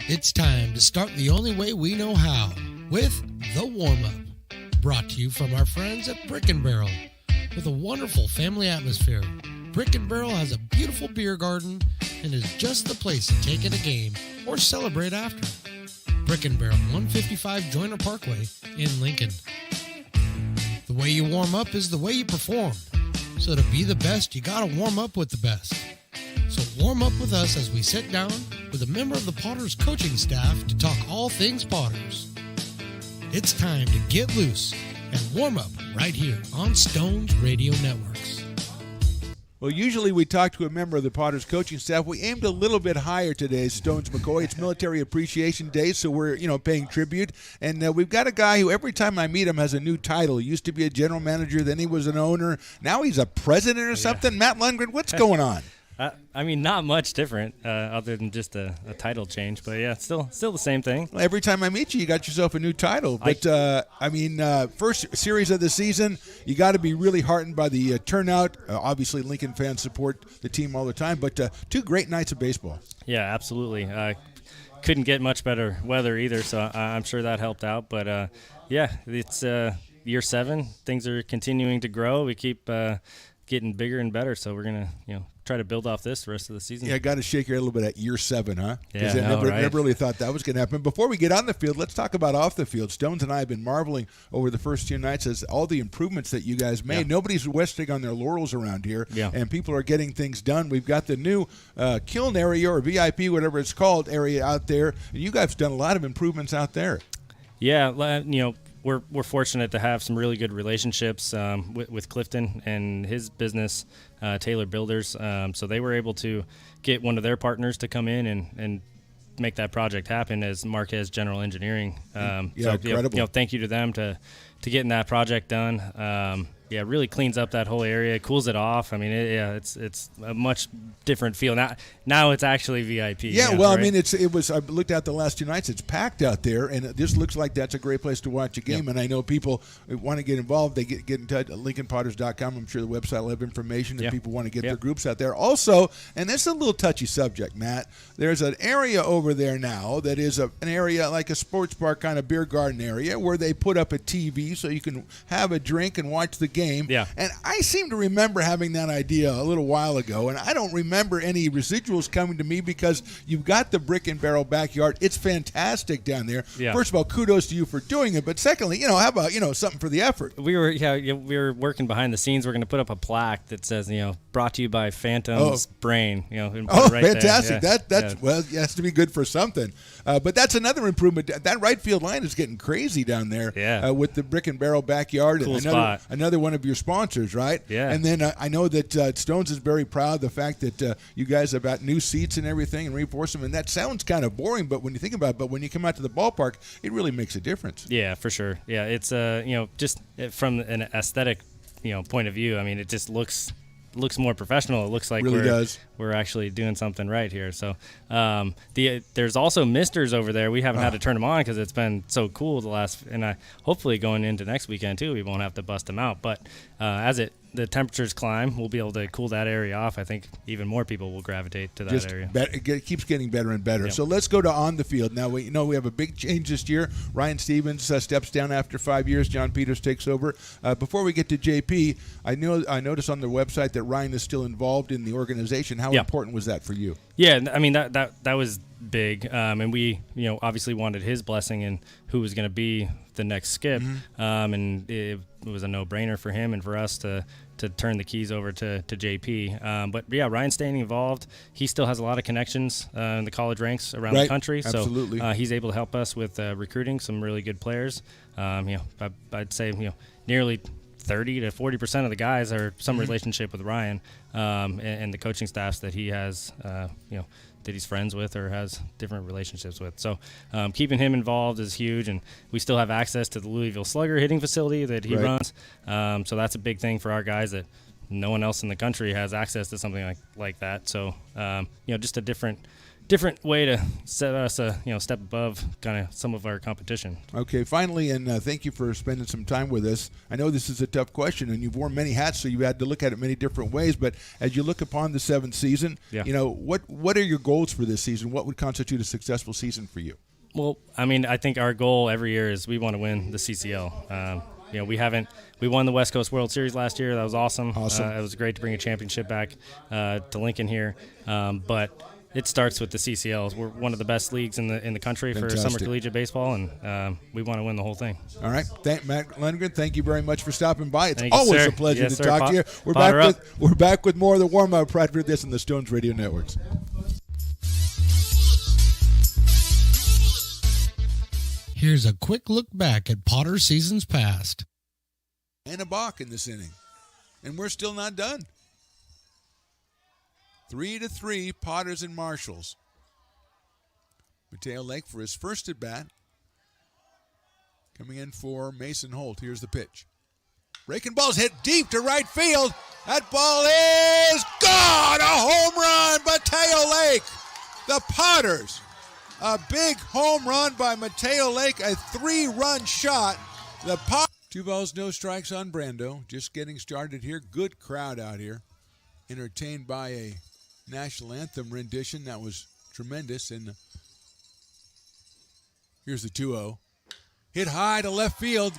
It's time to start the only way we know how, with the warm-up. Brought to you from our friends at Brick & Barrel. With a wonderful family atmosphere, Brick & Barrel has a beautiful beer garden and is just the place to take in a game or celebrate after. Brick & Barrel, 155 Joyner Parkway in Lincoln. The way you warm up is the way you perform. So to be the best, you gotta warm up with the best. So warm up with us as we sit down with a member of the Potters coaching staff to talk all things Potters. It's time to get loose and warm up right here on Stones Radio Networks. Well, usually we talk to a member of the Potters coaching staff. We aimed a little bit higher today, Stones McCoy. It's Military Appreciation Day, so we're paying tribute. And we've got a guy who every time I meet him has a new title. He used to be a general manager, then he was an owner. Now he's a president or something. Yeah. Matt Lundgren, what's going on? Not much different other than just a title change. But, yeah, still the same thing. Well, every time I meet you, you got yourself a new title. But, first series of the season, you got to be really heartened by the turnout. Obviously, Lincoln fans support the team all the time. But 2 great nights of baseball. Yeah, absolutely. Couldn't get much better weather either, so I'm sure that helped out. But, it's year 7. Things are continuing to grow. We keep getting bigger and better, so we're going to, try to build off this the rest of the season. Yeah, I got to shake your head a little bit at year 7, huh? Yeah, I never really thought that was going to happen. Before we get on the field, let's talk about off the field. Stones and I have been marveling over the first 2 nights as all the improvements that you guys made. Yeah. Nobody's resting on their laurels around here, and people are getting things done. We've got the new Kiln area or VIP, whatever it's called, area out there. And you guys have done a lot of improvements out there. Yeah, We're fortunate to have some really good relationships with Clifton and his business, Taylor Builders. So they were able to get one of their partners to come in and make that project happen as Marquez General Engineering. Incredible. Thank you to them to getting that project done. It really cleans up that whole area, cools it off. I mean, it's a much different feel now. It's actually VIP. Yeah, right? I mean, it was. I looked out the last 2 nights. It's packed out there, and it just looks like that's a great place to watch a game. Yep. And I know people want to get involved. They get in touch at LincolnPotters.com. I'm sure the website will have information if people want to get their groups out there. Also, and this is a little touchy subject, Matt. There's an area over there now that is an area like a sports bar kind of beer garden area where they put up a TV so you can have a drink and watch the game. Yeah. And I seem to remember having that idea a little while ago, and I don't remember any residuals coming to me because you've got the Brick & Barrel backyard. It's fantastic down there. Yeah. First of all, kudos to you for doing it, but secondly, how about, something for the effort? We were working behind the scenes. We're going to put up a plaque that says, brought to you by Phantom's Brain. And put it right fantastic. There. That's well, it has to be good for something. But that's another improvement. That right field line is getting crazy down there with the Brick & Barrel backyard. Cool and spot. Another one of your sponsors, right? Yeah. And then I know that Stones is very proud of the fact that you guys have got new seats and everything and reinforce them. And that sounds kind of boring, but when you think about it, when you come out to the ballpark, it really makes a difference. Yeah, for sure. Yeah, it's just from an aesthetic point of view. I mean, it just looks more professional. It looks like we're actually doing something right here. So there's also misters over there. We haven't had to turn them on because it's been so cool and hopefully going into next weekend too, we won't have to bust them out. But as the temperatures climb, we'll be able to cool that area off. I think even more people will gravitate to that area. It keeps getting better and better. Yep. So let's go to on the field. Now, we have a big change this year. Ryan Stevens steps down after 5 years. John Peters takes over. Before we get to JP, I noticed on the website that Ryan is still involved in the organization. How important was that for you? Yeah, I mean, that was big. And we, obviously wanted his blessing in who was going to be the next skip. Mm-hmm. And it was a no-brainer for him and for us to turn the keys over to JP. But, Ryan's staying involved. He still has a lot of connections in the college ranks around the country. Absolutely. So he's able to help us with recruiting some really good players. I'd say, nearly 30 to 40% of the guys are some relationship with Ryan and the coaching staffs that he has, that he's friends with or has different relationships with. So keeping him involved is huge, and we still have access to the Louisville Slugger hitting facility that he runs. So that's a big thing for our guys that no one else in the country has access to something like that. So, just a different different way to set us a step above kind of some of our competition. Okay, finally, and thank you for spending some time with us. I know this is a tough question, and you've worn many hats, so you've had to look at it many different ways. But as you look upon the 7th season, what are your goals for this season? What would constitute a successful season for you? Well, I mean, I think our goal every year is we want to win the CCL. We won the West Coast World Series last year. That was awesome. It was great to bring a championship back to Lincoln here, but it starts with the CCLs. We're one of the best leagues in the country Fantastic. for summer collegiate baseball, and we want to win the whole thing. All right, Matt Lundgren, thank you very much for stopping by. It's Thank you, always sir. a pleasure Yes, to sir. talk to you. We're back with more of the warm up right after this on the Stones Radio Networks. Here's a quick look back at Potter seasons past. And a balk in this inning, and we're still not done. 3-3, Potters and Marshalls. Mateo Lake for his first at bat. Coming in for Mason Holt. Here's the pitch. Breaking ball's hit deep to right field. That ball is gone. A home run, Mateo Lake. The Potters. A big home run by Mateo Lake. A 3-run shot. The Potters. 2 balls, no strikes on Brando. Just getting started here. Good crowd out here. Entertained by a national anthem rendition that was tremendous. And here's the 2-0. Hit high to left field.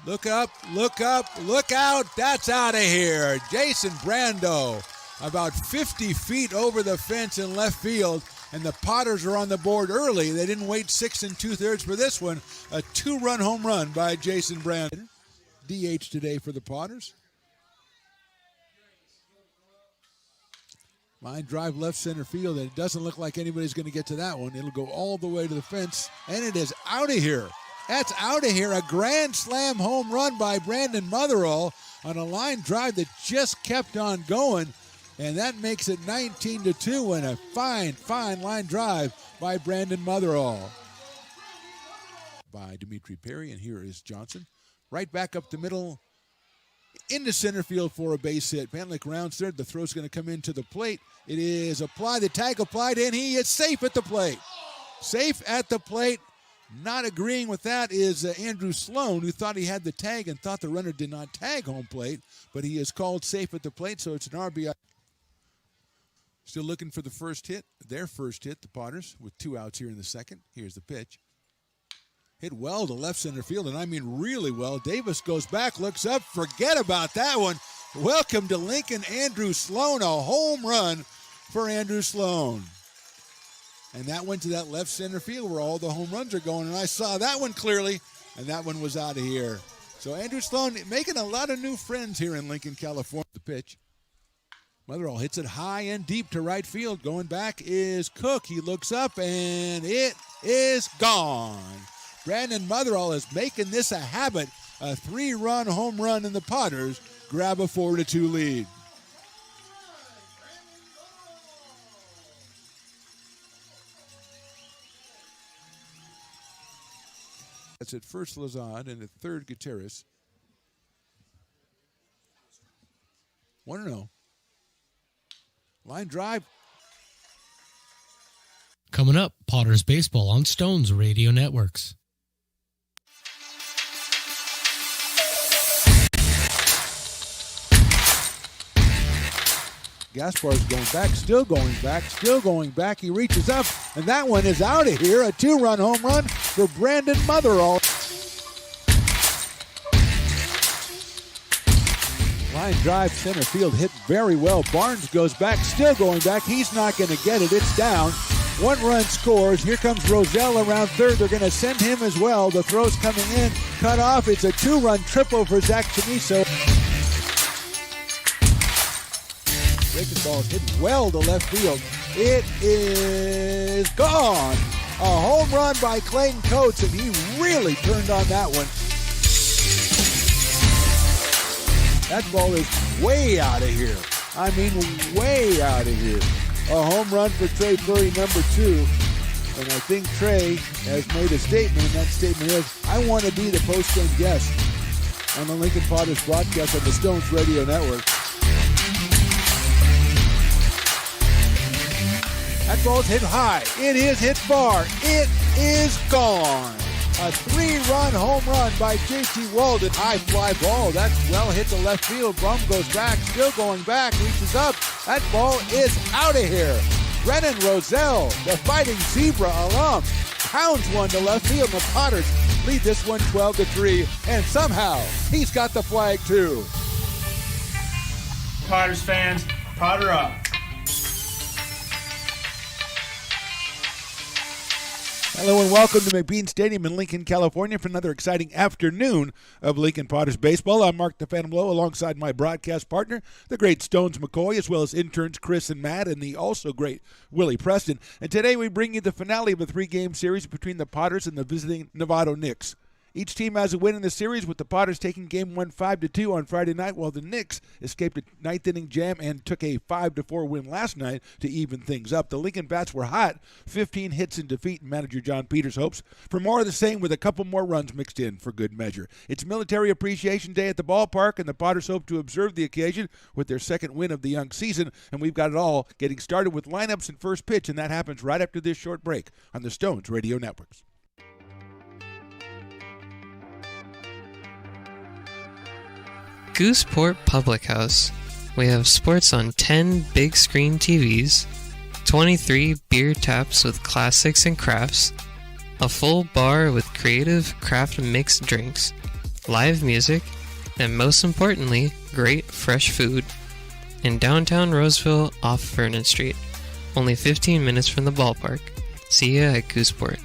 Look up, look out. That's out of here. Jason Brando about 50 feet over the fence in left field. And the Potters are on the board early. They didn't wait 6 2/3 for this one. A 2-run home run by Jason Brando. DH today for the Potters. Line drive left center field, and it doesn't look like anybody's going to get to that one. It'll go all the way to the fence, and it is out of here. That's out of here. A grand slam home run by Brandon Motherall on a line drive that just kept on going, and that makes it 19-2 and a fine line drive by Brandon Motherall. By Dimitri Perry, and here is Johnson. Right back up the middle into center field for a base hit. Panlick rounds third. The throw's going to come into the plate. It is applied. The tag applied, and he is safe at the plate. Safe at the plate. Not agreeing with that is Andrew Sloan, who thought he had the tag and thought the runner did not tag home plate, but he is called safe at the plate, so it's an RBI. Still looking for the first hit. Their first hit, the Potters, with 2 outs here in the second. Here's the pitch. Hit well to left center field, and I mean really well. Davis goes back, looks up, forget about that one. Welcome to Lincoln, Andrew Sloan, a home run for Andrew Sloan. And that went to that left center field where all the home runs are going, and I saw that one clearly, and that one was out of here. So Andrew Sloan making a lot of new friends here in Lincoln, California. The pitch. Motherall hits it high and deep to right field. Going back is Cook. He looks up, and it is gone. Brandon Motherall is making this a habit. A 3-run home run, and the Potters grab a 4-2 lead. That's at first Lazard and at third Gutierrez. 1-0. Line drive. Coming up, Potters Baseball on Stones Radio Networks. Gaspar's going back, still going back, still going back. He reaches up, and that one is out of here. A 2-run home run for Brandon Motherall. Line drive, center field, hit very well. Barnes goes back, still going back. He's not going to get it. It's down. 1 run scores. Here comes Roselle around third. They're going to send him as well. The throw's coming in. Cut off. It's a 2-run triple for Zach Chamiso. Breaking ball hit well to left field. It is gone. A home run by Clayton Coates, and he really turned on that one. That ball is way out of here. I mean, way out of here. A home run for Trey Fleury, number 2. And I think Trey has made a statement, and that statement is, I want to be the post-game guest on the Lincoln Potters broadcast on the Stones Radio Network. That That ball's hit high. It is hit far. It is gone. A 3-run home run by J.T. Walden. High fly ball. That's well hit to left field. Brum goes back, still going back, reaches up. That ball is out of here. Brennan Roselle, the Fighting Zebra alum, pounds one to left field. The Potters lead this one 12-3, and somehow he's got the flag too. Potters fans, Potter up. Hello and welcome to McBean Stadium in Lincoln, California for another exciting afternoon of Lincoln Potters baseball. I'm Mark the Phantom Lowe alongside my broadcast partner, the great Stones McCoy, as well as interns Chris and Matt and the also great Willie Preston. And today we bring you the finale of a 3-game series between the Potters and the visiting Novato Knicks. Each team has a win in the series, with the Potters taking Game 1 5-2 on Friday night, while the Knicks escaped a ninth-inning jam and took a 5-4 win last night to even things up. The Lincoln Bats were hot, 15 hits in defeat, and manager John Peters hopes for more of the same with a couple more runs mixed in for good measure. It's Military Appreciation Day at the ballpark, and the Potters hope to observe the occasion with their second win of the young season, and we've got it all getting started with lineups and first pitch, and that happens right after this short break on the Stones Radio Networks. Gooseport Public House. We have sports on 10 big screen TVs, 23 beer taps with classics and crafts, a full bar with creative craft mixed drinks, live music, and most importantly, great fresh food. In downtown Roseville off Vernon Street, only 15 minutes from the ballpark. See ya at Gooseport.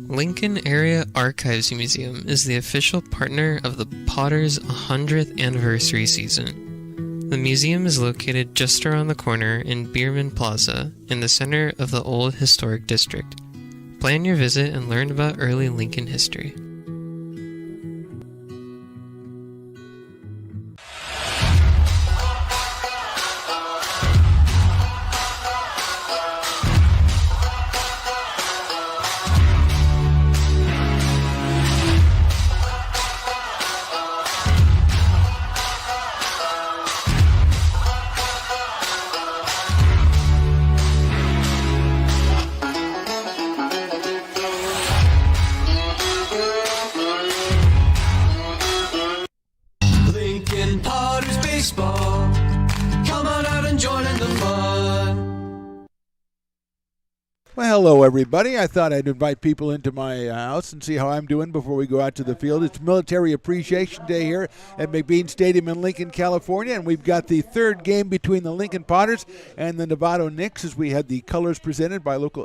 Lincoln Area Archives Museum is the official partner of the Potters' 100th anniversary season. The museum is located just around the corner in Bierman Plaza in the center of the Old Historic District. Plan your visit and learn about early Lincoln history. Hello, everybody. I thought I'd invite people into my house and see how I'm doing before we go out to the field. It's Military Appreciation Day here at McBean Stadium in Lincoln, California, and we've got the third game between the Lincoln Potters and the Novato Knicks as we had the colors presented by local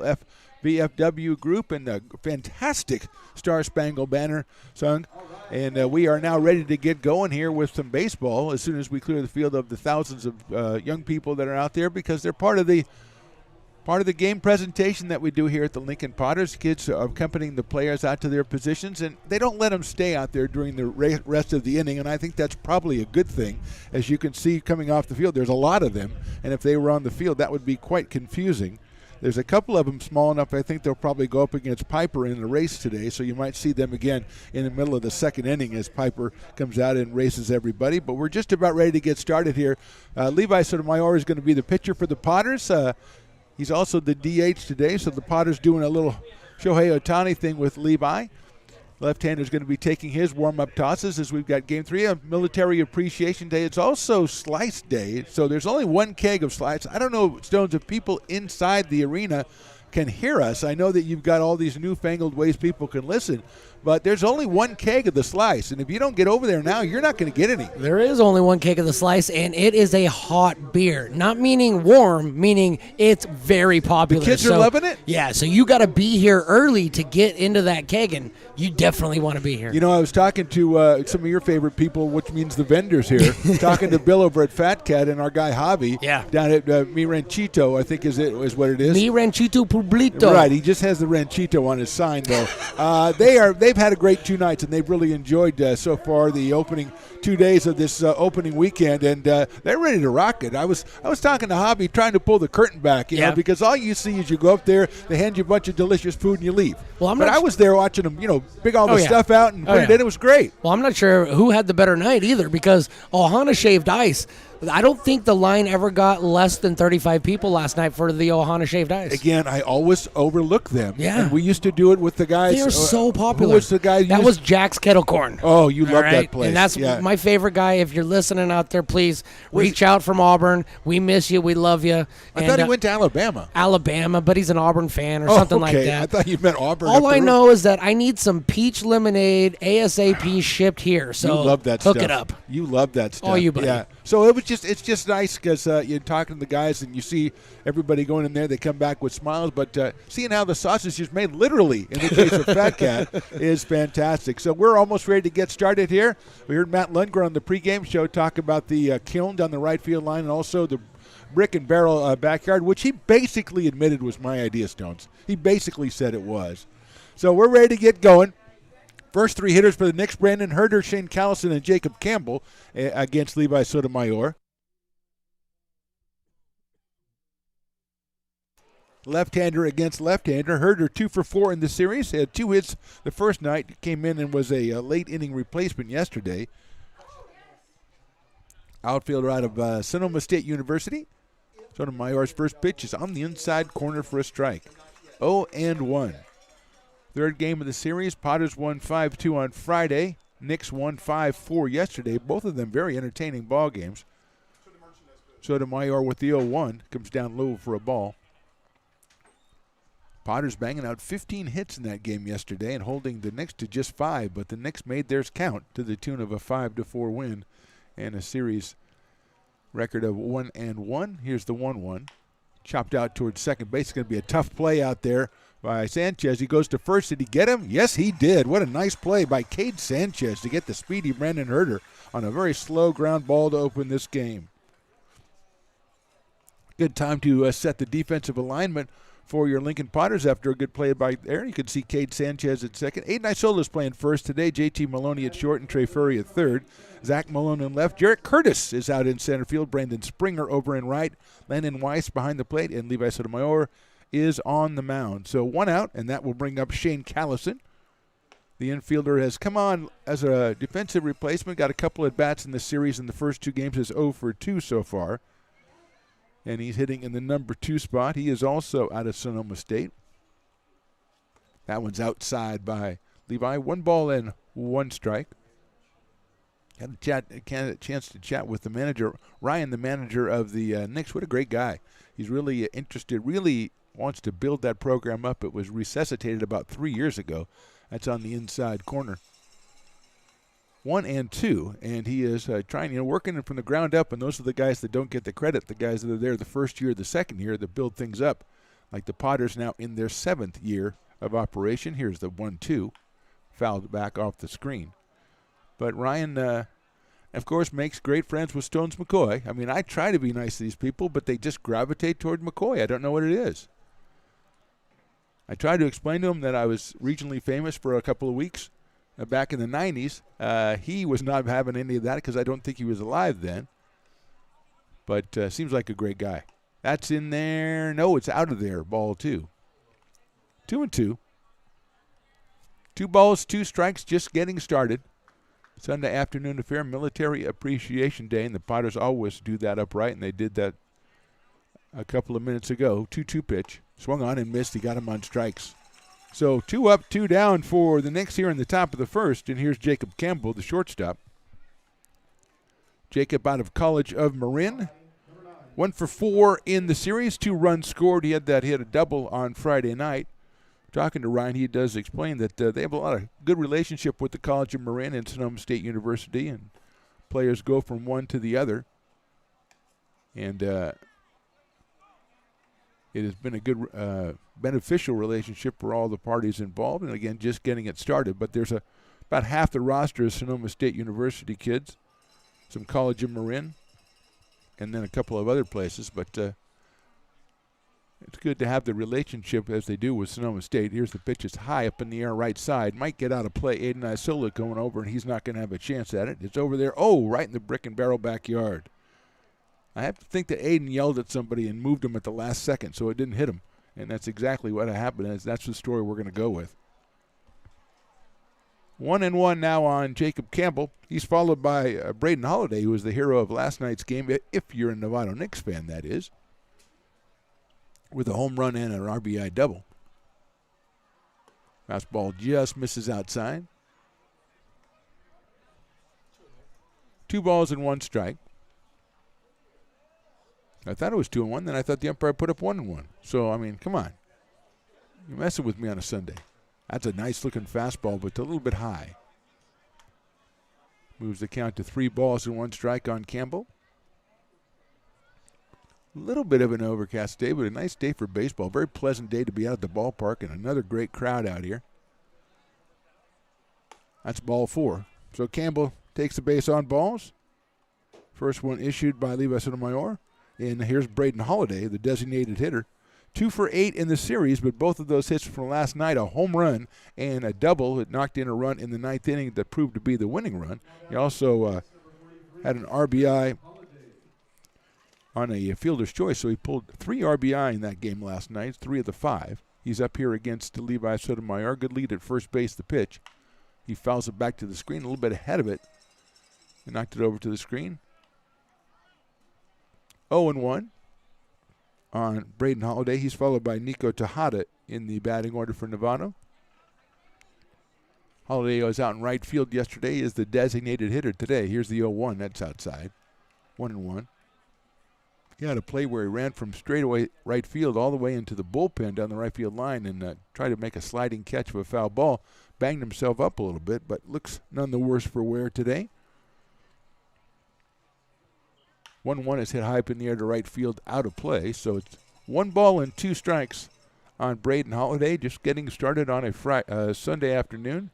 VFW group and a fantastic Star Spangled Banner sung. And we are now ready to get going here with some baseball as soon as we clear the field of the thousands of young people that are out there, because they're part of the game presentation that we do here at the Lincoln Potters. Kids are accompanying the players out to their positions, and they don't let them stay out there during the rest of the inning, and I think that's probably a good thing. As you can see coming off the field, there's a lot of them, and if they were on the field, that would be quite confusing. There's a couple of them small enough, I think they'll probably go up against Piper in the race today, so you might see them again in the middle of the second inning as Piper comes out and races everybody. But we're just about ready to get started here. Levi Sotomayor is going to be the pitcher for the Potters. He's also the DH today, so the Potters doing a little Shohei Ohtani thing with Levi. Left-hander is going to be taking his warm-up tosses as we've got Game 3 of Military Appreciation Day. It's also Slice Day, so there's only one keg of slice. I don't know, Stones, if people inside the arena can hear us. I know that you've got all these newfangled ways people can listen, but there's only one keg of the slice, and if you don't get over there now, you're not going to get any. There is only one keg of the slice, and it is a hot beer. Not meaning warm, meaning it's very popular. The kids are loving it? Yeah, so you got to be here early to get into that keg, and you definitely want to be here. You know, I was talking to some of your favorite people, which means the vendors here, talking to Bill over at Fat Cat and our guy Javi down at Mi Ranchito, I think is what it is. Mi Ranchito Pueblito. Right, he just has the Ranchito on his sign, though. They they've had a great 2 nights, and they've really enjoyed so far the opening 2 days of this opening weekend, and they're ready to rock it. I was talking to Hobby, trying to pull the curtain back, you know, because all you see is you go up there, they hand you a bunch of delicious food, and you leave. Well, I was there watching them, you know, pick all the stuff out and put it in. It was great. Well, I'm not sure who had the better night either, because Ohana Shaved Ice, I don't think the line ever got less than 35 people last night for the Ohana Shaved Ice. Again, I always overlook them. Yeah. And we used to do it with the guys. They are so popular. Who was the guy? That was Jack's Kettle Corn. Oh, you love that place. And that's my favorite guy. If you're listening out there, please reach out from Auburn. We miss you. We love you. I thought he went to Alabama. Alabama, but he's an Auburn fan or something like that. I thought you meant Auburn. All I know is that I need some peach lemonade ASAP shipped here. So you love that hook stuff. It up. You love that stuff. Oh, you buddy. Yeah. So it's just nice because you're talking to the guys and you see everybody going in there. They come back with smiles, but seeing how the sausage is made literally in the case of Fat Cat is fantastic. So we're almost ready to get started here. We heard Matt Lundgren on the pregame show talk about the kiln down the right field line and also the brick and barrel backyard, which he basically admitted was my idea, Stones. He basically said it was. So we're ready to get going. First 3 hitters for the Knicks, Brandon Herder, Shane Callison, and Jacob Campbell against Levi Sotomayor. Left-hander against left-hander. Herder 2 for 4 in the series. Had 2 hits the first night. Came in and was a late-inning replacement yesterday. Outfielder out of Sonoma State University. Sotomayor's first pitch is on the inside corner for a strike. 0-1. Third game of the series. Potters won 5-2 on Friday. Knicks won 5-4 yesterday. Both of them very entertaining ball games. Sotomayor with the 0-1 comes down low for a ball. Potters banging out 15 hits in that game yesterday and holding the Knicks to just 5, but the Knicks made theirs count to the tune of a 5-4 win and a series record of 1-1. Here's the 1-1. Chopped out towards second base. It's going to be a tough play out there by Sanchez. He goes to first. Did he get him? Yes, he did. What a nice play by Cade Sanchez to get the speedy Brandon Herder on a very slow ground ball to open this game. Good time to set the defensive alignment for your Lincoln Potters after a good play by there. You can see Cade Sanchez at second. Aiden Isola's playing first today. JT Maloney at short and Trey Furry at third. Zach Malone in left. Jarrett Curtis is out in center field. Brandon Springer over in right. Landon Weiss behind the plate. And Levi Sotomayor is on the mound. So 1 out, and that will bring up Shane Callison. The infielder has come on as a defensive replacement. Got a couple at bats in the series in the first 2 games. Is 0 for 2 so far. And he's hitting in the number 2 spot. He is also out of Sonoma State. That one's outside by Levi. 1 ball and 1 strike. Had a chance to chat with the manager, Ryan, the manager of the Knicks. What a great guy. He's really interested, really wants to build that program up. It was resuscitated about 3 years ago. That's on the inside corner. 1-2, and he is trying, working it from the ground up, and those are the guys that don't get the credit, the guys that are there the first year, the second year, that build things up, like the Potters now in their 7th year of operation. Here's the 1-2, fouled back off the screen. But Ryan, of course, makes great friends with Stones McCoy. I mean, I try to be nice to these people, but they just gravitate toward McCoy. I don't know what it is. I tried to explain to him that I was regionally famous for a couple of weeks. Back in the 90s, he was not having any of that because I don't think he was alive then. But seems like a great guy. That's in there. No, it's out of there. Ball 2. 2-2. 2 balls, 2 strikes, just getting started. Sunday afternoon affair, Military Appreciation Day, and the Potters always do that upright, and they did that a couple of minutes ago. 2-2 pitch. Swung on and missed. He got him on strikes. So 2 up, 2 down for the Knicks here in the top of the first. And here's Jacob Campbell, the shortstop. Jacob out of College of Marin. 1 for 4 in the series. 2 runs scored. He had a double on Friday night. Talking to Ryan, he does explain that they have a lot of good relationship with the College of Marin and Sonoma State University, and players go from one to the other. And it has been a good, beneficial relationship for all the parties involved. And again, just getting it started. But there's about half the roster is Sonoma State University kids, some College of Marin, and then a couple of other places. But It's good to have the relationship as they do with Sonoma State. Here's the pitch. It's high up in the air right side. Might get out of play. Aiden Isola going over, and he's not going to have a chance at it. It's over there. Oh, right in the Brick and Barrel backyard. I have to think that Aiden yelled at somebody and moved him at the last second, so it didn't hit him. And that's exactly what happened. That's the story we're going to go with. 1-1 now on Jacob Campbell. He's followed by Braden Holiday, who was the hero of last night's game, if you're a Novato Knicks fan, that is, with a home run and an RBI double. Fastball just misses outside. 2 balls and 1 strike. I thought it was 2-1, then I thought the umpire put up 1-1. So, I mean, come on. You're messing with me on a Sunday. That's a nice-looking fastball, but a little bit high. Moves the count to 3 balls and 1 strike on Campbell. A little bit of an overcast day, but a nice day for baseball. Very pleasant day to be out at the ballpark, and another great crowd out here. That's ball 4. So Campbell takes the base on balls. First one issued by Levi Sotomayor. And here's Braden Holiday, the designated hitter. 2 for 8 in the series, but both of those hits from last night, a home run and a double. It knocked in a run in the 9th inning that proved to be the winning run. He also had an RBI on a fielder's choice, so he pulled 3 RBI in that game last night, 3 of the 5. He's up here against Levi Sotomayor. Good lead at first base, the pitch. He fouls it back to the screen, a little bit ahead of it, and knocked it over to the screen. 0-1 on Braden Holiday. He's followed by Nico Tejada in the batting order for Novato. Holiday was out in right field yesterday, is the designated hitter today. Here's the 0-1. That's outside. 1-1. He had a play where he ran from straightaway right field all the way into the bullpen down the right field line and tried to make a sliding catch of a foul ball. Banged himself up a little bit, but looks none the worse for wear today. 1-1 is hit high up in the air to right field, out of play. So it's 1 ball and 2 strikes on Braden Holiday, just getting started on a Sunday afternoon.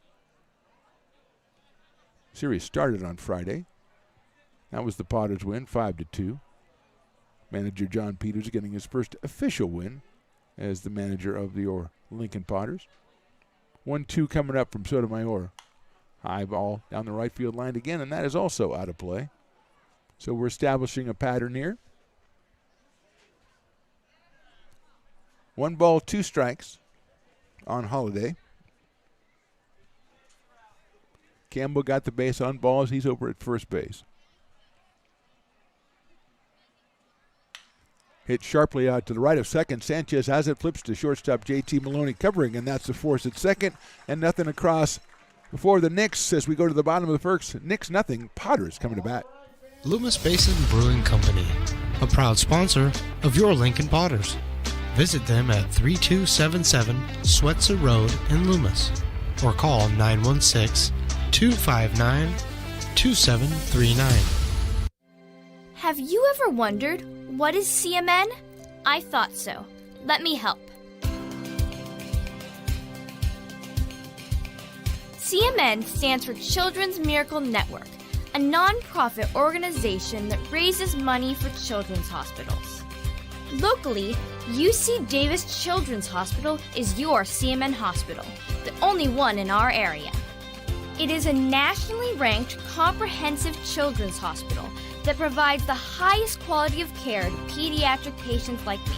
Series started on Friday. That was the Potters' win, 5-2. Manager John Peters getting his first official win as the manager of the Lincoln Potters. 1-2 coming up from Sotomayor. High ball down the right field line again, and that is also out of play. So we're establishing a pattern here. 1 ball, 2 strikes on Holiday. Campbell got the base on balls. He's over at first base. Hit sharply out to the right of second. Sanchez has it, flips to shortstop JT Maloney covering, and that's the force at second. And nothing across before the Knicks as we go to the bottom of the first. Knicks nothing. Potters coming to bat. Loomis Basin Brewing Company, a proud sponsor of your Lincoln Potters. Visit them at 3277 Swetzer Road in Loomis or call 916-259-2739. Have you ever wondered, what is CMN? I thought so. Let me help. CMN stands for Children's Miracle Network, a non-profit organization that raises money for children's hospitals. Locally, UC Davis Children's Hospital is your CMN hospital, the only one in our area. It is a nationally ranked comprehensive children's hospital that provides the highest quality of care to pediatric patients like me.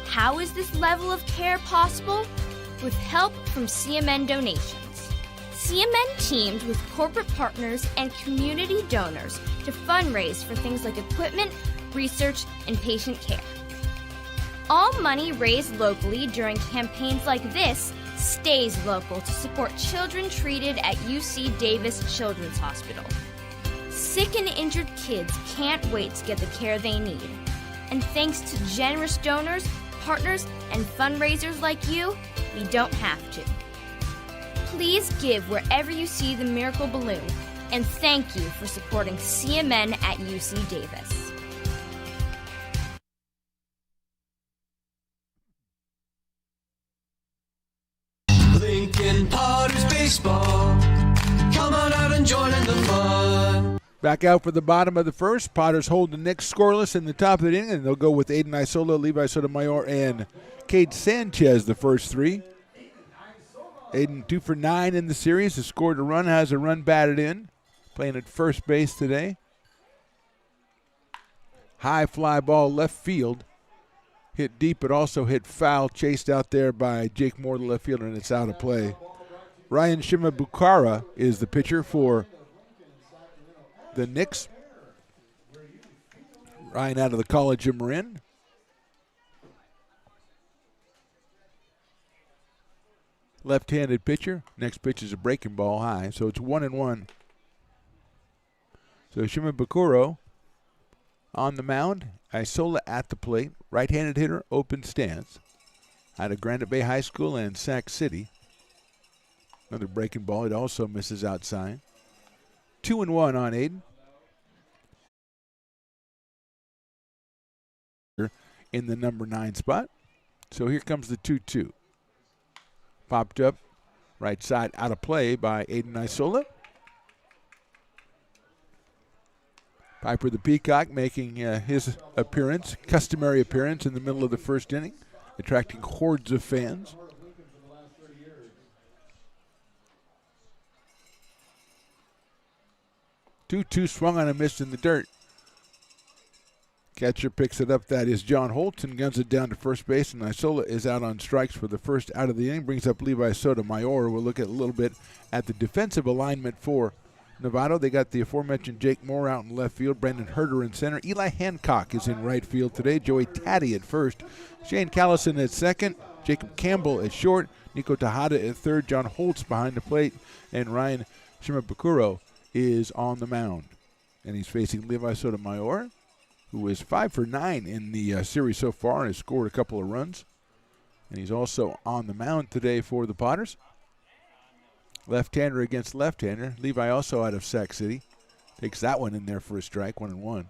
How is this level of care possible? With help from CMN donations. CMN teamed with corporate partners and community donors to fundraise for things like equipment, research, and patient care. All money raised locally during campaigns like this stays local to support children treated at UC Davis Children's Hospital. Sick and injured kids can't wait to get the care they need. And thanks to generous donors, partners, and fundraisers like you, we don't have to. Please give wherever you see the Miracle Balloon, and thank you for supporting CMN at UC Davis. Lincoln Potters Baseball. Come on out and join in the fun. Back out for the bottom of the first. Potters hold the Knicks scoreless in the top of the inning, and they'll go with Aiden Isola, Levi Sotomayor, and Cade Sanchez the first three. Aiden 2 for 9 in the series. Has scored a run, has a run batted in. Playing at first base today. High fly ball left field. Hit deep, but also hit foul. Chased out there by Jake Moore, the left fielder, and it's out of play. Ryan Shimabukara is the pitcher for the Knicks. Ryan out of the College of Marin. Left-handed pitcher. Next pitch is a breaking ball high, so it's 1-1. So Shimabukuro on the mound. Isola at the plate. Right-handed hitter, open stance. Out of Granite Bay High School and Sac City. Another breaking ball. It also misses outside. 2-1 on Aiden. In the number 9 spot. So here comes the 2-2. Popped up, right side out of play by Aiden Isola. Piper the Peacock making his appearance, customary appearance in the middle of the first inning, attracting hordes of fans. Two swung on a miss in the dirt. Catcher picks it up. That is John Holtz and guns it down to first base. And Isola is out on strikes for the first out of the inning. Brings up Levi Sotomayor. We'll look at a little bit at the defensive alignment for Novato. They got the aforementioned Jake Moore out in left field. Brandon Herter in center. Eli Hancock is in right field today. Joey Taddy at first. Shane Callison at second. Jacob Campbell at short. Nico Tejada at third. John Holtz behind the plate. And Ryan Shimabukuro is on the mound. And he's facing Levi Sotomayor, who is 5 for 9 in the series so far and has scored a couple of runs. And he's also on the mound today for the Potters. Left-hander against left-hander. Levi also out of Sac City. Takes that one in there for a strike, 1-1.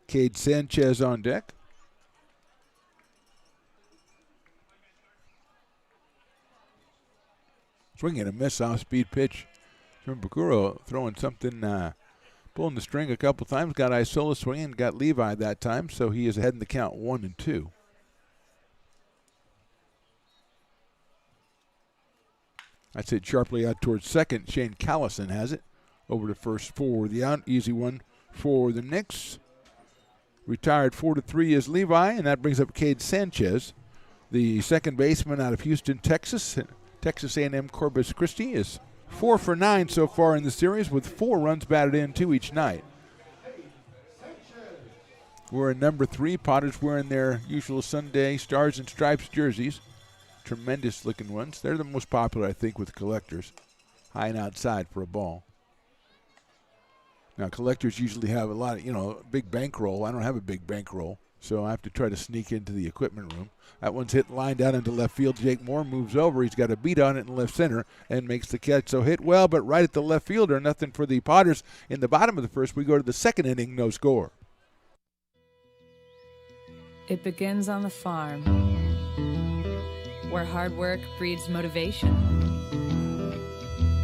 Cade Sanchez on deck. Swing and a miss, off-speed pitch. Bakuro throwing something, pulling the string a couple times. Got Isola swinging, got Levi that time, so he is ahead in the count 1-2. That's it sharply out towards second. Shane Callison has it. Over to first for the out. Easy one for the Knicks. Retired 4-3 is Levi, and that brings up Cade Sanchez, the second baseman out of Houston, Texas. Texas A&M Corpus Christi is 4 for 9 so far in the series with 4 runs batted in, 2 each night. We're in number 3. Potters wearing their usual Sunday Stars and Stripes jerseys. Tremendous looking ones. They're the most popular, I think, with collectors. High and outside for a ball. Now, collectors usually have a lot of, big bankroll. I don't have a big bankroll, so I have to try to sneak into the equipment room. That one's hit line down into left field. Jake Moore moves over. He's got a beat on it in left center and makes the catch. So hit well, but right at the left fielder. Nothing for the Potters. In the bottom of the first, we go to the second inning, no score. It begins on the farm, where hard work breeds motivation.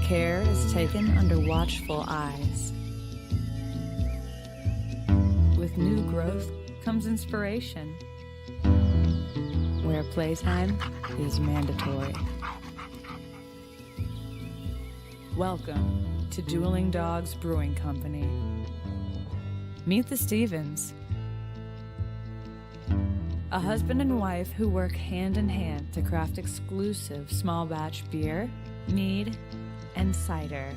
Care is taken under watchful eyes. With new growth comes inspiration, where playtime is mandatory. Welcome to Dueling Dogs Brewing Company. Meet the Stevens, a husband and wife who work hand in hand to craft exclusive small batch beer, mead, and cider.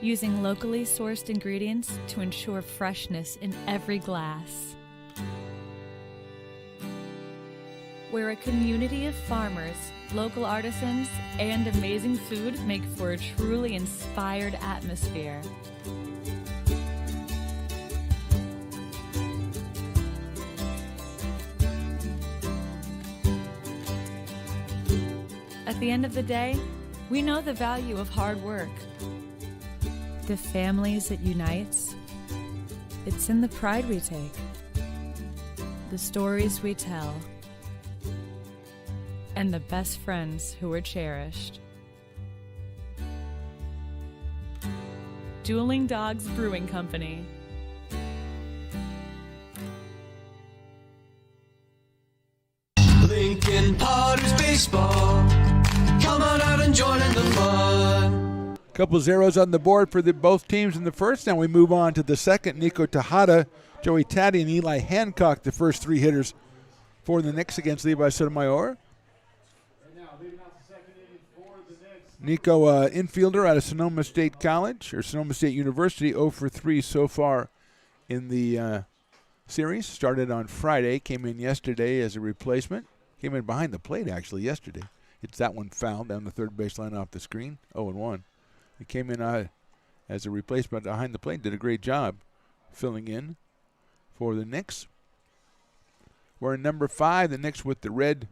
Using locally sourced ingredients to ensure freshness in every glass. Where a community of farmers, local artisans, and amazing food make for a truly inspired atmosphere. At the end of the day, we know the value of hard work. The families it unites, it's in the pride we take, the stories we tell, and the best friends who are cherished. Dueling Dogs Brewing Company. Lincoln Potters Baseball. Come on out and join in the fun. Couple zeros on the board for both teams in the first. Now we move on to the second. Nico Tejada, Joey Taddy, and Eli Hancock, the first three hitters for the Knicks against Levi Sotomayor. Nico, infielder out of Sonoma State College, or Sonoma State University, 0 for 3 so far in the series. Started on Friday, came in yesterday as a replacement. Came in behind the plate, actually, yesterday. It's that one foul down the third baseline off the screen, 0-1. He came in as a replacement behind the plate, did a great job filling in for the Knicks. We're in number 5, the Knicks with the red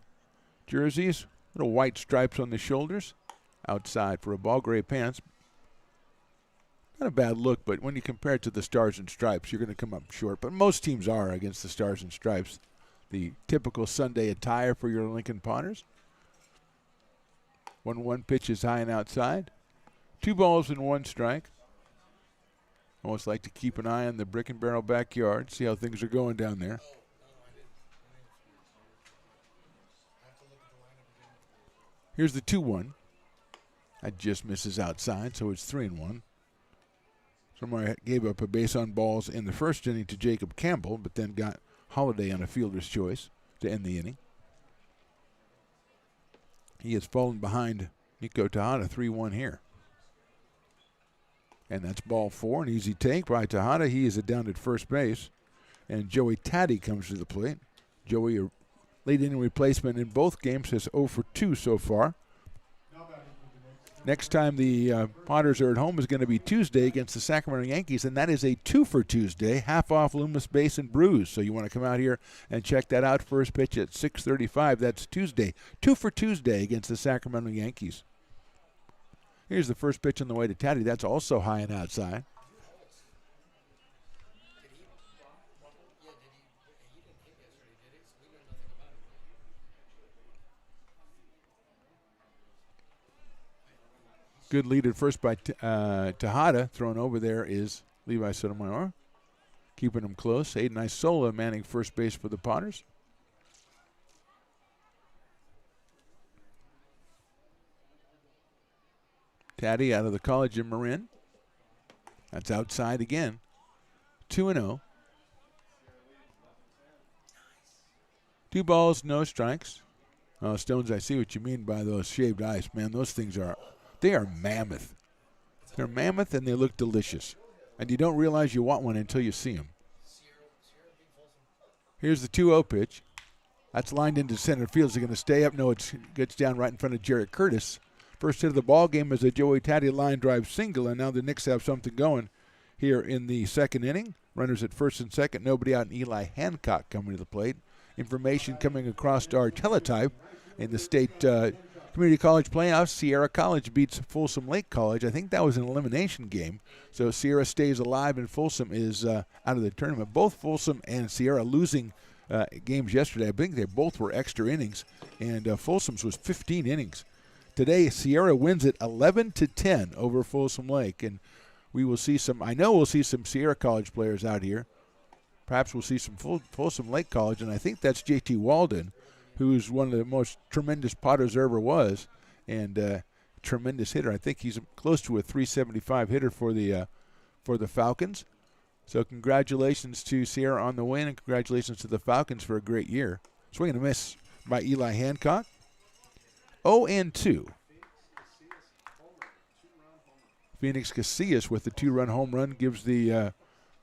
jerseys, little white stripes on the shoulders. Outside for a ball, gray pants. Not a bad look, but when you compare it to the Stars and Stripes, you're going to come up short. But most teams are against the Stars and Stripes. The typical Sunday attire for your Lincoln Potters. 1-1 pitch is high and outside. 2 balls and 1 strike. Almost like to keep an eye on the Brick and Barrel backyard, see how things are going down there. Here's the 2-1. That just misses outside, so it's 3-1. Somewhere gave up a base on balls in the first inning to Jacob Campbell, but then got Holiday on a fielder's choice to end the inning. He has fallen behind Nico Tejada, 3-1 here. And that's ball 4, an easy take by Tejada. He is down at first base. And Joey Taddy comes to the plate. Joey, a late inning replacement in both games, has 0 for 2 so far. Next time the Potters are at home is going to be Tuesday against the Sacramento Yankees, and that is a 2 for Tuesday, half off Loomis Base and Brews. So you want to come out here and check that out. First pitch at 6:35. That's Tuesday. 2 for Tuesday against the Sacramento Yankees. Here's the first pitch on the way to Taddy. That's also high and outside. Good lead at first by Tejada. Thrown over there is Levi Sotomayor. Keeping him close. Aiden Isola manning first base for the Potters. Taddy out of the College of Marin. That's outside again. 2-0. 2 balls, no strikes. Oh, Stones, I see what you mean by those shaved ice. Man, those things they are mammoth. They're mammoth and they look delicious. And you don't realize you want one until you see them. Here's the 2-0 pitch. That's lined into center field. Is it going to stay up? No, it gets down right in front of Jarrett Curtis. First hit of the ball game is a Joey Taddy line drive single, and now the Knicks have something going here in the second inning. Runners at first and second, nobody out, and Eli Hancock coming to the plate. Information coming across our teletype in the state community college playoffs. Sierra College beats Folsom Lake College. I think that was an elimination game. So Sierra stays alive and Folsom is out of the tournament. Both Folsom and Sierra losing games yesterday. I think they both were extra innings, and Folsom's was 15 innings. Today, Sierra wins it 11-10 over Folsom Lake, and we will see some. I know we'll see some Sierra College players out here. Perhaps we'll see some Folsom Lake College, and I think that's J.T. Walden, who's one of the most tremendous Potters there ever was, and tremendous hitter. I think he's close to a .375 hitter for the Falcons. So congratulations to Sierra on the win, and congratulations to the Falcons for a great year. Swing and a miss by Eli Hancock. 0-2. Phoenix Casillas with the 2-run home run gives the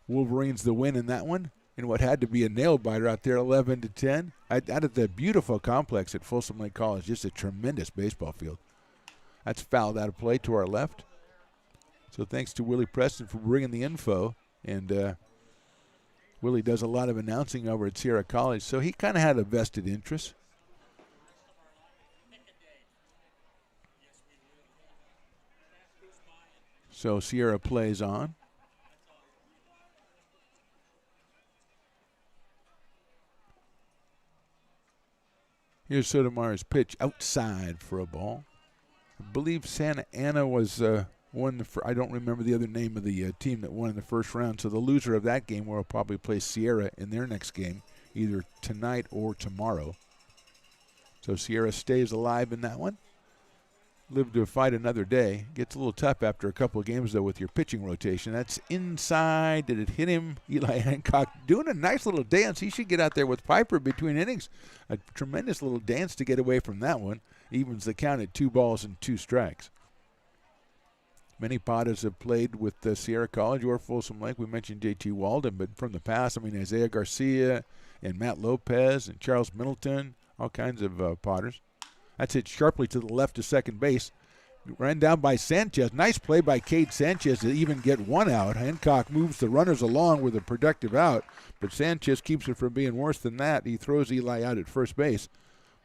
Wolverines the win in that one. In what had to be a nail-biter out there, 11-10. Out at the beautiful complex at Folsom Lake College, just a tremendous baseball field. That's fouled out of play to our left. So thanks to Willie Preston for bringing the info. And Willie does a lot of announcing over at Sierra College, so he kind of had a vested interest. So Sierra plays on. Here's Sotomayor's pitch outside for a ball. I believe Santa Ana was I don't remember the other name of the team that won in the first round. So the loser of that game will probably play Sierra in their next game, either tonight or tomorrow. So Sierra stays alive in that one. Live to fight another day. Gets a little tough after a couple of games, though, with your pitching rotation. That's inside. Did it hit him? Eli Hancock doing a nice little dance. He should get out there with Piper between innings. A tremendous little dance to get away from that one. Evens the count at 2 balls and 2 strikes. Many Padres have played with Sierra College or Folsom Lake. We mentioned J.T. Walden, but from the past, I mean, Isaiah Garcia and Matt Lopez and Charles Middleton, all kinds of Padres. That's hit sharply to the left to second base. Ran down by Sanchez. Nice play by Cade Sanchez to even get 1 out. Hancock moves the runners along with a productive out, but Sanchez keeps it from being worse than that. He throws Eli out at first base.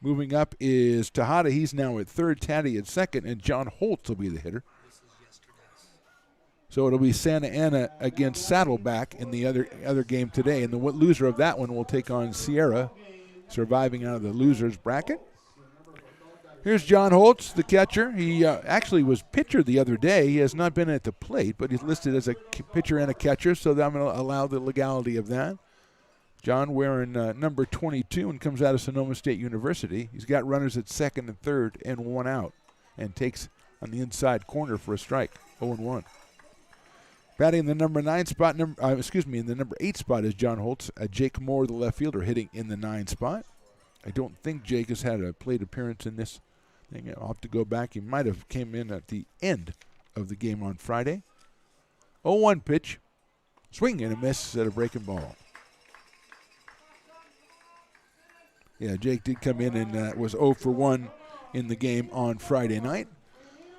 Moving up is Tejada. He's now at third, Taddy at second, and John Holtz will be the hitter. So it'll be Santa Ana against Saddleback in the other game today, and the loser of that one will take on Sierra, surviving out of the losers bracket. Here's John Holtz, the catcher. He actually was pitcher the other day. He has not been at the plate, but he's listed as a pitcher and a catcher, so I'm going to allow the legality of that. John wearing number 22 and comes out of Sonoma State University. He's got runners at second and third and 1 out, and takes on the inside corner for a strike, 0-1. Batting in the number 9 spot, in the number 8 spot is John Holtz. Jake Moore, the left fielder, hitting in the 9 spot. I don't think Jake has had a plate appearance in this thing. I'll have to go back. He might have came in at the end of the game on Friday. 0-1 pitch. Swing and a miss at a breaking ball. Yeah, Jake did come in and was 0 for 1 in the game on Friday night.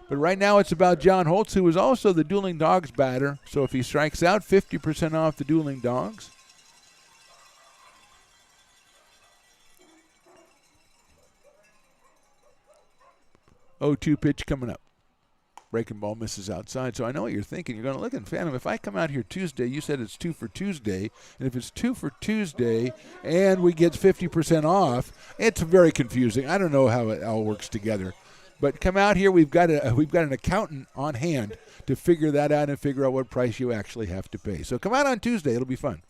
But right now it's about John Holtz, who is also the Dueling Dogs batter. So if he strikes out, 50% off the Dueling Dogs. (0-2) pitch coming up. Breaking ball misses outside. So I know what you're thinking. You're going to look and Phantom, if I come out here Tuesday, you said it's 2 for Tuesday. And if it's 2 for Tuesday and we get 50% off, it's very confusing. I don't know how it all works together. But come out here, we've got an accountant on hand to figure that out and figure out what price you actually have to pay. So come out on Tuesday. It'll be fun.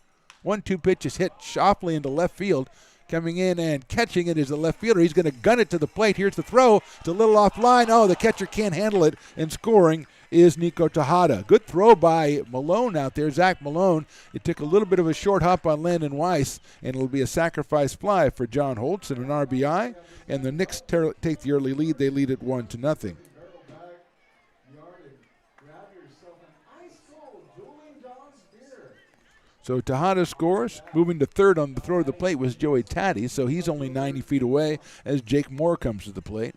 1-2 pitch is hit sharply into left field. Coming in and catching it is the left fielder. He's going to gun it to the plate. Here's the throw. It's a little offline. Oh, the catcher can't handle it. And scoring is Nico Tejada. Good throw by Malone out there, Zach Malone. It took a little bit of a short hop on Landon Weiss, and it'll be a sacrifice fly for John Holtz and an RBI. And the Knicks take the early lead. They lead it 1-0. So Tejada scores. Moving to third on the throw to the plate was Joey Taddy, so he's only 90 feet away as Jake Moore comes to the plate.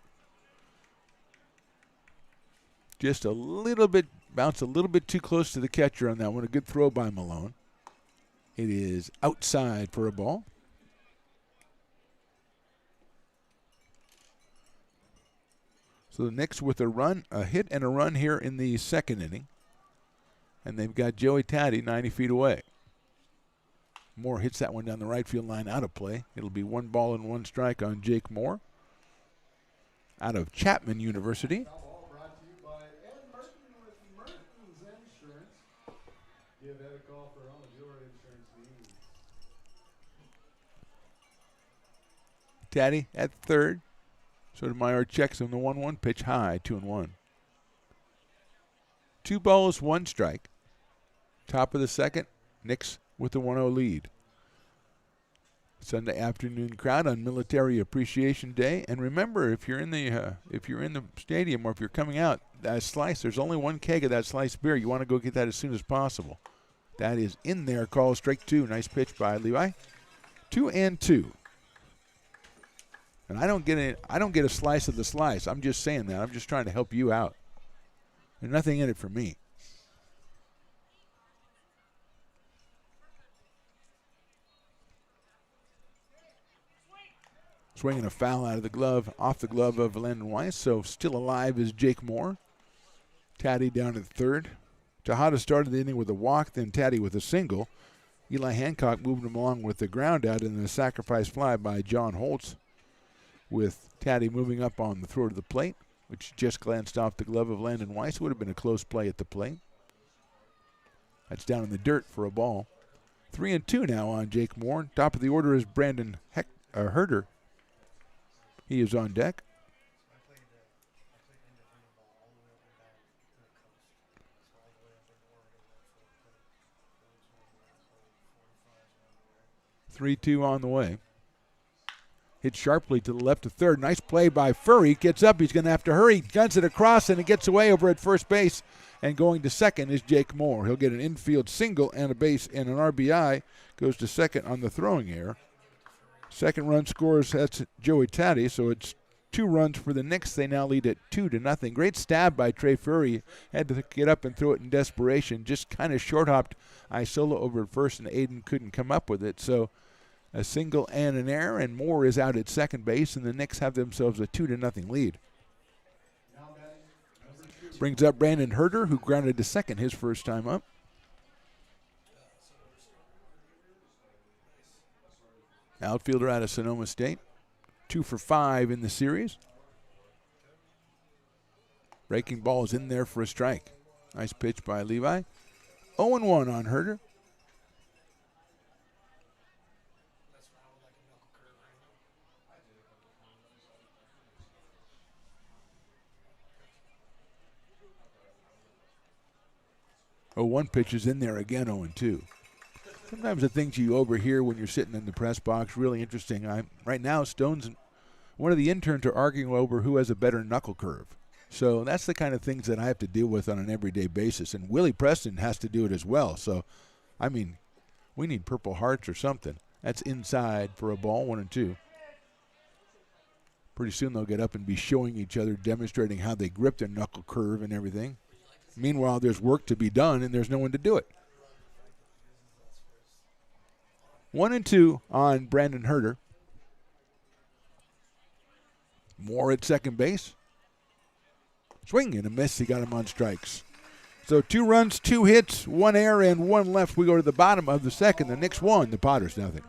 Just a little bit, bounced a little bit too close to the catcher on that one. A good throw by Malone. It is outside for a ball. So the Knicks with a hit and a run here in the second inning. And they've got Joey Taddy 90 feet away. Moore hits that one down the right field line out of play. It'll be 1 ball and 1 strike on Jake Moore out of Chapman University. Taddy at third. Sotomayor checks on the 1-1 pitch high, 2-1. 2 balls, 1 strike. Top of the second, Knicks with the 1-0 lead. Sunday afternoon crowd on Military Appreciation Day, and remember, if you're in the stadium or if you're coming out, that slice, there's only 1 keg of that sliced beer. You want to go get that as soon as possible. That is in there. Call strike 2. Nice pitch by Levi. 2-2. And I don't get a slice of the slice. I'm just saying that. I'm just trying to help you out. There's nothing in it for me. Swinging a foul out of the glove, off the glove of Landon Weiss. So still alive is Jake Moore. Taddy down at third. Tejada started the inning with a walk, then Taddy with a single. Eli Hancock moved him along with the ground out and the sacrifice fly by John Holtz, with Taddy moving up on the throw to the plate. which just glanced off the glove of Landon Weiss. Would have been a close play at the plate. That's down in the dirt for a ball. 3-2 now on Jake Moore. Top of the order is Brandon Herder. He is on deck. Three-two on the way. Hit sharply to the left of third. Nice play by Furry. Gets up. He's going to have to hurry. Guns it across, and it gets away over at first base. And going to second is Jake Moore. He'll get an infield single and a base and an RBI. Goes to second on the throwing error. Second run scores, that's Joey Taddy. So it's 2 runs for the Knicks. They now lead at 2-0. Great stab by Trey Furry. Had to get up and throw it in desperation. Just kind of short-hopped Isola over at first, and Aiden couldn't come up with it. So a single and an error, and Moore is out at second base, and the Knicks have themselves a 2-0 lead. Brings up Brandon Herder, who grounded to second his first time up. Outfielder out of Sonoma State. 2 for 5 in the series. Breaking ball is in there for a strike. Nice pitch by Levi. 0-1 on Herder. One pitch is in there again, 0-2. Sometimes the things you overhear when you're sitting in the press box, really interesting. Right now, Stones and one of the interns are arguing over who has a better knuckle curve. So that's the kind of things that I have to deal with on an everyday basis. And Willie Preston has to do it as well. So, I mean, we need Purple Hearts or something. That's inside for a ball, 1-2. Pretty soon they'll get up and be showing each other, demonstrating how they grip their knuckle curve and everything. Meanwhile, there's work to be done, and there's no one to do it. 1-2 on Brandon Herder. Moore at second base. Swing and a miss. He got him on strikes. So 2 runs, 2 hits, 1 error, and 1 left. We go to the bottom of the second. The Knicks 1, the Potters nothing.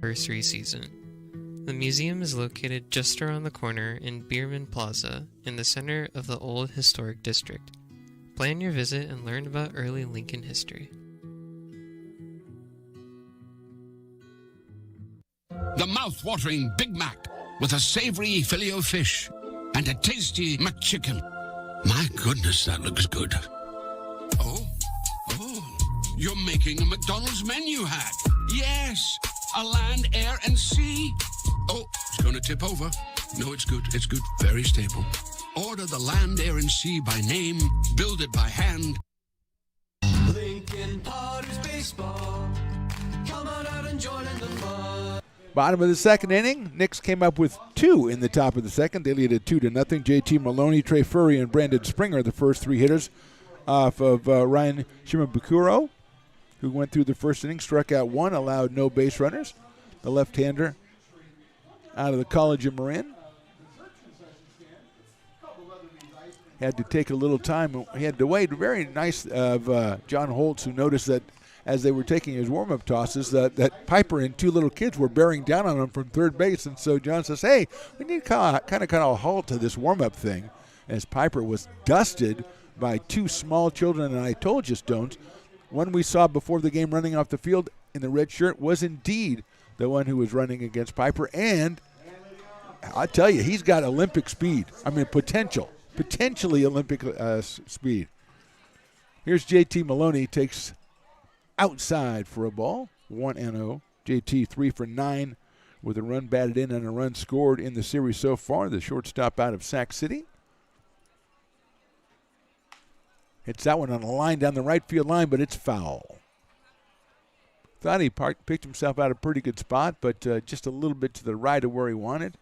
Anniversary season. The museum is located just around the corner in Bierman Plaza in the center of the old historic district. Plan your visit and learn about early Lincoln history. The mouth-watering Big Mac with a savory Filet-O-Fish and a tasty McChicken. My goodness, that looks good. Oh, you're making a McDonald's menu hack. Yes, a land, air, and sea. Oh, it's going to tip over. No, it's good. It's good. Very stable. Order the land, air, and sea by name. Build it by hand. Lincoln Potters Baseball. Come on out and join in the fun. Bottom of the second inning. Knicks came up with 2 in the top of the second. They lead at 2-0. JT Maloney, Trey Furry, and Brandon Springer, the first 3 hitters off of Ryan Shimabukuro, who went through the first inning, struck out 1, allowed no base runners. The left-hander out of the College of Marin. Had to take a little time. He had to wait. Very nice of John Holtz, who noticed that as they were taking his warm-up tosses, that Piper and 2 little kids were bearing down on him from third base. And so John says, hey, we need to kind of a halt to this warm-up thing, as Piper was dusted by 2 small children. And I told you, Stones, one we saw before the game running off the field in the red shirt was indeed the one who was running against Piper. And I tell you, he's got Olympic speed. I mean, potentially Olympic speed. Here's JT Maloney, takes outside for a ball, 1-0. JT 3 for 9 with a run batted in and a run scored in the series so far. The shortstop out of Sac City. Hits that one on a line down the right field line, but it's foul. Thought he picked himself out a pretty good spot, but just a little bit to the right of where he wanted.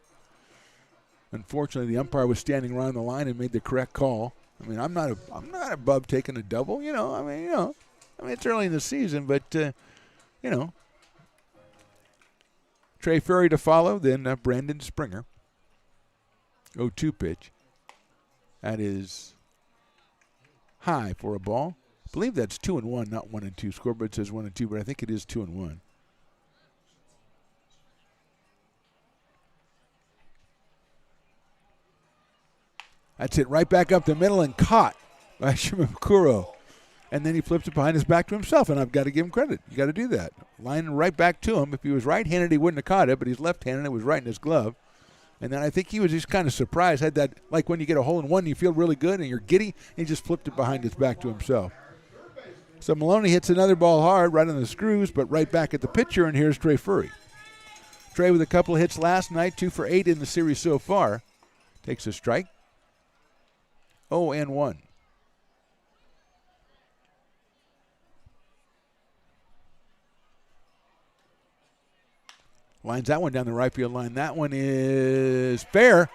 Unfortunately, the umpire was standing around the line and made the correct call. I mean, I'm not above taking a double, I mean, it's early in the season, but Trey Ferry to follow, then Brandon Springer. 0-2 pitch. That is high for a ball. I believe that's 2-1, not 1-2. Scoreboard says 1-2, but I think it is 2-1. That's it, right back up the middle and caught by Shimabukuro. And then he flips it behind his back to himself, and I've got to give him credit. You got to do that. Line right back to him. If he was right-handed, he wouldn't have caught it, but he's left-handed. It was right in his glove. And then I think he was just kind of surprised. Had that, like when you get a hole-in-one, you feel really good, and you're giddy, and he just flipped it behind his back to himself. So Maloney hits another ball hard, right on the screws, but right back at the pitcher, and here's Trey Ferry. Trey with a couple of hits last night, 2 for 8 in the series so far. Takes a strike. 0-1. Lines that one down the right field line. That one is fair.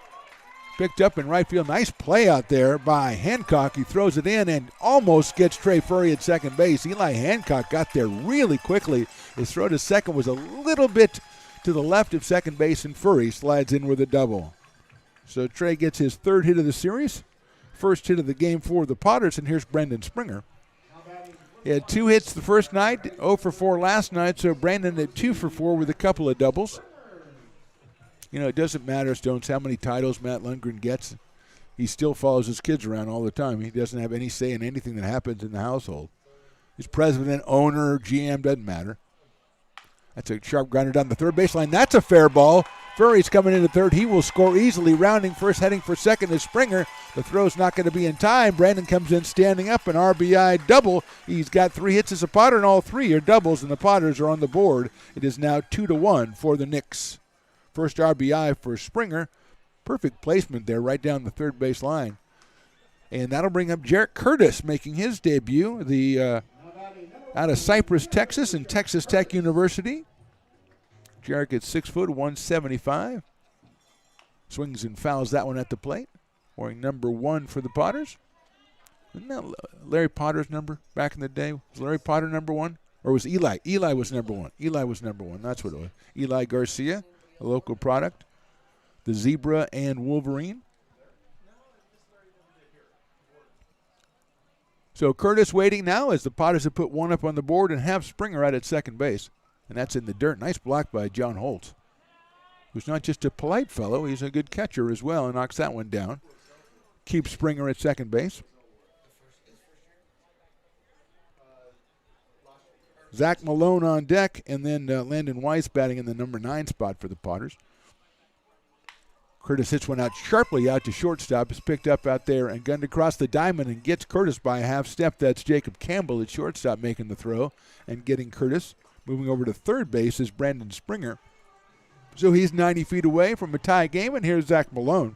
Picked up in right field. Nice play out there by Hancock. He throws it in and almost gets Trey Ferry at second base. Eli Hancock got there really quickly. His throw to second was a little bit to the left of second base, and Ferry slides in with a double. So Trey gets his third hit of the series. First hit of the game for the Potters, and here's Brandon Springer. He had 2 hits the first night, 0 for 4 last night, so Brandon at 2 for 4 with a couple of doubles. It doesn't matter, Stones, how many titles Matt Lundgren gets. He still follows his kids around all the time. He doesn't have any say in anything that happens in the household. He's president, owner, GM, doesn't matter. That's a sharp grinder down the third baseline. That's a fair ball. Ferry's coming into third. He will score easily. Rounding first, heading for second is Springer. The throw's not going to be in time. Brandon comes in standing up, an RBI double. He's got 3 hits as a Potter, and all 3 are doubles, and the Potters are on the board. It is now 2-1 for the Knicks. First RBI for Springer. Perfect placement there right down the third base line. And that'll bring up Jarrett Curtis making his debut, out of Cypress, Texas, and Texas Tech University. Jarrett gets 6 foot, 175. Swings and fouls that one at the plate. Wearing number 1 for the Potters. Isn't that Larry Potter's number back in the day? Was Larry Potter number 1? Or was Eli? Eli was number 1. Eli was number 1. That's what it was. Eli Garcia, a local product. The Zebra and Wolverine. So Curtis waiting now as the Potters have put 1 up on the board and have Springer out at second base. And that's in the dirt. Nice block by John Holtz, who's not just a polite fellow, he's a good catcher as well, and knocks that one down. Keeps Springer at second base. Zach Malone on deck, and then Landon Weiss batting in the number 9 spot for the Potters. Curtis hits one out sharply out to shortstop. Is picked up out there and gunned across the diamond and gets Curtis by a half step. That's Jacob Campbell at shortstop making the throw and getting Curtis. Moving over to third base is Brandon Springer. So he's 90 feet away from a tie game, and here's Zach Malone.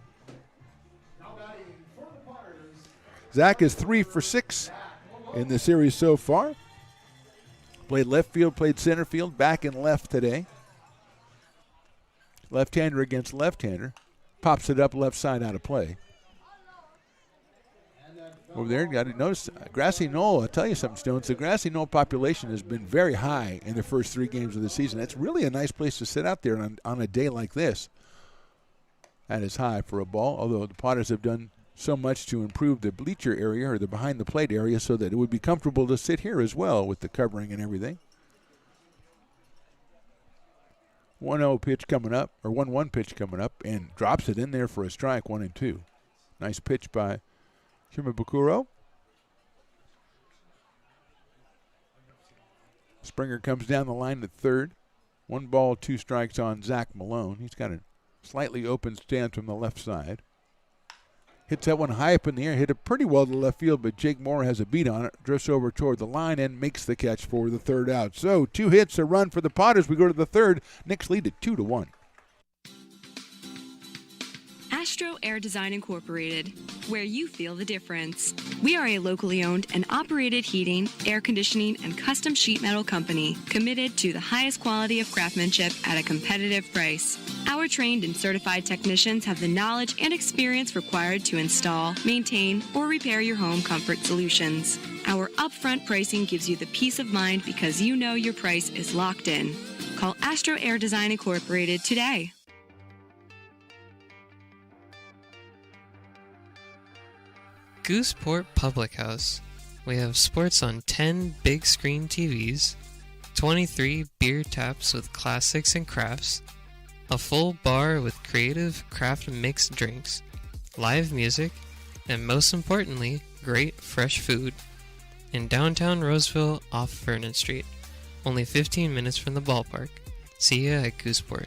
Zach is 3 for 6 in the series so far. Played left field, played center field, back and left today. Left-hander against left-hander. Pops it up left side out of play. Over there, you got to notice Grassy Knoll. I'll tell you something, Stones. The Grassy Knoll population has been very high in the first 3 games of the season. It's really a nice place to sit out there on a day like this. That is high for a ball, although the Potters have done so much to improve the bleacher area or the behind the plate area so that it would be comfortable to sit here as well with the covering and everything. 1-0 pitch coming up, or 1-1 pitch coming up, and drops it in there for a strike, 1-2. Nice pitch by Shimabukuro. Springer comes down the line to third. 1 ball, 2 strikes on Zach Malone. He's got a slightly open stance from the left side. Hits that one high up in the air. Hit it pretty well to left field, but Jake Moore has a beat on it. Drifts over toward the line and makes the catch for the third out. So 2 hits, a run for the Potters. We go to the third. Knicks lead at 2-1. Astro Air Design Incorporated, where you feel the difference. We are a locally owned and operated heating, air conditioning, and custom sheet metal company committed to the highest quality of craftsmanship at a competitive price. Our trained and certified technicians have the knowledge and experience required to install, maintain, or repair your home comfort solutions. Our upfront pricing gives you the peace of mind because you know your price is locked in. Call Astro Air Design Incorporated today. Gooseport Public House. We have sports on 10 big screen TVs, 23 beer taps with classics and crafts, a full bar with creative craft mixed drinks, live music, and most importantly, great fresh food. In downtown Roseville off Vernon Street, only 15 minutes from the ballpark. See ya at Gooseport.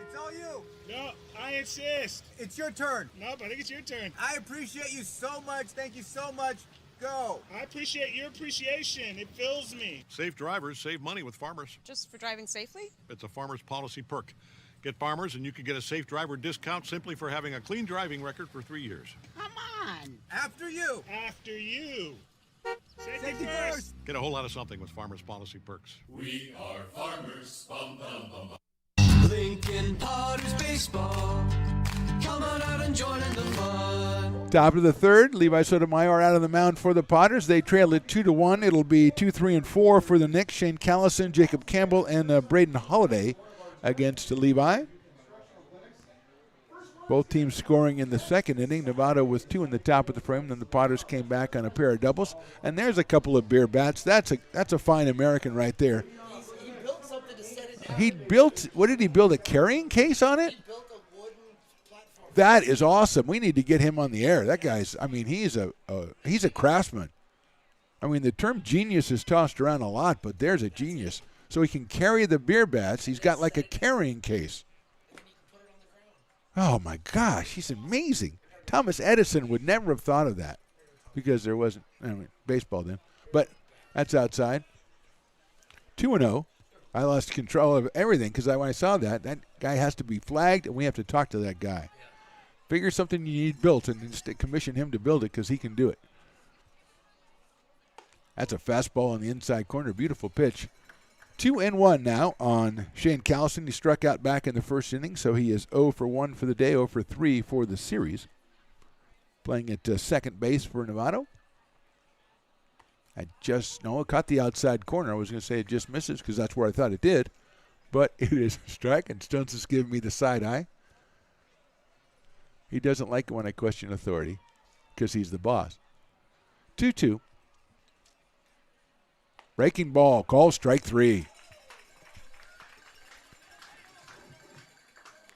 It's all you. No, I insist. It's your turn. Nope, I think it's your turn. I appreciate you so much. Thank you so much. Go. I appreciate your appreciation. It fills me. Safe drivers save money with Farmers. Just for driving safely? It's a Farmers policy perk. Get Farmers and you can get a safe driver discount simply for having a clean driving record for 3 years. Come on. After you. After you. Safety first. Get a whole lot of something with Farmers policy perks. We are farmers. Bum, bum, bum, bum. Lincoln Potters Baseball. Come on out and join in the fun. Top of the third, Levi Sotomayor out on the mound for the Potters. They trail it 2-1. It'll be 2, 3, and 4 for the Knicks. Shane Callison, Jacob Campbell, and Braden Holiday against Levi. Both teams scoring in the second inning. Novato with 2 in the top of the frame. Then the Potters came back on a pair of doubles. And there's a couple of beer bats. That's a fine American right there. He built something to set it down. He built, what did he build, a carrying case on it? He built a wooden platform. That is awesome. We need to get him on the air. That guy's, I mean, he's a craftsman. I mean, the term genius is tossed around a lot, but there's a genius. So he can carry the beer bats. He's got like a carrying case. Oh, my gosh. He's amazing. Thomas Edison would never have thought of that because there wasn't baseball then. But that's outside. 2-0. I lost control of everything because when I saw that guy has to be flagged, and we have to talk to that guy. Figure something you need built and just commission him to build it because he can do it. That's a fastball on the inside corner. Beautiful pitch. 2-1 now on Shane Callison. He struck out back in the first inning, so he is 0 for 1 for the day, 0 for 3 for the series. Playing at second base for Novato. It caught the outside corner. I was going to say it just misses because that's where I thought it did. But it is a strike, and Stones is giving me the side eye. He doesn't like it when I question authority because he's the boss. 2-2. Breaking ball, call strike 3.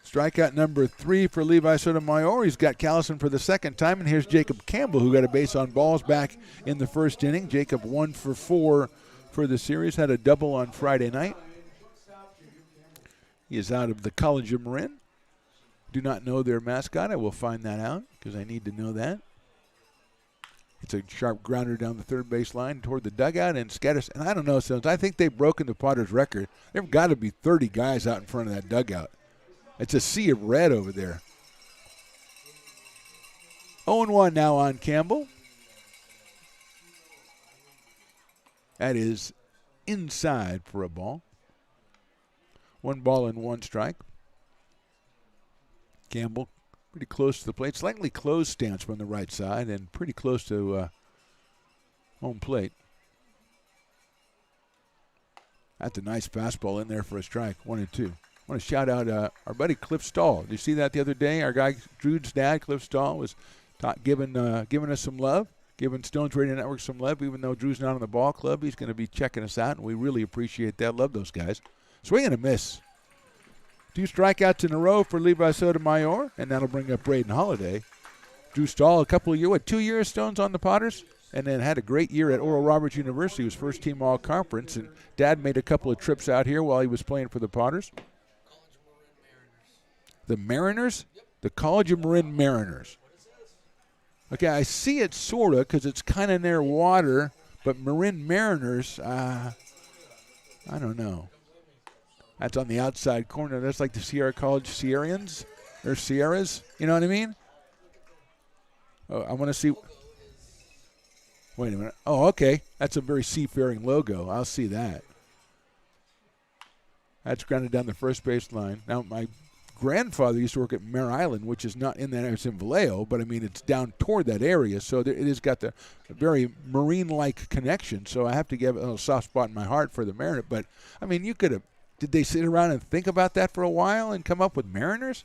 Strikeout number 3 for Levi Sotomayor. He's got Callison for the second time, and here's Jacob Campbell, who got a base on balls back in the first inning. Jacob 1 for 4 for the series, had a double on Friday night. He is out of the College of Marin. Do not know their mascot. I will find that out because I need to know that. It's a sharp grounder down the third base line toward the dugout and scatters. And I don't know, Stones. I think they've broken the Potters' record. There have got to be 30 guys out in front of that dugout. It's a sea of red over there. 0-1 now on Campbell. That is inside for a ball. 1 ball and 1 strike. Campbell pretty close to the plate. Slightly closed stance from the right side and pretty close to home plate. That's a nice fastball in there for a strike. 1-2. I want to shout out our buddy Cliff Stahl. Did you see that the other day? Our guy, Drew's dad, Cliff Stahl, was giving us some love, giving Stones Radio Network some love. Even though Drew's not on the ball club, he's going to be checking us out, and we really appreciate that. Love those guys. Swing and a miss. 2 strikeouts in a row for Levi Sotomayor, and that'll bring up Braden Holiday. Drew Stahl, a couple of years, 2 years, Stones, on the Potters? And then had a great year at Oral Roberts University. He was first team all-conference, and Dad made a couple of trips out here while he was playing for the Potters. The Mariners? Yep. The College of Marin Mariners. Okay, I see it sort of because it's kind of near water, but Marin Mariners, I don't know. That's on the outside corner. That's like the Sierra College Sierrans or Sierras. You know what I mean? Oh, I want to see. Wait a minute. Oh, okay. That's a very seafaring logo. I'll see that. That's grounded down the first baseline. Now, my grandfather used to work at Mare Island, which is not in that area. It's in Vallejo, but, I mean, it's down toward that area. So it has got the very marine-like connection. So I have to give it a little soft spot in my heart for the Mariners. But, I mean, you could have – did they sit around and think about that for a while and come up with Mariners?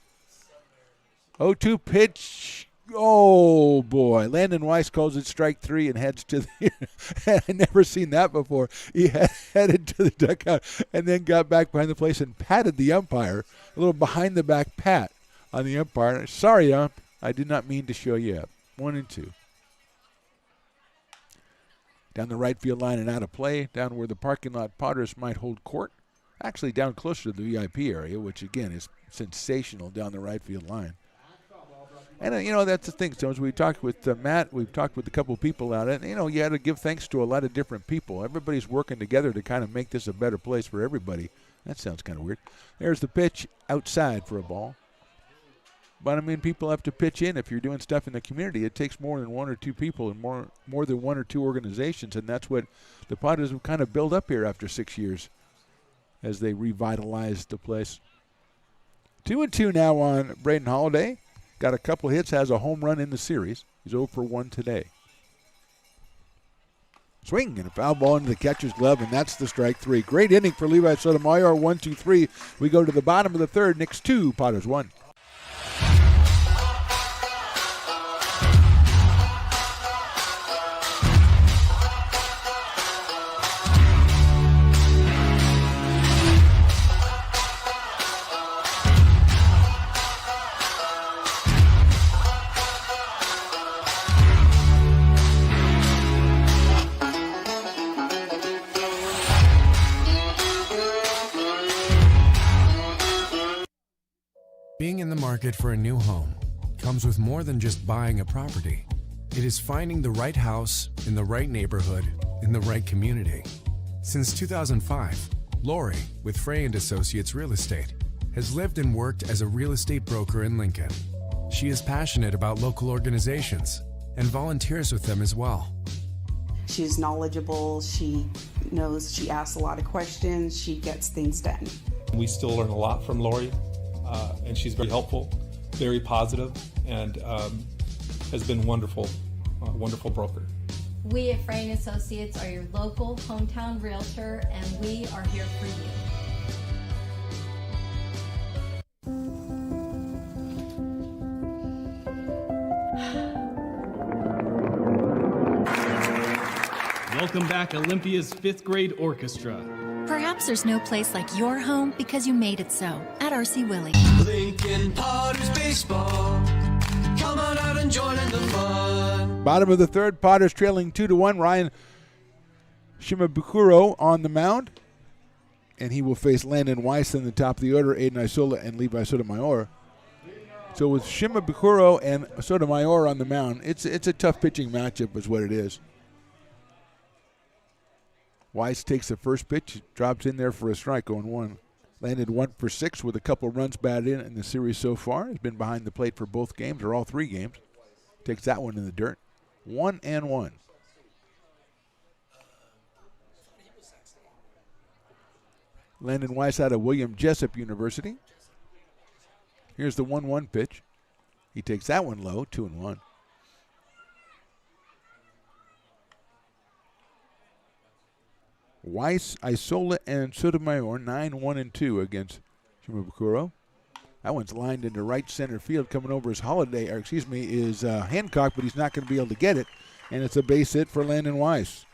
0-2 pitch. Oh, boy. Landon Weiss calls it strike 3 and heads to the – I'd never seen that before. He headed to the dugout and then got back behind the place and patted the umpire, a little behind-the-back pat on the umpire. Sorry, ump. I did not mean to show you up. 1-2. Down the right field line and out of play, down where the parking lot Potters might hold court. Actually, down closer to the VIP area, which, again, is sensational down the right field line. And, you know, that's the thing, Stones. We talked with Matt. We've talked with a couple of people out. And, you know, you had to give thanks to a lot of different people. Everybody's working together to kind of make this a better place for everybody. That sounds kind of weird. There's the pitch outside for a ball. But, I mean, people have to pitch in. If you're doing stuff in the community, it takes more than one or two people and more than one or two organizations. And that's what the Potters have kind of built up here after 6 years as they revitalized the place. 2-2 now on Braden Holiday. Got a couple hits, has a home run in the series. He's 0 for 1 today. Swing and a foul ball into the catcher's glove, and that's the strike 3. Great inning for Levi Sotomayor. 1-2-3. We go to the bottom of the third. Knicks 2, Potters 1. Being in the market for a new home comes with more than just buying a property. It is finding the right house in the right neighborhood in the right community. Since 2005, Lori, with Frey & Associates Real Estate, has lived and worked as a real estate broker in Lincoln. She is passionate about local organizations and volunteers with them as well. She's knowledgeable, she knows, she asks a lot of questions, she gets things done. We still learn a lot from Lori. And she's very helpful, very positive, and has been wonderful broker. We at Frey & Associates are your local hometown realtor, and we are here for you. Welcome back, Olympia's 5th grade orchestra. Perhaps there's no place like your home because you made it so at RC Willey. Lincoln Potters Baseball. Come on out and join in the fun. Bottom of the third, Potters trailing 2-1. Ryan Shimabukuro on the mound. And he will face Landon Weiss in the top of the order, Aiden Isola and Levi Sotomayor. So with Shimabukuro and Sotomayor on the mound, it's a tough pitching matchup is what it is. Weiss takes the first pitch, drops in there for a strike, 0-1. Landed 1 for 6 with a couple runs batted in the series so far. Has been behind the plate for both games, or all 3 games. Takes that one in the dirt. 1-1. Landon Weiss out of William Jessup University. Here's the 1-1 pitch. He takes that one low, 2-1. Weiss, Isola, and Sotomayor 9-1-2 against Shimabukuro. That one's lined into right center field. Coming over is Hancock, but he's not going to be able to get it. And it's a base hit for Landon Weiss.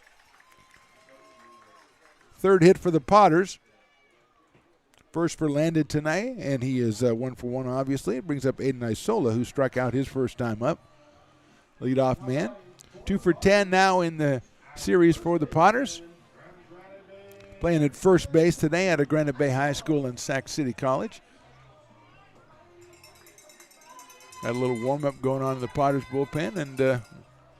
Third hit for the Potters. First for Landon tonight, and he is 1 for 1, obviously. It brings up Aiden Isola, who struck out his first time up. Leadoff man. 2 for 10 now in the series for the Potters. Playing at first base today at Granite Bay High School and Sac City College. Got a little warm-up going on in the Potters bullpen, and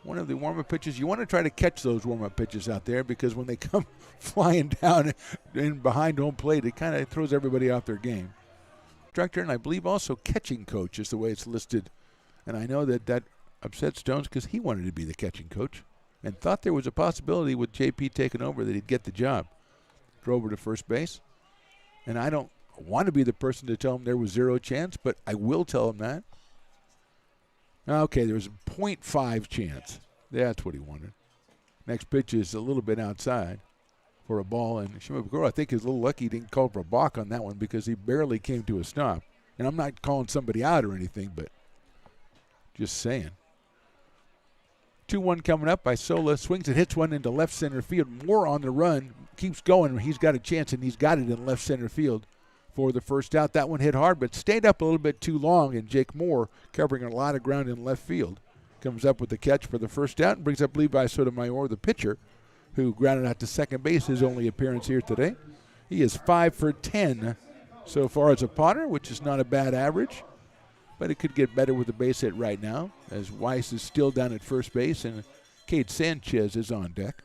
one of the warm-up pitches. You want to try to catch those warm-up pitches out there because when they come flying down in behind home plate, it kind of throws everybody off their game. Instructor, and I believe also catching coach is the way it's listed. And I know that upset Stones because he wanted to be the catching coach and thought there was a possibility with JP taking over that he'd get the job. Drove over to first base. And I don't want to be the person to tell him there was zero chance, but I will tell him that. Okay, there was a 0.5 chance. That's what he wanted. Next pitch is a little bit outside for a ball. And Shimabukuro, I think, is a little lucky he didn't call for a balk on that one because he barely came to a stop. And I'm not calling somebody out or anything, but just saying. 2-1 coming up. Isola swings and hits one into left center field. Moore on the run. Keeps going. He's got a chance, and he's got it in left center field for the first out. That one hit hard, but stayed up a little bit too long, and Jake Moore, covering a lot of ground in left field, comes up with the catch for the first out and brings up Levi Sotomayor, the pitcher, who grounded out to second base, his only appearance here today. He is 5 for 10 so far as a Potter, which is not a bad average, but it could get better with the base hit right now, as Weiss is still down at first base, and Cade Sanchez is on deck.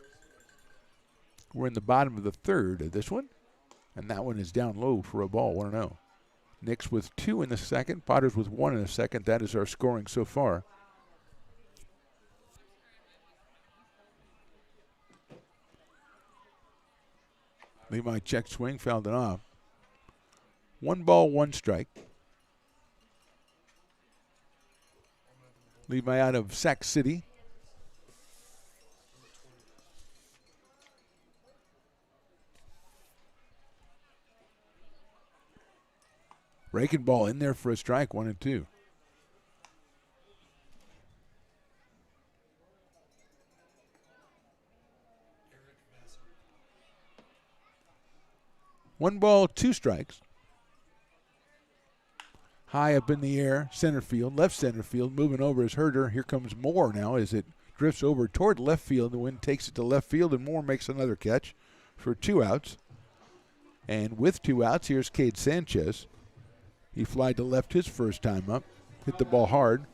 We're in the bottom of the third of this one. And that one is down low for a ball, 1-0. Knicks with 2 in the second, Potters with 1 in the second. That is our scoring so far. Levi check swing, fouled it off. 1 ball, 1 strike. Levi out of Sac City. Breaking ball in there for a strike, 1-2. One ball, 2 strikes. High up in the air, center field, left center field, moving over is Herder. Here comes Moore now as it drifts over toward left field. The wind takes it to left field, and Moore makes another catch for 2 outs. And with 2 outs, here's Cade Sanchez. He flied to left his first time up, hit the ball hard.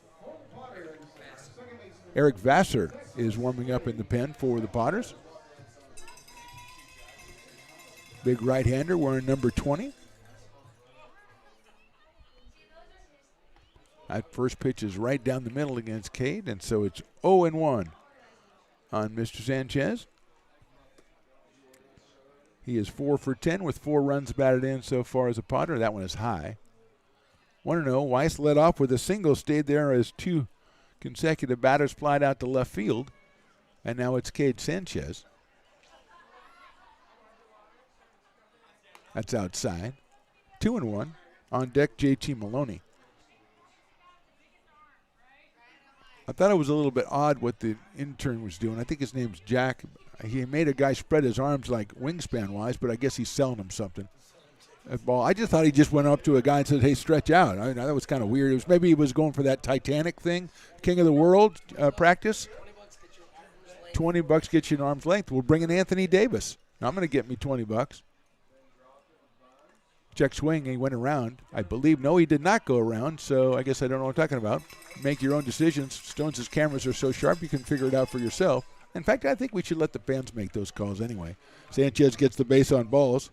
Eric Vassar is warming up in the pen for the Potters. Big right-hander wearing number 20. That first pitch is right down the middle against Cade, and so it's 0-1 on Mr. Sanchez. He is 4 for 10 with 4 runs batted in so far as a Potter. That one is high. 1-0. Weiss led off with a single, stayed there as 2 consecutive batters flied out to left field. And now it's Cade Sanchez. That's outside. 2-1. On deck, JT Maloney. I thought it was a little bit odd what the intern was doing. I think his name's Jack. He made a guy spread his arms like wingspan-wise, but I guess he's selling him something. Ball. I just thought he just went up to a guy and said, hey, stretch out. I mean, that was kind of weird. It was, maybe he was going for that Titanic thing, King of the World practice. $20 gets you an arm's length. We'll bring in Anthony Davis. Now I'm going to get me $20. Check swing, and he went around. I believe, no, he did not go around, so I guess I don't know what I'm talking about. Make your own decisions. Stones' cameras are so sharp you can figure it out for yourself. In fact, I think we should let the fans make those calls anyway. Sanchez gets the base on balls.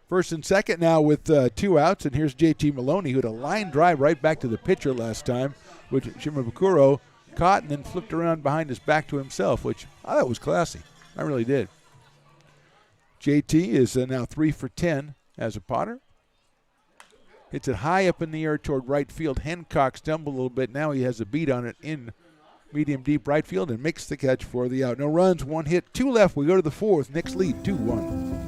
First and second now with 2 outs, and here's JT Maloney, who had a line drive right back to the pitcher last time, which Shimabukuro caught and then flipped around behind his back to himself, which I thought was classy. I really did. JT is now 3 for 10 as a Potter. Hits it high up in the air toward right field. Hancock stumbled a little bit. Now he has a beat on it in medium deep right field and makes the catch for the out. No runs, 1 hit, 2 left. We go to the 4th. Knicks lead 2-1.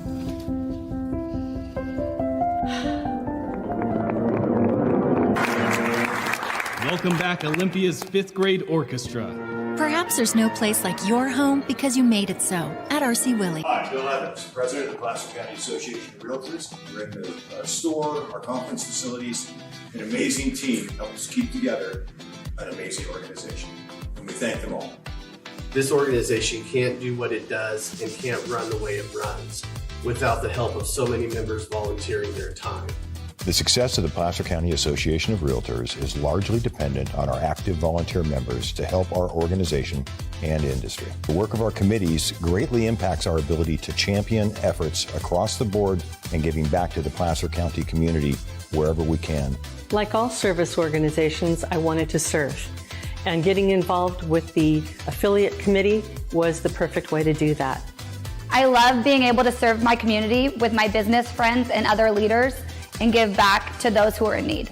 Welcome back, Olympia's 5th grade orchestra. Perhaps there's no place like your home because you made it so at RC Willey. Hi, Bill Evans, President of the Placer County Association of Realtors. We're in the store, our conference facilities, an amazing team helps keep together an amazing organization, and we thank them all. This organization can't do what it does and can't run the way it runs without the help of so many members volunteering their time. The success of the Placer County Association of Realtors is largely dependent on our active volunteer members to help our organization and industry. The work of our committees greatly impacts our ability to champion efforts across the board and giving back to the Placer County community wherever we can. Like all service organizations, I wanted to serve. And getting involved with the affiliate committee was the perfect way to do that. I love being able to serve my community with my business friends and other leaders and give back to those who are in need.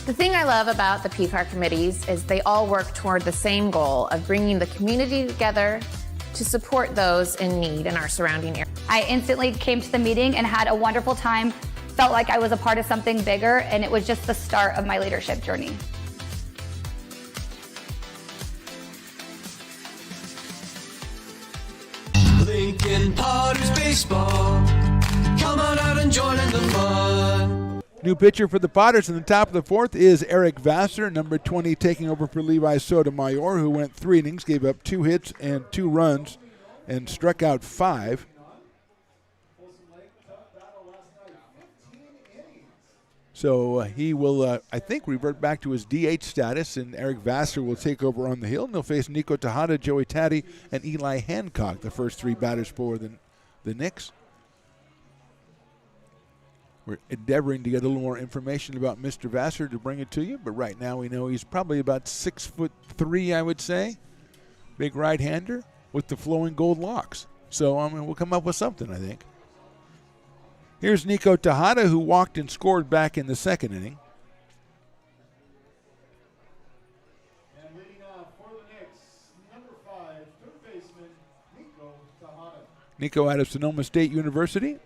The thing I love about the PCAR committees is they all work toward the same goal of bringing the community together to support those in need in our surrounding area. I instantly came to the meeting and had a wonderful time, felt like I was a part of something bigger, and it was just the start of my leadership journey. Lincoln Potters Baseball. Come on out and join in the fun. New pitcher for the Potters in the top of the fourth is Eric Vassar, number 20, taking over for Levi Sotomayor, who went 3 innings, gave up 2 hits and 2 runs, and struck out 5. So he will, I think, revert back to his DH status, and Eric Vassar will take over on the hill, and they'll face Nico Tejada, Joey Taddy, and Eli Hancock, the first 3 batters for the Knicks. We're endeavoring to get a little more information about Mr. Vassar to bring it to you, but right now we know he's probably about 6'3", I would say. Big right-hander with the flowing gold locks. So, we'll come up with something, I think. Here's Nico Tejada, who walked and scored back in the second inning. And leading off for the Knicks, number 5, third baseman, Nico Tejada. Nico out of Sonoma State University.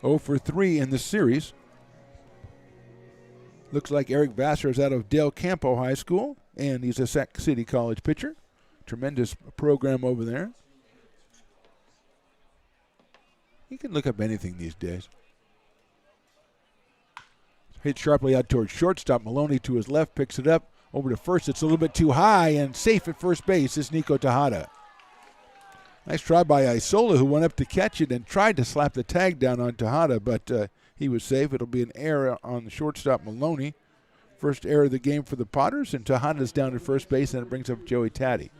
0 for 3 in the series. Looks like Eric Vassar is out of Del Campo High School, and he's a Sac City College pitcher. Tremendous program over there. You can look up anything these days. Hit sharply out towards shortstop. Maloney to his left picks it up. Over to first. It's a little bit too high, and safe at first base is Nico Tejada. Nice try by Isola, who went up to catch it and tried to slap the tag down on Tejada, but he was safe. It'll be an error on the shortstop, Maloney. First error of the game for the Potters, and Tejada's down at first base, and it brings up Joey Taddy.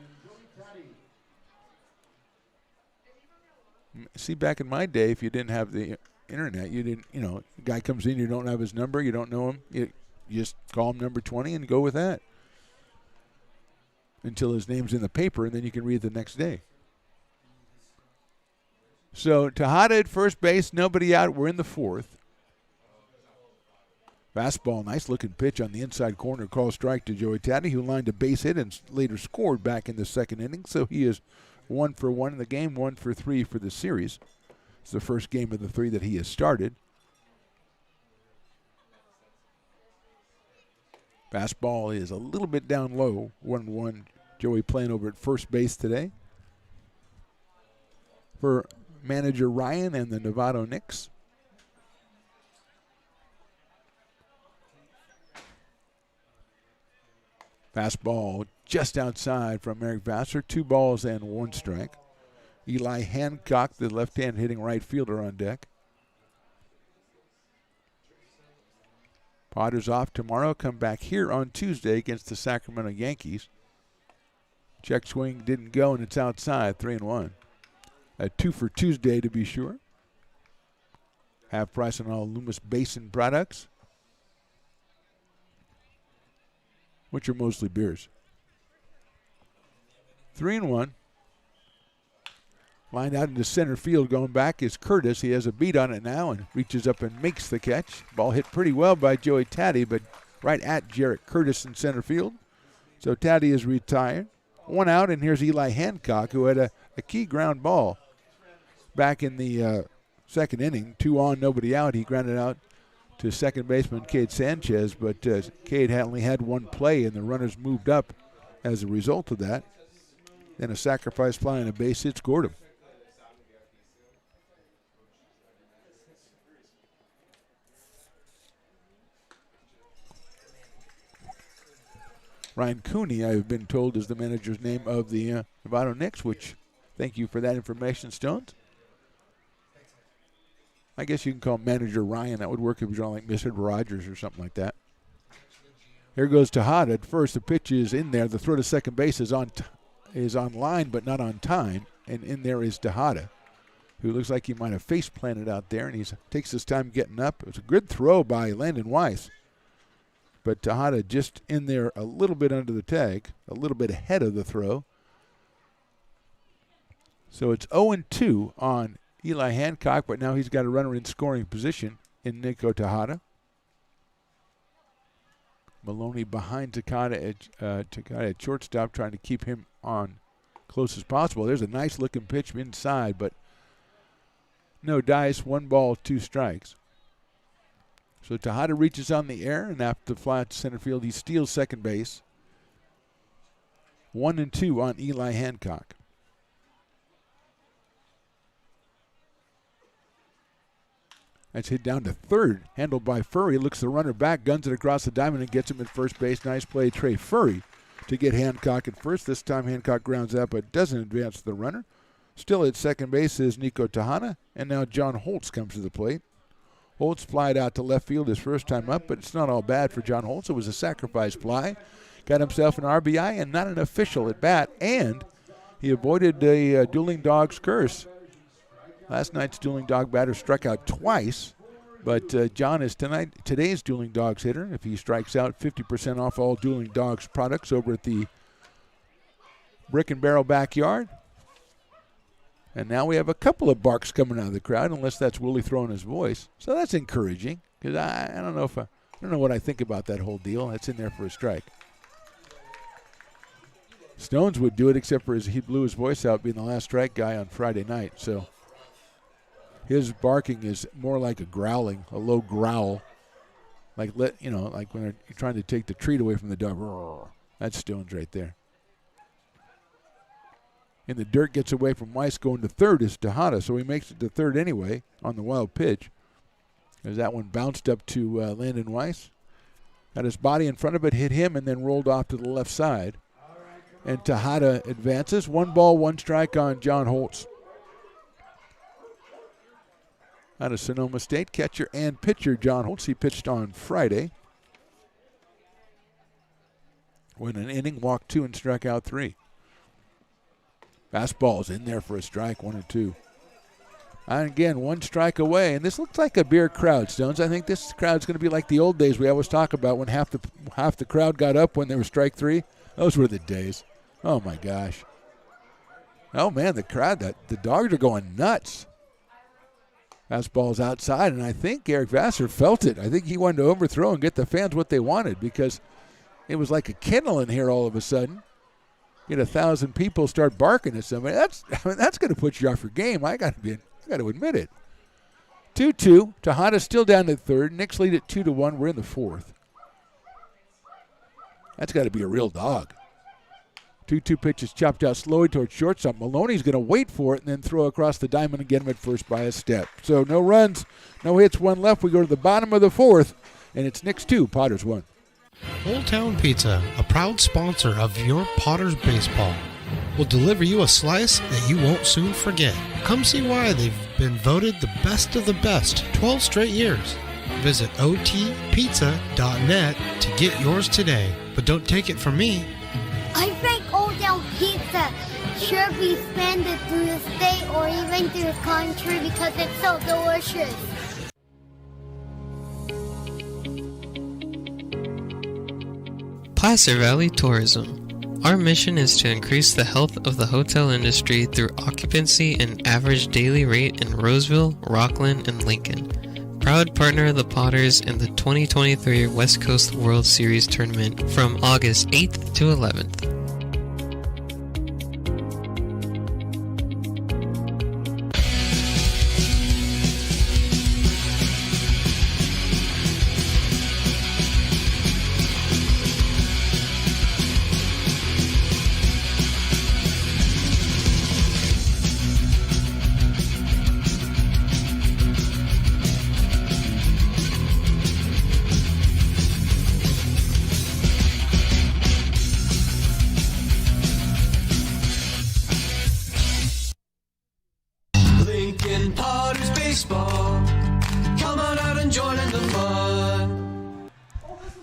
See, back in my day, if you didn't have the internet, you didn't, the guy comes in, you don't have his number, you don't know him, you just call him number 20 and go with that until his name's in the paper, and then you can read the next day. So Tejada at first base, nobody out. We're in the fourth. Fastball, nice-looking pitch on the inside corner, call strike to Joey Taddy, who lined a base hit and later scored back in the second inning. So he is 1 for 1 in the game, 1 for 3 for the series. It's the first game of the 3 that he has started. Fastball is a little bit down low, 1-1. Joey playing over at first base today. For manager Ryan and the Novato Knicks. Fastball just outside from Eric Vassar. 2 balls and 1 strike. Eli Hancock, the left-hand hitting right fielder, on deck. Potters off tomorrow. Come back here on Tuesday against the Sacramento Yankees. Check swing didn't go, and it's outside, 3-1. A 2 for Tuesday to be sure. Half price on all Loomis Basin products, which are mostly beers. 3-1. Lined out into center field, going back is Curtis. He has a beat on it now and reaches up and makes the catch. Ball hit pretty well by Joey Taddy, but right at Jarrett Curtis in center field. So Taddy is retired. 1 out, and here's Eli Hancock, who had a key ground ball back in the second inning. 2 on, nobody out. He grounded out to second baseman Cade Sanchez, but Cade only had 1 play, and the runners moved up as a result of that. Then a sacrifice fly and a base hit scored him. Ryan Cooney, I've been told, is the manager's name of the Novato Knicks, which thank you for that information, Stones. I guess you can call him Manager Ryan. That would work if he was on like Mr. Rogers or something like that. Here goes Tejada at first. The pitch is in there. The throw to second base is on line, but not on time. And in there is Tejada, who looks like he might have face planted out there, and he takes his time getting up. It was a good throw by Landon Weiss. But Tejada just in there a little bit under the tag, a little bit ahead of the throw. So it's 0-2 on Eli Hancock, but now he's got a runner in scoring position in Nico Tejada. Maloney behind Tejada at shortstop, trying to keep him on close as possible. There's a nice looking pitch inside, but no dice, 1 ball, 2 strikes. So Tejada reaches on the air, and after the fly out to center field, he steals second base. 1-2 on Eli Hancock. That's hit down to third, handled by Furry. Looks the runner back, guns it across the diamond, and gets him at first base. Nice play, Trey Furry, to get Hancock at first. This time Hancock grounds out, but doesn't advance the runner. Still at second base is Nico Tejada, and now John Holtz comes to the plate. Holtz flied out to left field his first time up, but it's not all bad for John Holtz. It was a sacrifice fly. Got himself an RBI and not an official at bat, and he avoided a dueling dog's curse. Last night's dueling dog batter struck out twice, but John is today's dueling dogs hitter. If he strikes out, 50% off all dueling dogs products over at the Brick and Barrel backyard. And now we have a couple of barks coming out of the crowd, unless that's Willie throwing his voice. So that's encouraging, because I don't know I don't know what I think about that whole deal. That's in there for a strike. Stones would do it, except for he blew his voice out being the last strike guy on Friday night. So his barking is more like a growling, a low growl, like like when they're trying to take the treat away from the dog. That's Stones right there. In the dirt, gets away from Weiss. Going to third is Tejada, so he makes it to third anyway on the wild pitch. As that one bounced up to Landon Weiss. Got his body in front of it, hit him, and then rolled off to the left side. And Tejada advances. 1 ball, 1 strike on John Holtz. Out of Sonoma State, catcher and pitcher John Holtz. He pitched on Friday. Went an inning, walked 2, and struck out 3. Fastball's in there for a strike, 1-2. And again, 1 strike away. And this looks like a beer crowd, Stones. I think this crowd's going to be like the old days we always talk about when half the crowd got up when there was strike 3. Those were the days. Oh, my gosh. Oh, man, the crowd, the dogs are going nuts. Fastball's outside, and I think Eric Vassar felt it. I think he wanted to overthrow and get the fans what they wanted, because it was like a kennel in here all of a sudden. Get 1,000 people start barking at somebody. That's going to put you off your game. I got to admit it. 2-2. Tejada still down to third. Knicks lead at 2-1. We're in the fourth. That's got to be a real dog. 2-2 pitch is chopped out slowly towards shortstop. Maloney's going to wait for it and then throw across the diamond and get him at first by a step. So no runs, no hits, 1 left. We go to the bottom of the fourth, and it's Knicks 2, Potters 1. Old Town Pizza, a proud sponsor of your Potters baseball, will deliver you a slice that you won't soon forget. Come see why they've been voted the best of the best 12 straight years. Visit otpizza.net to get yours today. But don't take it from me. I think Old Town Pizza should be expanded through the state or even through the country because it's so delicious. Placer Valley Tourism. Our mission is to increase the health of the hotel industry through occupancy and average daily rate in Roseville, Rockland, and Lincoln. Proud partner of the Potters in the 2023 West Coast World Series Tournament from August 8th to 11th.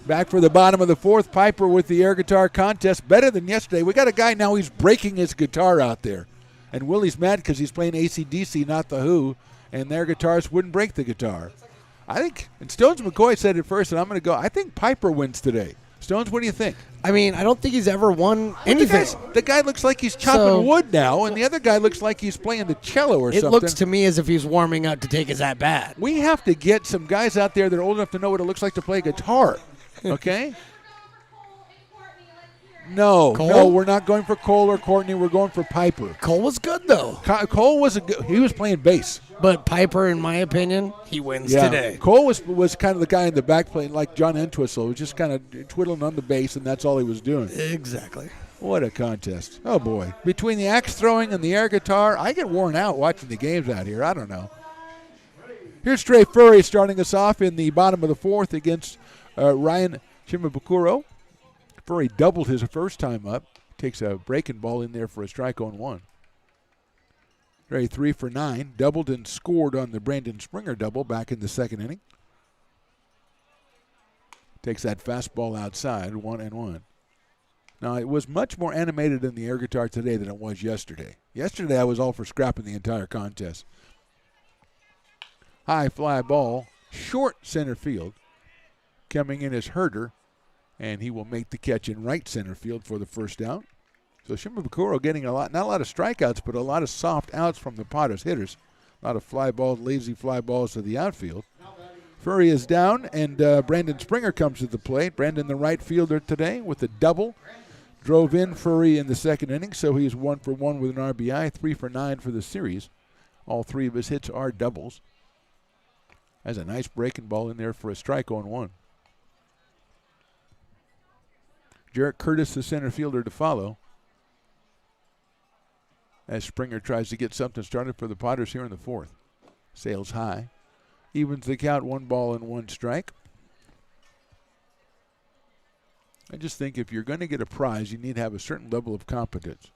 Back for the bottom of the fourth, Piper with the air guitar contest. Better than yesterday. We got a guy now, he's breaking his guitar out there. And Willie's mad because he's playing AC/DC, not The Who, and their guitarists wouldn't break the guitar. I think, and Stones McCoy said it first, and I'm going to go, I think Piper wins today. Stones, what do you think? I mean, I don't think he's ever won anything. The guy looks like he's chopping wood now, and the other guy looks like he's playing the cello or something. It looks to me as if he's warming up to take his at-bat. We have to get some guys out there that are old enough to know what it looks like to play guitar, okay? No, we're not going for Cole or Courtney. We're going for Piper. Cole was good, though. Cole was he was playing bass. But Piper, in my opinion, he wins today. Cole was kind of the guy in the back playing like John Entwistle, was just kind of twiddling on the bass, and that's all he was doing. Exactly. What a contest. Oh, boy. Between the axe throwing and the air guitar, I get worn out watching the games out here. I don't know. Here's Trey Furry starting us off in the bottom of the fourth against Ryan Shimabukuro. Furry doubled his first time up. Takes a breaking ball in there for a strike on one. Trey 3 for 9. Doubled and scored on the Brandon Springer double back in the second inning. Takes that fastball outside, 1-1. Now, it was much more animated in the air guitar today than it was yesterday. Yesterday, I was all for scrapping the entire contest. High fly ball, short center field. Coming in as Herder, and he will make the catch in right center field for the first out. So Shimabukuro getting not a lot of strikeouts, but a lot of soft outs from the Padres hitters. A lot of fly balls, lazy fly balls to the outfield. Furry is down, and Brandon Springer comes to the plate. Brandon, the right fielder today, with a double. Drove in Furry in the second inning, so he's 1 for 1 with an RBI, 3 for 9 for the series. All three of his hits are doubles. Has a nice breaking ball in there for a strike on one. Jarrett Curtis, the center fielder, to follow. As Springer tries to get something started for the Padres here in the fourth. Sails high. Evens the count, 1 ball and 1 strike. I just think if you're going to get a prize, you need to have a certain level of competence.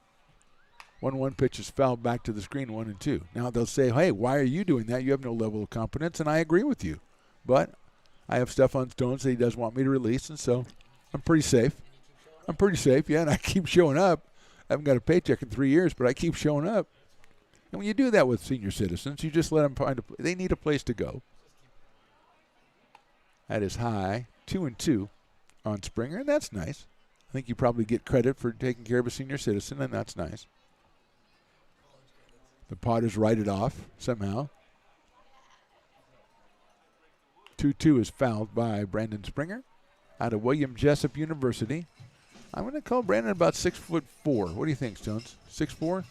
1-1 pitch is fouled back to the screen, 1-2. Now they'll say, hey, why are you doing that? You have no level of competence, and I agree with you. But I have stuff on Stones that he doesn't want me to release, and so I'm pretty safe. And I keep showing up. I haven't got a paycheck in 3 years, but I keep showing up. And when you do that with senior citizens, you just let them find they need a place to go. That is high, 2-2 on Springer, and that's nice. I think you probably get credit for taking care of a senior citizen, and that's nice. The Padres write it off somehow. 2-2 is fouled by Brandon Springer out of William Jessup University. I'm going to call Brandon about 6'4". What do you think, Stones? 6'4"?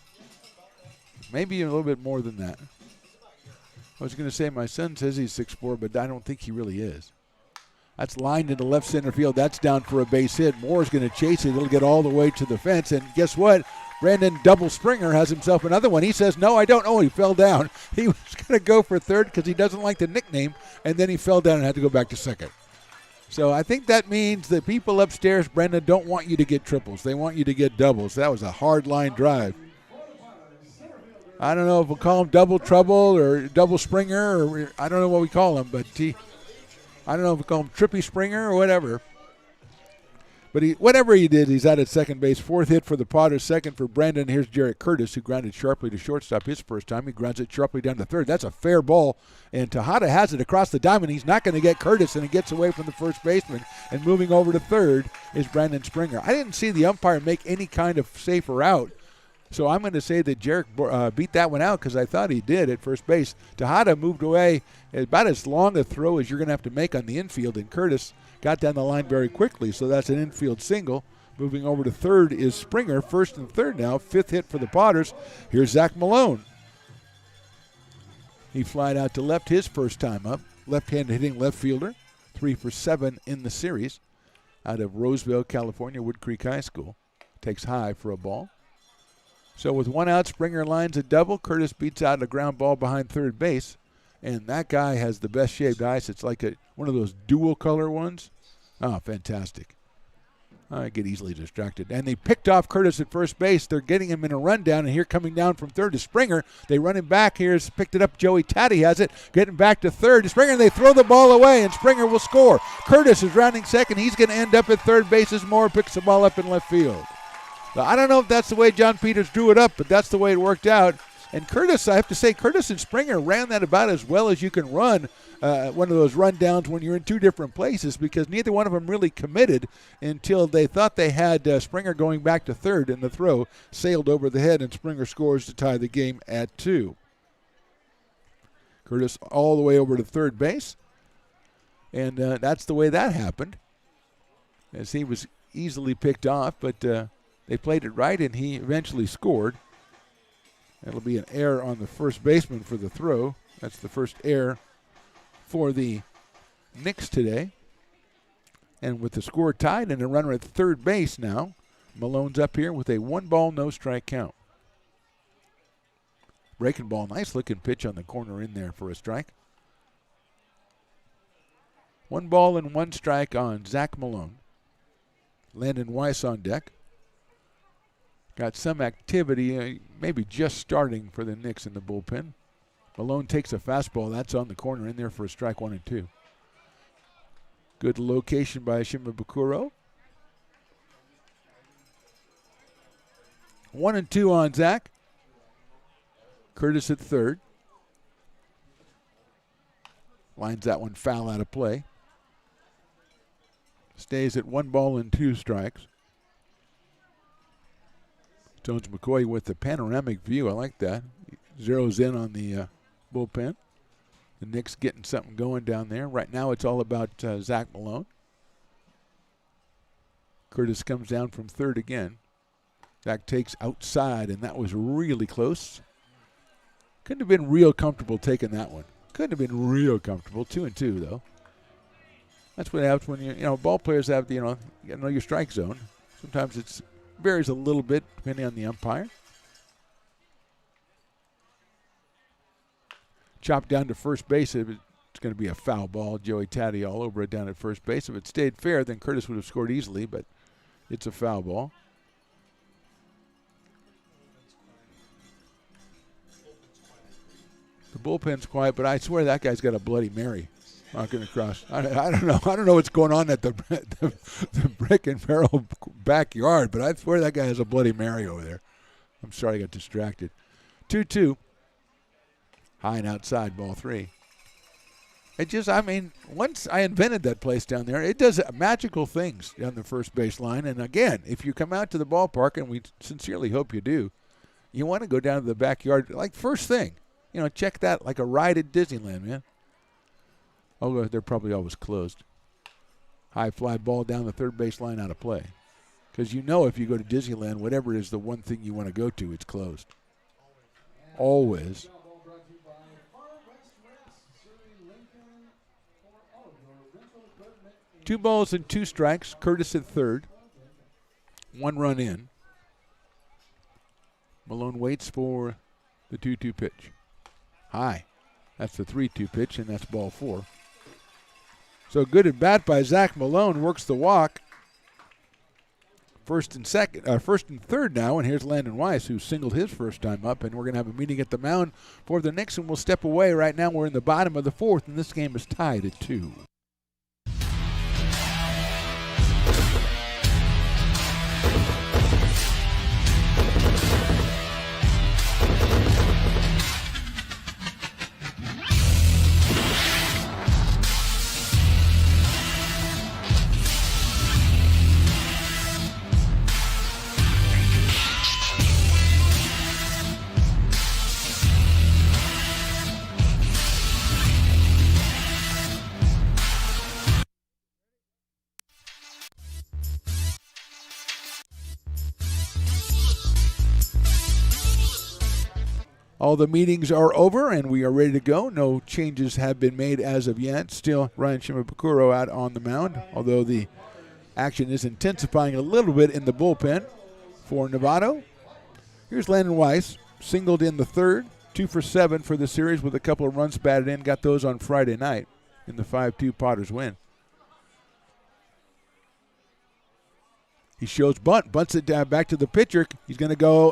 Maybe a little bit more than that. I was going to say my son says he's 6'4", but I don't think he really is. That's lined into left center field. That's down for a base hit. Moore's going to chase it. It'll get all the way to the fence. And guess what? Brandon Double Springer has himself another one. He says, no, I don't know. He fell down. He was going to go for third because he doesn't like the nickname, and then he fell down and had to go back to second. So I think that means the people upstairs, Brandon, don't want you to get triples. They want you to get doubles. That was a hard line drive. I don't know if we'll call him Double Trouble or Double Springer, or I don't know what we call him, but I don't know if we call him Trippy Springer or whatever. But whatever he did, he's out at second base. Fourth hit for the Padres, second for Brandon. Here's Jarrett Curtis, who grounded sharply to shortstop his first time. He grounds it sharply down to third. That's a fair ball. And Tejada has it across the diamond. He's not going to get Curtis, and he gets away from the first baseman. And moving over to third is Brandon Springer. I didn't see the umpire make any kind of safer out. So I'm going to say that Jarrett beat that one out because I thought he did at first base. Tejada moved away about as long a throw as you're going to have to make on the infield, and Curtis got down the line very quickly, so that's an infield single. Moving over to third is Springer, first and third now. Fifth hit for the Padres. Here's Zach Malone. He flied out to left his first time up. Left-handed hitting left fielder. 3 for 7 in the series. Out of Roseville, California, Wood Creek High School. Takes high for a ball. So with one out, Springer lines a double. Curtis beats out a ground ball behind third base. And that guy has the best shaped ice. It's like one of those dual color ones. Oh, fantastic. I get easily distracted. And they picked off Curtis at first base. They're getting him in a rundown, and here coming down from third is Springer. They run him back. Here's picked it up. Joey Taddy has it. Getting back to third. Springer, and they throw the ball away, and Springer will score. Curtis is rounding second. He's going to end up at third base as Moore picks the ball up in left field. Now, I don't know if that's the way John Peters drew it up, but that's the way it worked out. And Curtis, I have to say, Curtis and Springer ran that about as well as you can run one of those rundowns when you're in two different places, because neither one of them really committed until they thought they had Springer going back to third, and the throw sailed over the head, and Springer scores to tie the game at 2. Curtis all the way over to third base, and that's the way that happened, as he was easily picked off, but they played it right, and he eventually scored. That'll be an error on the first baseman for the throw. That's the first error for the Knicks today. And with the score tied and a runner at third base now, Malone's up here with a 1-ball, no-strike count. Breaking ball, nice-looking pitch on the corner in there for a strike. 1 ball and 1 strike on Zach Malone. Landon Weiss on deck. Got some activity, maybe just starting for the Knicks in the bullpen. Malone takes a fastball. That's on the corner in there for a strike 1 and 2. Good location by Shimabukuro. 1 and 2 on Zach. Curtis at third. Lines that one foul out of play. Stays at 1 ball and 2 strikes. Jones McCoy with the panoramic view. I like that. Zeroes in on the bullpen. The Knicks getting something going down there. Right now it's all about Zach Malone. Curtis comes down from third again. Zach takes outside, and that was really close. Couldn't have been real comfortable taking that one. Couldn't have been real comfortable. 2 and 2 though. That's what happens when ball players have you got to know your strike zone. Sometimes it's varies a little bit depending on the umpire. Chopped down to first base. It's going to be a foul ball. Joey Taddy all over it down at first base. If it stayed fair, then Curtis would have scored easily, but it's a foul ball. The bullpen's quiet, but I swear that guy's got a Bloody Mary walking across. I don't know. I don't know what's going on at the brick and barrel backyard, but I swear that guy has a Bloody Mary over there. I'm sorry I got distracted. 2-2. High and outside, ball 3. Once I invented that place down there, it does magical things on the first base line. And again, if you come out to the ballpark, and we sincerely hope you do, you want to go down to the backyard, like first thing. Check that like a ride at Disneyland, man. Although they're probably always closed. High fly ball down the third base line out of play. Because if you go to Disneyland, whatever is the one thing you want to go to, it's closed. Always. 2 balls and 2 strikes. Curtis at third. 1 run in. Malone waits for the 2-2 pitch. High. That's the 3-2 pitch, and that's ball 4. So good at bat by Zach Malone. Works the walk. First and third now, and here's Landon Weiss, who singled his first time up, and we're going to have a meeting at the mound for the Knicks, and we'll step away. Right now we're in the bottom of the 4th, and this game is tied at 2. All the meetings are over, and we are ready to go. No changes have been made as of yet. Still Ryan Shimabukuro out on the mound, although the action is intensifying a little bit in the bullpen for Novato. Here's Landon Weiss, singled in the third, 2 for 7 for the series with a couple of runs batted in. Got those on Friday night in the 5-2 Potters win. He shows bunts it back to the pitcher. He's going to go,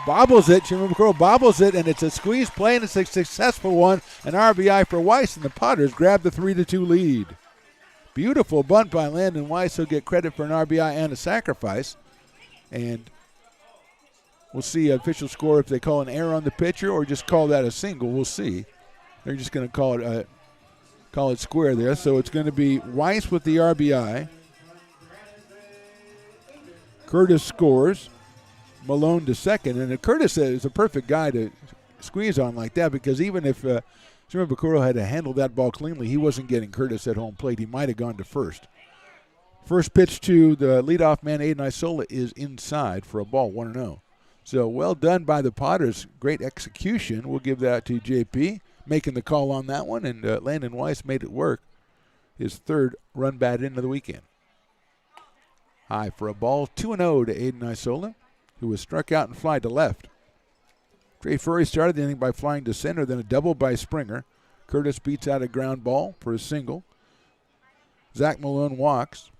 bobbles it. Shimabukuro bobbles it, and it's a squeeze play, and it's a successful one. An RBI for Weiss, and the Potters grab the 3-2 lead. Beautiful bunt by Landon Weiss. He'll get credit for an RBI and a sacrifice. And we'll see official score if they call an error on the pitcher or just call that a single. We'll see. They're just going to call it square there. So it's going to be Weiss with the RBI. Curtis scores. Malone to second. And Curtis is a perfect guy to squeeze on like that because even if Shimabukuro had to handle that ball cleanly, he wasn't getting Curtis at home plate. He might have gone to first. First pitch to the leadoff man, Aiden Isola, is inside for a ball, 1-0. So well done by the Potters. Great execution. We'll give that to JP, making the call on that one, and Landon Weiss made it work. His third run bat into the weekend. High for a ball, 2-0 to Aiden Isola, who was struck out and fly to left. Trey Furry started the inning by flying to center, then a double by Springer. Curtis beats out a ground ball for a single. Zach Malone walks,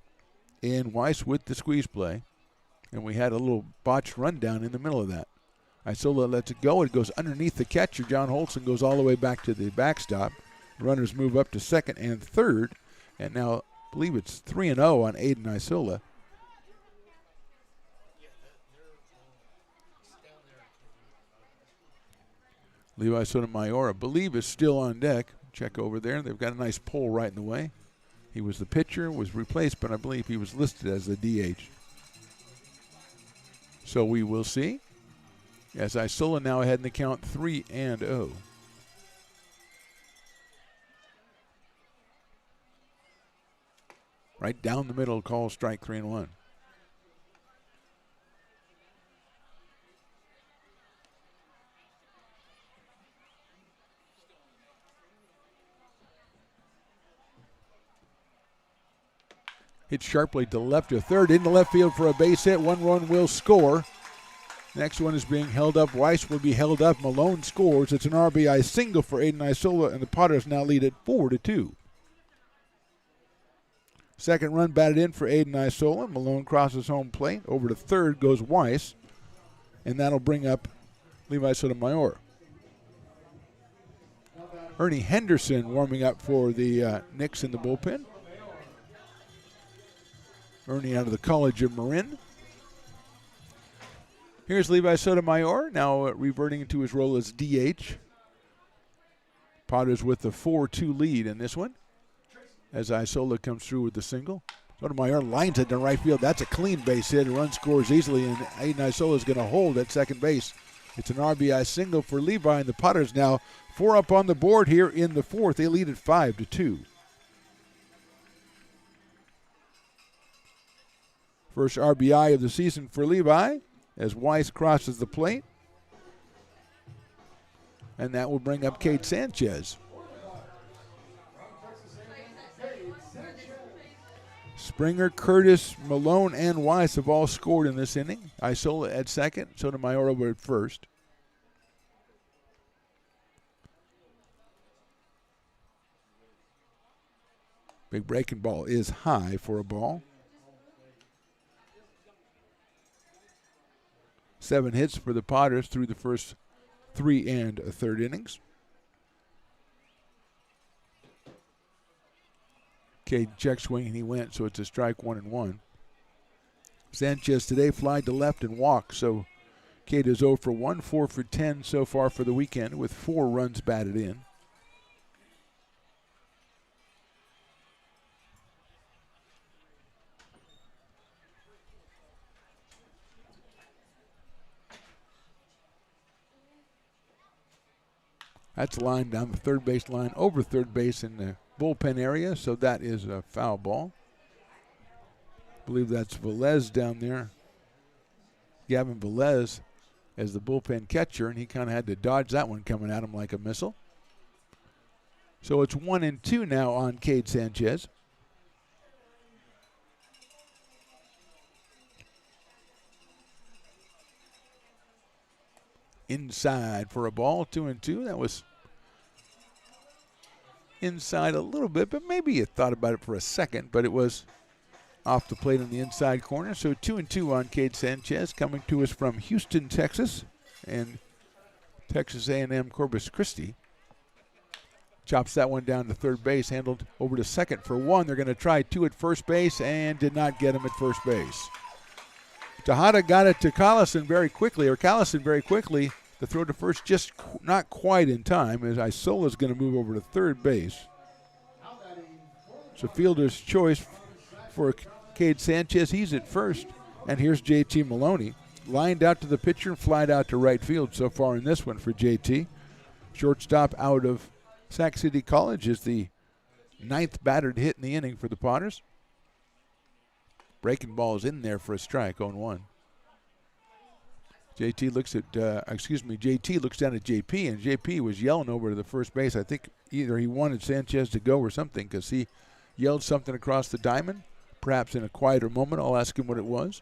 and Weiss with the squeeze play. And we had a little botched rundown in the middle of that. Isola lets it go. It goes underneath the catcher. John Holson goes all the way back to the backstop. Runners move up to second and third. And now I believe it's 3-0 on Aiden Isola. Levi Sotomayor, I believe, is still on deck. Check over there. They've got a nice pole right in the way. He was the pitcher, was replaced, but I believe he was listed as the DH. So we will see. As Isola now ahead in the count 3-0. Right down the middle, call strike 3-1. Hit sharply to left to third, into left field for a base hit. One run will score. Next one is being held up. Weiss will be held up. Malone scores. It's an RBI single for Aiden Isola, and the Potters now lead it 4-2. Second run batted in for Aiden Isola. Malone crosses home plate. Over to third goes Weiss, and that'll bring up Levi Sotomayor. Ernie Henderson warming up for the Knicks in the bullpen. Ernie out of the College of Marin. Here's Levi Sotomayor, now reverting to his role as DH. Potters with the 4-2 lead in this one as Isola comes through with the single. Sotomayor lines it to right field. That's a clean base hit. A run scores easily, and Aiden Isola is going to hold at second base. It's an RBI single for Levi, and the Potters now 4 up on the board here in the fourth. They lead at 5-2. First RBI of the season for Levi as Weiss crosses the plate. And that will bring up Cade Sanchez. Springer, Curtis, Malone, and Weiss have all scored in this inning. Isola at second, Sotomayor over at first. Big breaking ball is high for a ball. 7 hits for the Potters through the first 3 1/3 innings. Cade check swing and he went, so it's a strike 1-1. Sanchez today flied to left and walked, so Cade is 0 for 1, 4 for 10 so far for the weekend with 4 runs batted in. That's a line down the third base line, over third base in the bullpen area, so that is a foul ball. I believe that's Velez down there. Gavin Velez as the bullpen catcher, and he kind of had to dodge that one coming at him like a missile. So it's 1-2 now on Cade Sanchez. Inside for a ball, 2-2. That was inside a little bit, but maybe you thought about it for a second, but it was off the plate on the inside corner. So 2-2 on Cade Sanchez, coming to us from Houston, Texas, and Texas A&M Corpus Christi. Chops that one down to third base, handled over to second for one. They're going to try two at first base and did not get him at first base. Tejada got it to Collison very quickly. The throw to first just not quite in time as Isola's going to move over to third base. It's a fielder's choice for Cade Sanchez. He's at first. And here's JT Maloney. Lined out to the pitcher and flied out to right field so far in this one for JT. Shortstop out of Sac City College is the 9th battered hit in the inning for the Potters. Breaking ball is in there for a strike, 0-1. JT looks down at JP, and JP was yelling over to the first base. I think either he wanted Sanchez to go or something because he yelled something across the diamond, perhaps in a quieter moment. I'll ask him what it was.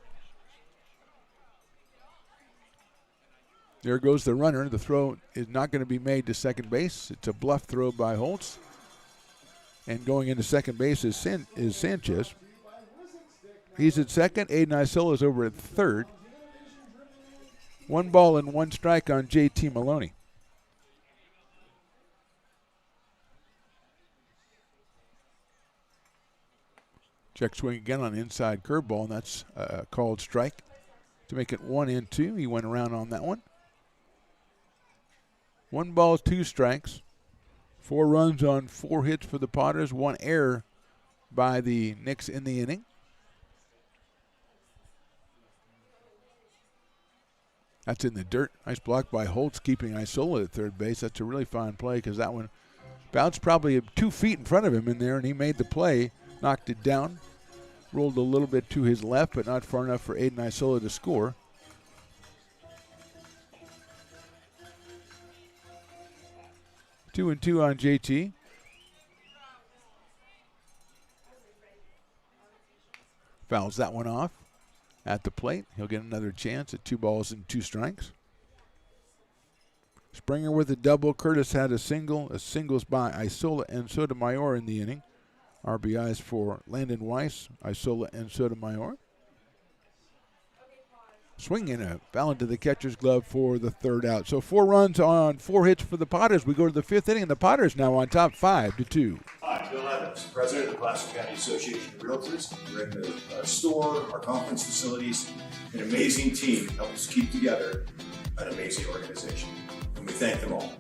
There goes the runner. The throw is not going to be made to second base. It's a bluff throw by Holtz. And going into second base is Sanchez. He's at second. Aiden Isola is over at third. 1 ball and 1 strike on JT Maloney. Check swing again on the inside curveball, and that's a called strike to make it 1-2. He went around on that one. 1 ball, 2 strikes. 4 runs on 4 hits for the Potters. 1 error by the Knicks in the inning. That's in the dirt. Nice block by Holtz, keeping Isola at third base. That's a really fine play because that one bounced probably 2 feet in front of him in there, and he made the play, knocked it down, rolled a little bit to his left, but not far enough for Aiden Isola to score. Two and two on JT. Fouls that one off at the plate. He'll get another chance at 2 balls and 2 strikes. Springer with a double. Curtis had a singles by Isola and Sotomayor in the inning. RBIs for Landon Weiss, Isola, and Sotomayor. Swing and a foul into the catcher's glove for the 3rd out. So 4 runs on 4 hits for the Potters. We go to the 5th inning, and the Potters now on top 5-2. Hi, Bill Evans, president of the Placer County Association of Realtors. We're in the store, our conference facilities, an amazing team help us keep together an amazing organization. And we thank them all.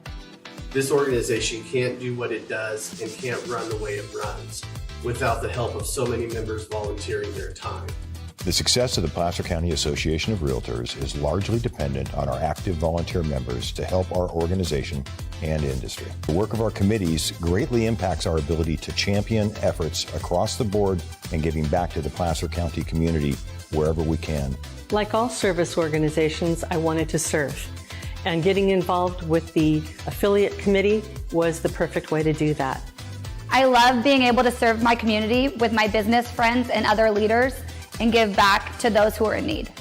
This organization can't do what it does and can't run the way it runs without the help of so many members volunteering their time. The success of the Placer County Association of Realtors is largely dependent on our active volunteer members to help our organization and industry. The work of our committees greatly impacts our ability to champion efforts across the board and giving back to the Placer County community wherever we can. Like all service organizations, I wanted to serve. And getting involved with the affiliate committee was the perfect way to do that. I love being able to serve my community with my business friends and other leaders and give back to those who are in need.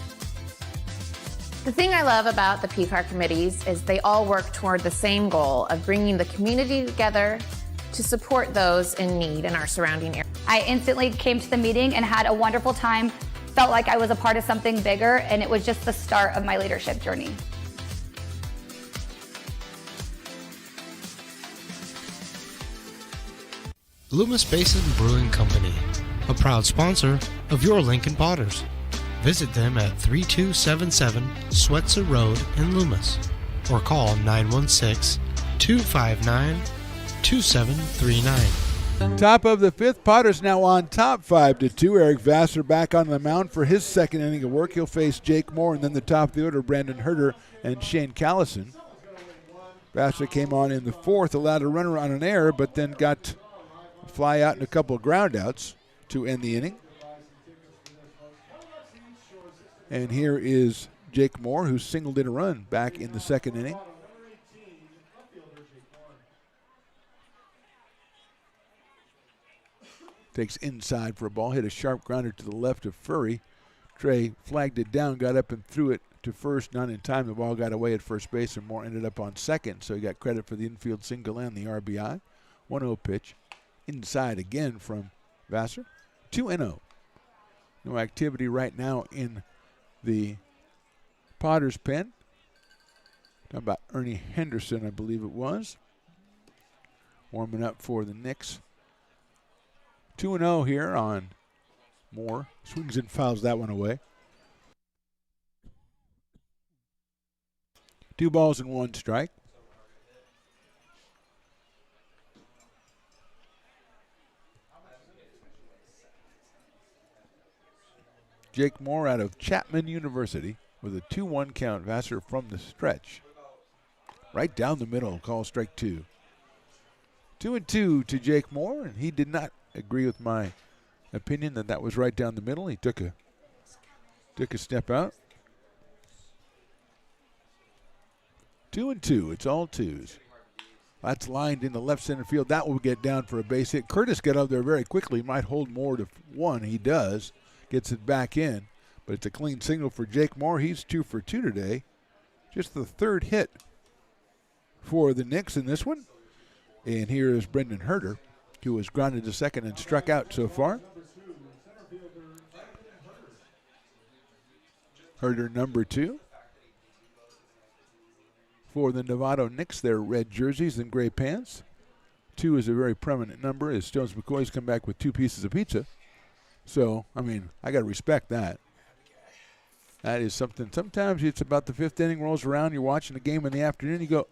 The thing I love about the PCAR committees is they all work toward the same goal of bringing the community together to support those in need in our surrounding area. I instantly came to the meeting and had a wonderful time, felt like I was a part of something bigger, and it was just the start of my leadership journey. Loomis Basin Brewing Company, a proud sponsor of your Lincoln Potters. Visit them at 3277 Swetzer Road in Loomis or call 916-259-2739. Top of the 5th, Potters now on top 5-2. Eric Vassar back on the mound for his 2nd inning of work. He'll face Jake Moore, and then the top of the order, Brandon Herter and Shane Callison. Vassar came on in the 4th, allowed a runner on an error, but then got a fly out and a couple of ground outs to end the inning. And here is Jake Moore, who singled in a run back in the 2nd inning. Takes inside for a ball, hit a sharp grounder to the left of Furry. Trey flagged it down, got up and threw it to first, not in time. The ball got away at first base, and Moore ended up on second, so he got credit for the infield single and the RBI. 1-0 pitch. Inside again from Vassar. 2-0. No activity right now in the Potters pen. Talking about Ernie Henderson, I believe it was. Warming up for the Knicks. 2-0 here on Moore. Swings and fouls that one away. 2 balls and 1 strike. Jake Moore out of Chapman University with a 2-1 count. Vassar from the stretch. Right down the middle, call strike 2. 2-2 to Jake Moore, and he did not agree with my opinion that was right down the middle. He took a step out. 2-2. It's all twos. That's lined in the left center field. That will get down for a base hit. Curtis got up there very quickly. Might hold Moore to 1. He does. Gets it back in. But it's a clean single for Jake Moore. He's 2 for 2 today. Just the third hit for the Knicks in this one. And here is Brendan Herter, who was grounded to second and struck out so far. Herter number 2. For the Novato Knicks, their red jerseys and gray pants. 2 is a very prominent number as Stones McCoy's come back with 2 pieces of pizza. So, I mean, I got to respect that. That is something. Sometimes it's about the 5th inning rolls around, you're watching the game in the afternoon, you go,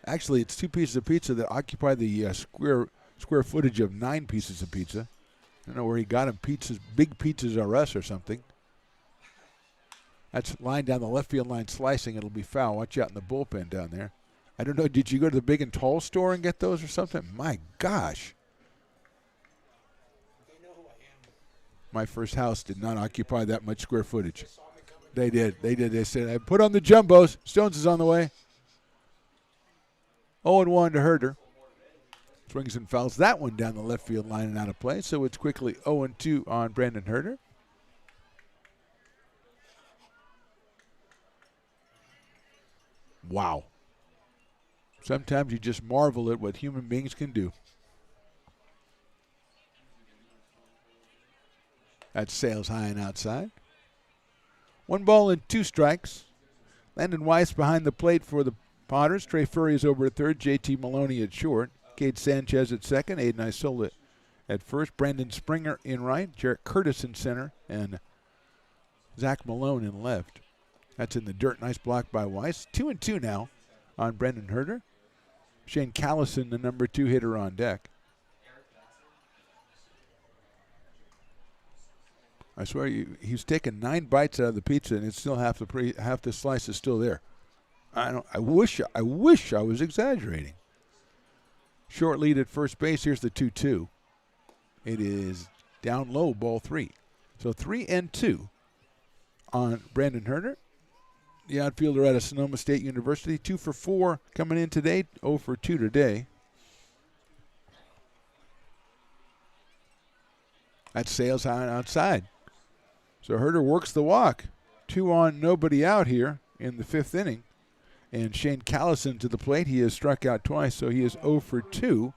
actually, it's 2 pieces of pizza that occupy the square footage of 9 pieces of pizza. I don't know where he got them. Pizzas, big pizzas are us or something. That's line down the left field line slicing. It'll be foul. Watch out in the bullpen down there. I don't know. Did you go to the big and tall store and get those or something? My gosh. My first house did not occupy that much square footage. They did. They said, I put on the jumbos. Stones is on the way. 0-1 to Herter. Swings and fouls that one down the left field line and out of play. So it's quickly 0-2 on Brandon Herter. Wow. Sometimes you just marvel at what human beings can do. That sails high and outside. 1 ball and 2 strikes. Landon Weiss behind the plate for the Potters. Trey Furry is over at third. J.T. Maloney at short. Cade Sanchez at second. Aiden Isola at first. Brandon Springer in right. Jarrett Curtis in center. And Zach Malone in left. That's in the dirt. Nice block by Weiss. 2-2 now on Brendan Herter. Shane Callison, the number 2 hitter on deck. I swear, he's taken 9 bites out of the pizza, and it's still half the slice is still there. I wish I was exaggerating. Short lead at first base. Here's the 2-2. It is down low, ball 3. So 3-2 on Brandon Herter. The outfielder out of Sonoma State University. 2 for 4 coming in today. 0 for 2 today. That sails high outside. So Herter works the walk. 2 on, nobody out here in the 5th inning. And Shane Callison to the plate. He has struck out twice, so he is 0 for 2.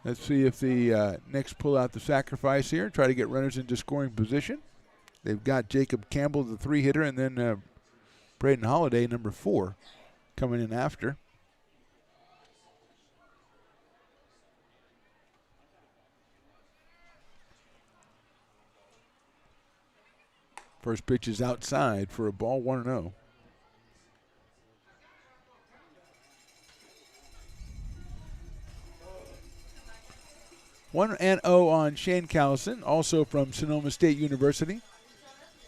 Let's see if the Knicks pull out the sacrifice here, try to get runners into scoring position. They've got Jacob Campbell, the 3 hitter, and then Braden Holiday, number 4, coming in after. First pitch is outside for a ball, 1-0. One and 0 on Shane Callison, also from Sonoma State University.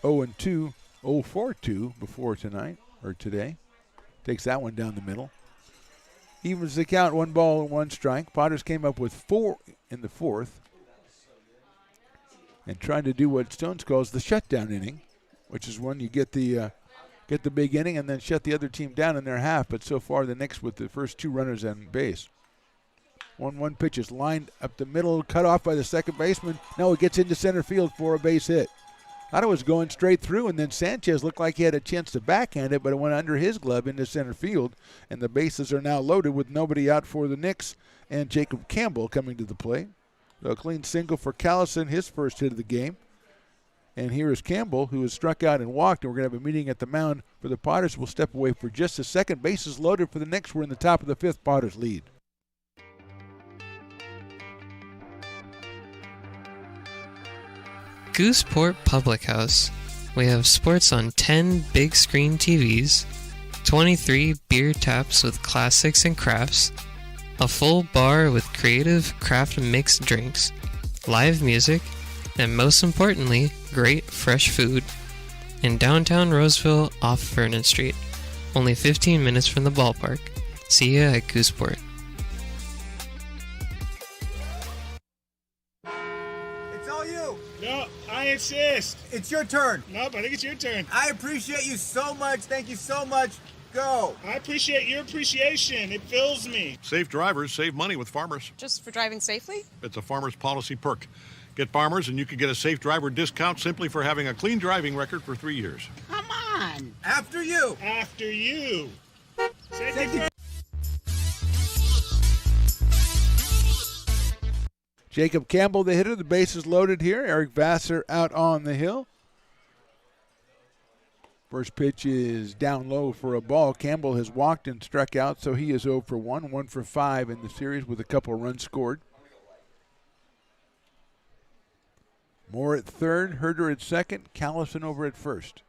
0-2, 0-4-2 before tonight, or today. Takes that one down the middle. Evens the count, 1 ball and 1 strike. Potters came up with 4 in the 4th. And trying to do what Stones calls the shutdown inning, which is when you get the big inning and then shut the other team down in their half. But so far, the Knicks with the first 2 runners on base. 1-1 pitch is lined up the middle, cut off by the second baseman. No, it gets into center field for a base hit. Thought it was going straight through, and then Sanchez looked like he had a chance to backhand it, but it went under his glove into center field. And the bases are now loaded with nobody out for the Knicks and Jacob Campbell coming to the plate. So a clean single for Callison, his first hit of the game. And here is Campbell, who has struck out and walked, and we're going to have a meeting at the mound for the Potters. We'll step away for just a second. Bases loaded for the Knicks. We're in the top of the fifth. Potters lead. Gooseport Public House. We have sports on 10 big screen TVs, 23 beer taps with classics and crafts, a full bar with creative craft mixed drinks, live music, and most importantly, great fresh food. In downtown Roseville off Vernon Street, only 15 minutes from the ballpark. See ya at Gooseport. It's all you. No, I insist. It's your turn. Nope, I think it's your turn. I appreciate you so much. Thank you so much. Go. I appreciate your appreciation. It fills me. Safe drivers save money with Farmers. Just for driving safely? It's a Farmers policy perk. Get Farmers and you can get a safe driver discount simply for having a clean driving record for 3 years. Come on. After you. After you. Safety. Jacob Campbell, the hitter. The bases loaded here. Eric Vassar out on the hill. First pitch is down low for a ball. Campbell has walked and struck out, so he is 0 for 1, 1 for 5 in the series with a couple of runs scored. Moore at third, Herder at second, Callison over at first.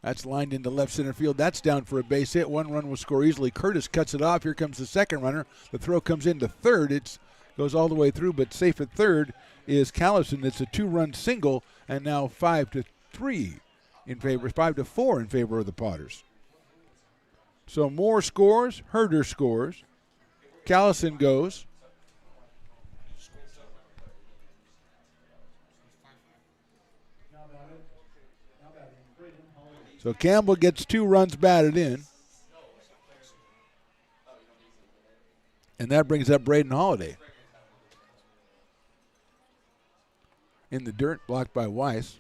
That's lined into left center field. That's down for a base hit. 1 run will score easily. Curtis cuts it off. Here comes the second runner. The throw comes into third. It goes all the way through, but safe at third is Callison. It's a 2-run single, and now 5-3 in favor, 5-4 in favor of the Potters. So Moore scores, Herder scores, Callison goes. So Campbell gets 2 runs batted in. And that brings up Braden Holiday. In the dirt, blocked by Weiss.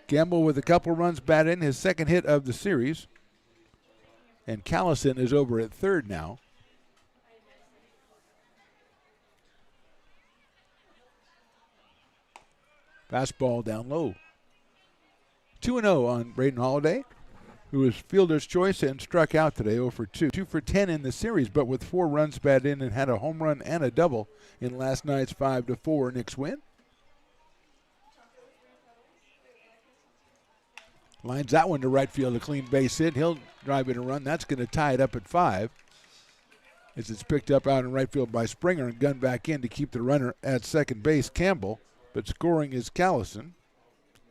Campbell with a couple runs batted in, his second hit of the series. And Callison is over at third now. Fastball down low. 2-0 on Braden Holiday, who was fielder's choice and struck out today, 0 for 2. 2 for 10 in the series, but with 4 runs batted in and had a home run and a double in last night's 5-4 Knicks win. Lines that one to right field, a clean base hit. He'll drive in a run. That's going to tie it up at 5 as it's picked up out in right field by Springer and gunned back in to keep the runner at second base, Campbell. But scoring is Callison.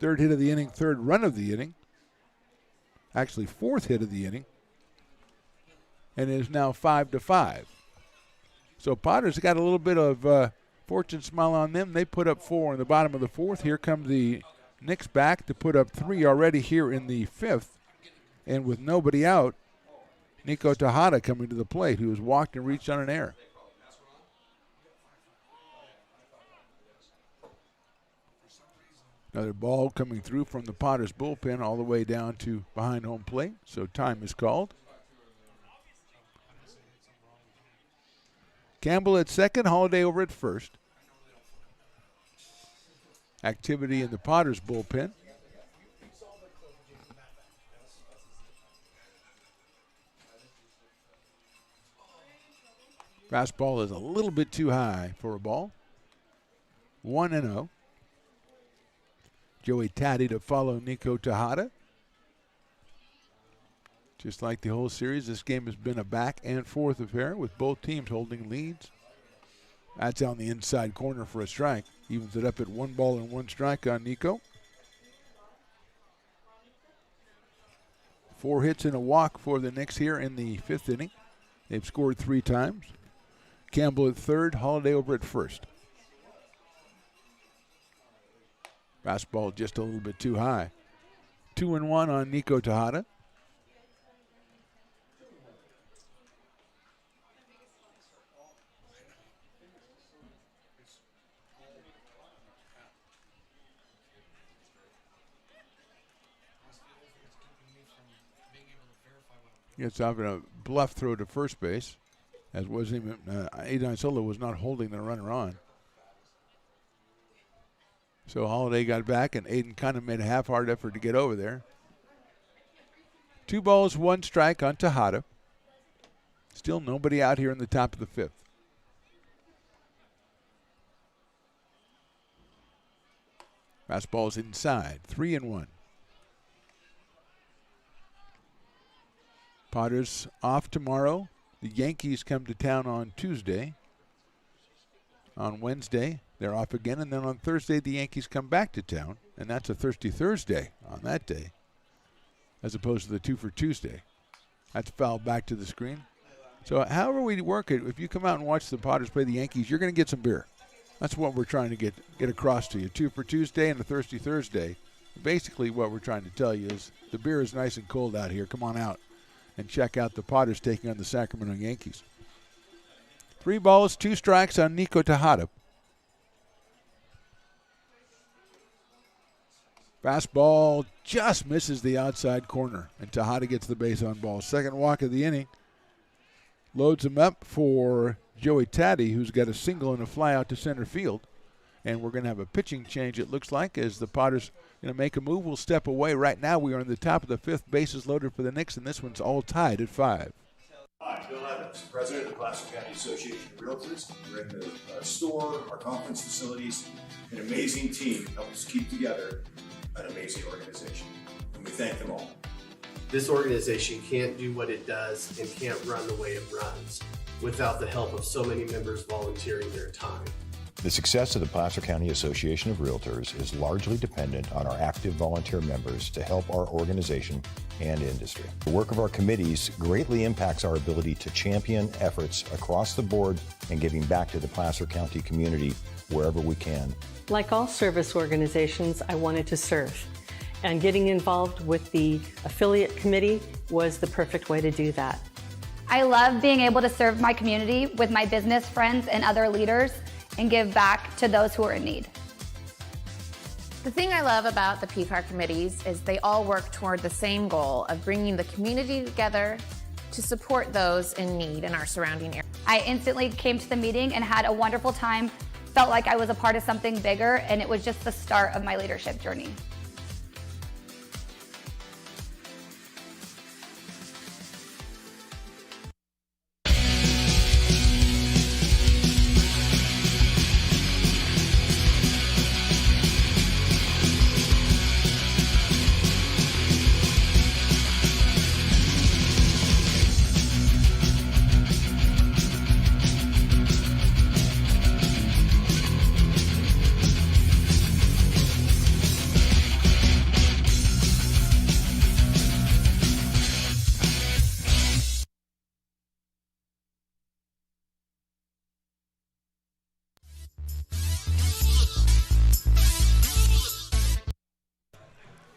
Third hit of the inning, third run of the inning. Actually, fourth hit of the inning. And it is now 5-5. So Potters got a little bit of fortune smile on them. They put up 4 in the bottom of the fourth. Here come the Knicks back to put up 3 already here in the fifth. And with nobody out, Nico Tejada coming to the plate, who has walked and reached on an error. Another ball coming through from the Potters bullpen all the way down to behind home plate. So time is called. Campbell at second, Holiday over at first. Activity in the Potters bullpen. Fastball is a little bit too high for a ball. 1-0. Joey Taddy to follow Nico Tejada. Just like the whole series, this game has been a back and forth affair with both teams holding leads. That's on the inside corner for a strike. Evens it up at 1 ball and 1 strike on Nico. 4 hits and a walk for the Knicks here in the 5th inning. They've scored 3 times. Campbell at third, Holiday over at first. Fastball just a little bit too high. 2-1 on Nico Tejada. Gets off in a bluff throw to first base, as wasn't even Adon Solo was not holding the runner on. So Holiday got back, and Aiden kind of made a half-hearted effort to get over there. 2 balls, 1 strike on Tejada. Still nobody out here in the top of the 5th. Fastball's inside, 3-1. Potters off tomorrow. The Yankees come to town on Tuesday. On Wednesday, they're off again, and then on Thursday, the Yankees come back to town, and that's a Thirsty Thursday on that day, as opposed to the 2 for Tuesday. That's fouled back to the screen. So however we work it, if you come out and watch the Potters play the Yankees, you're going to get some beer. That's what we're trying to get across to you. 2 for Tuesday and a Thirsty Thursday. Basically what we're trying to tell you is the beer is nice and cold out here. Come on out and check out the Potters taking on the Sacramento Yankees. 3 balls, 2 strikes on Nico Tejada. Fastball just misses the outside corner, and Tejada gets the base on ball. Second walk of the inning. Loads him up for Joey Taddy, who's got a single and a fly out to center field. And we're going to have a pitching change, it looks like, as the Potters going to make a move. We'll step away. Right now we are in the top of the 5th. Bases loaded for the Knicks, and this one's all tied at 5. Hi, Bill Evans, President of the Placer County Association of Realtors. We're in the store, our conference facilities, an amazing team helps keep together an amazing organization. And we thank them all. This organization can't do what it does and can't run the way it runs without the help of so many members volunteering their time. The success of the Placer County Association of Realtors is largely dependent on our active volunteer members to help our organization and industry. The work of our committees greatly impacts our ability to champion efforts across the board and giving back to the Placer County community wherever we can. Like all service organizations, I wanted to serve. And getting involved with the affiliate committee was the perfect way to do that. I love being able to serve my community with my business friends and other leaders and give back to those who are in need. The thing I love about the PFAR committees is they all work toward the same goal of bringing the community together to support those in need in our surrounding area. I instantly came to the meeting and had a wonderful time, felt like I was a part of something bigger, and it was just the start of my leadership journey.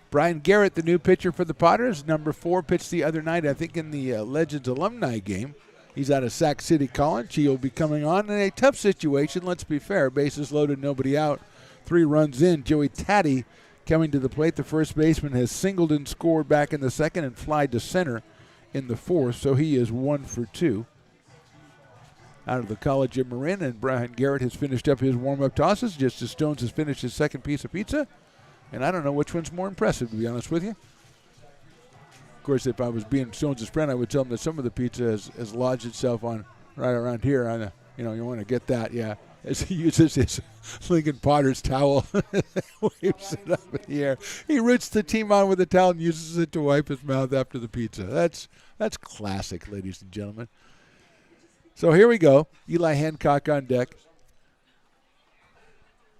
Brian Garrett, the new pitcher for the Potters, number 4, pitched the other night, I think, in the Legends alumni game. He's out of Sac City College. He'll be coming on in a tough situation, let's be fair. Bases loaded, nobody out. 3 runs in. Joey Taddy coming to the plate. The first baseman has singled and scored back in the second and flied to center in the 4th, so he is 1 for 2. Out of the College of Marin, and Brian Garrett has finished up his warm-up tosses just as Stones has finished his second piece of pizza. And I don't know which one's more impressive, to be honest with you. Of course, if I was being Stones' friend, I would tell him that some of the pizza has lodged itself on right around here. On you want to get that, yeah. As he uses his Lincoln Potter's towel, waves it up in the air. He roots the team on with the towel and uses it to wipe his mouth after the pizza. That's classic, ladies and gentlemen. So here we go. Eli Hancock on deck.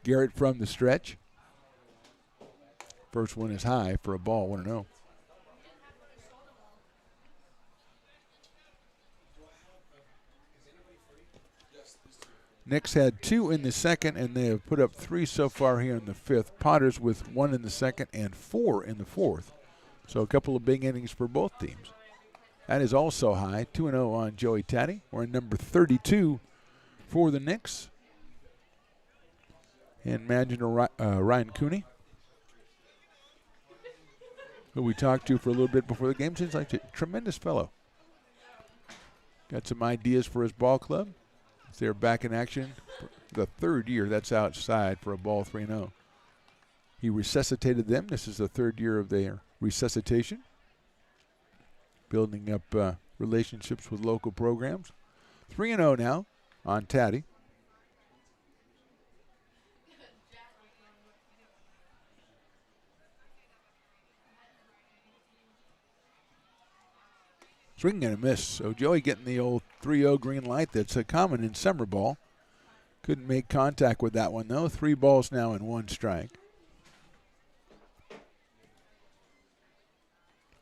Garrett from the stretch. First one is high for a ball, 1-0. Knicks had 2 in the second, and they have put up 3 so far here in the 5th. Potters with 1 in the second and 4 in the 4th. So a couple of big innings for both teams. That is also high, 2-0 on Joey Taddy. We're in number 32 for the Knicks. And manager Ryan Cooney, who we talked to for a little bit before the game. Seems like a tremendous fellow. Got some ideas for his ball club. They're back in action for the 3rd year. That's outside for a ball, 3-0. He resuscitated them. This is the third year of their resuscitation. Building up relationships with local programs. 3-0 now on Taddy. Swing and a miss. So Joey getting the old 3-0 green light that's common in summer ball. Couldn't make contact with that one, though. 3 balls now and 1 strike.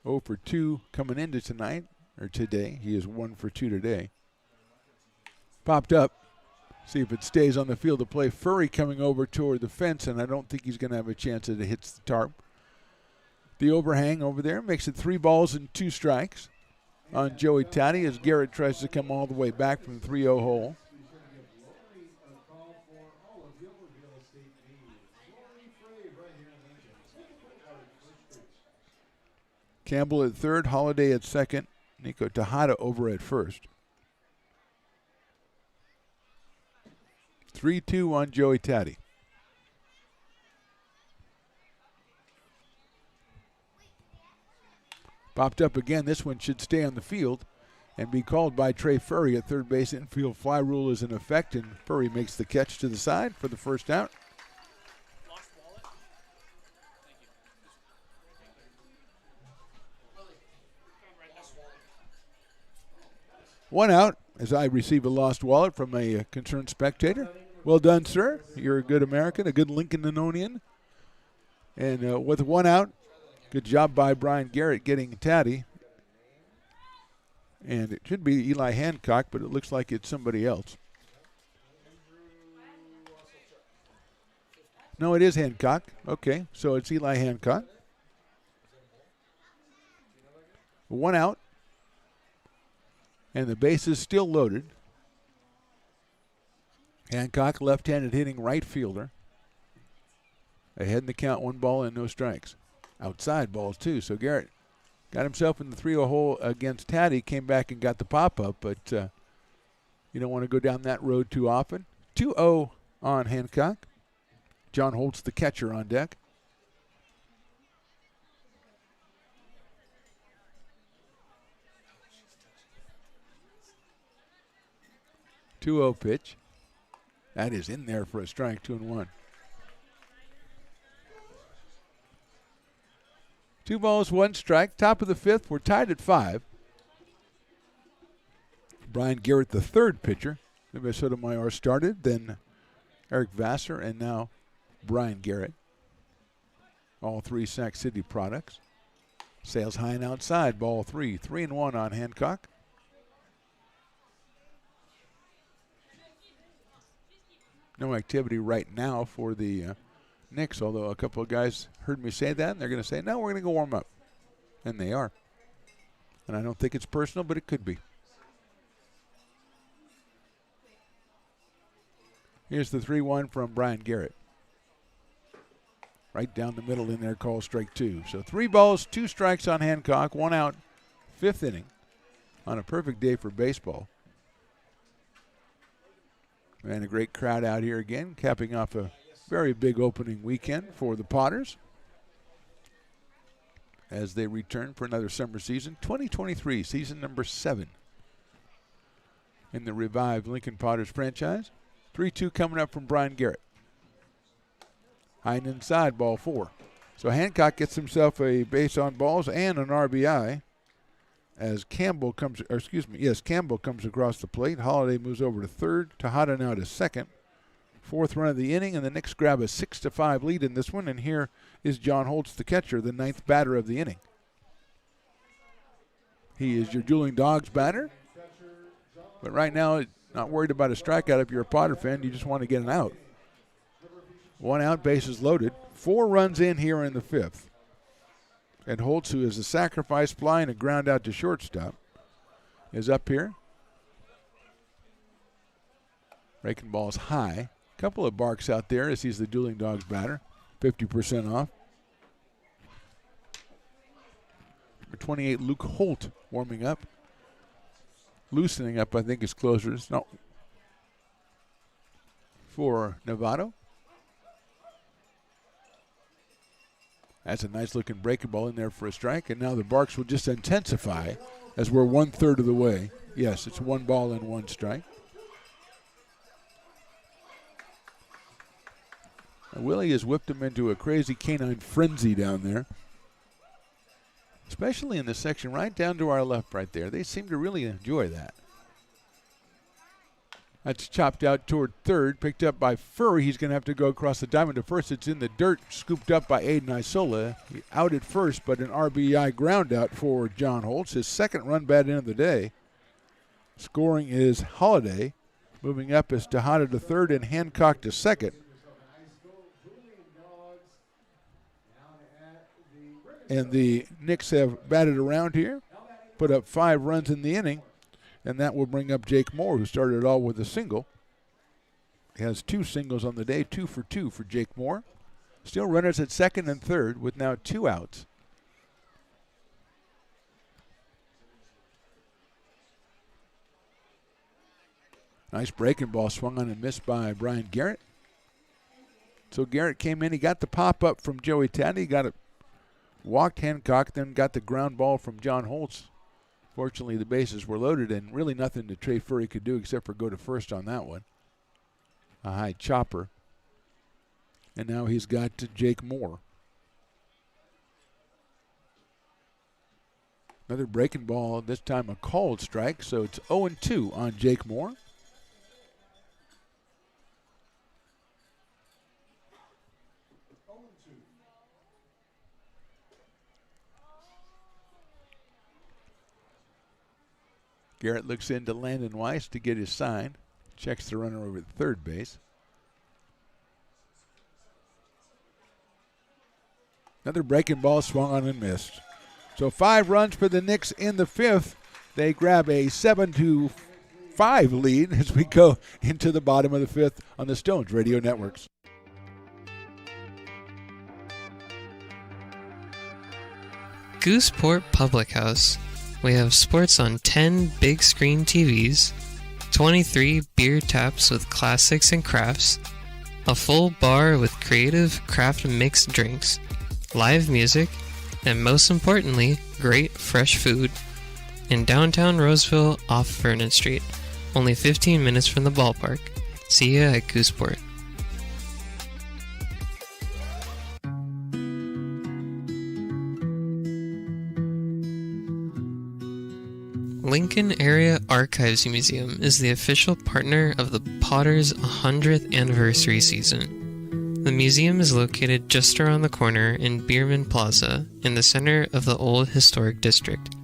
0 for 2 coming into tonight, or today. He is 1 for 2 today. Popped up. See if it stays on the field of play. Furry coming over toward the fence, and I don't think he's going to have a chance that it hits the tarp. The overhang over there makes it 3 balls and 2 strikes on Joey Taddy as Garrett tries to come all the way back from the 3-0 hole. Campbell at third, Holiday at second, Nico Tejada over at first. 3-2 on Joey Taddy. Popped up again. This one should stay on the field and be called by Trey Furry at third base. Infield fly rule is in effect, and Furry makes the catch to the side for the first out. One out as I receive a lost wallet from a concerned spectator. Well done, sir. You're a good American, a good Lincolnonian. And with 1 out, good job by Brian Garrett getting Taddy. And it should be Eli Hancock, but it looks like it's somebody else. No, it is Hancock. Okay, so it's Eli Hancock. 1 out. And the base is still loaded. Hancock, left-handed hitting right fielder. Ahead in the count, 1 ball and no strikes. Outside balls, too. So Garrett got himself in the 3-0 hole against Taddy, came back and got the pop-up, but you don't want to go down that road too often. 2-0 on Hancock. John Holtz, the catcher, on deck. Two-0 pitch. That is in there for a strike, 2-1. 2 balls, 1 strike. Top of the 5th. We're tied at 5. Brian Garrett, the third pitcher. Maybe Sotomayor started, then Eric Vassar, and now Brian Garrett. All 3 Sac City products. Sails high and outside, ball 3. 3-1 on Hancock. No activity right now for the Knicks, although a couple of guys heard me say that, and they're going to say, no, we're going to go warm up. And they are. And I don't think it's personal, but it could be. Here's the 3-1 from Brian Garrett. Right down the middle in there, call strike 2. So 3 balls, 2 strikes on Hancock, 1 out, 5th inning on a perfect day for baseball. And a great crowd out here again, capping off a very big opening weekend for the Potters as they return for another summer season. 2023, season number 7 in the revived Lincoln Potters franchise. 3-2 coming up from Brian Garrett. High and inside, ball 4. So Hancock gets himself a base on balls and an RBI as Campbell comes across the plate. Holiday moves over to third. Tejada now to second. 4th run of the inning, and the Knicks grab a 6-5 lead in this one. And here is John Holtz, the catcher, the 9th batter of the inning. He is your dueling dogs batter. But right now, not worried about a strikeout if you're a Potter fan. You just want to get an out. 1 out, bases loaded. 4 runs in here in the 5th. And Holtz, who is a sacrifice fly and a ground out to shortstop, is up here. Breaking balls high. Couple of barks out there as he's the dueling dogs batter. 50% off. Number 28, Luke Holt, warming up. Loosening up, I think, is closer. No. For Novato. That's a nice looking breaking ball in there for a strike, and now the barks will just intensify as we're 1/3 of the way. Yes, it's 1 ball and 1 strike. And Willie has whipped him into a crazy canine frenzy down there, especially in the section right down to our left right there. They seem to really enjoy that. That's chopped out toward third, picked up by Furry. He's going to have to go across the diamond to first. It's in the dirt, scooped up by Aiden Isola. He out at first, but an RBI ground out for John Holtz. His second run bat in of the day. Scoring is Holiday. Moving up is Tejada to third and Hancock to second. And the Knicks have batted around here, put up 5 runs in the inning. And that will bring up Jake Moore, who started it all with a single. He has 2 singles on the day, 2 for 2 for Jake Moore. Still runners at second and third with now 2 outs. Nice breaking ball swung on and missed by Brian Garrett. So Garrett came in. He got the pop up from Joey Taddy. He got it, walked Hancock, then got the ground ball from John Holtz. Fortunately, the bases were loaded, and really nothing that Trey Furry could do except for go to first on that one. A high chopper. And now he's got Jake Moore. Another breaking ball, this time a called strike, so it's 0-2 on Jake Moore. Garrett looks into Landon Weiss to get his sign. Checks the runner over at third base. Another breaking ball swung on and missed. So 5 runs for the Knicks in the 5th. They grab a 7-5 lead as we go into the bottom of the 5th on the Stones Radio Networks. Gooseport Public House. We have sports on 10 big screen TVs, 23 beer taps with classics and crafts, a full bar with creative craft mixed drinks, live music, and most importantly, great fresh food. In downtown Roseville off Vernon Street, only 15 minutes from the ballpark. See ya at Gooseport. Lincoln Area Archives Museum is the official partner of the Potters' 100th anniversary season. The museum is located just around the corner in Bierman Plaza in the center of the old historic district.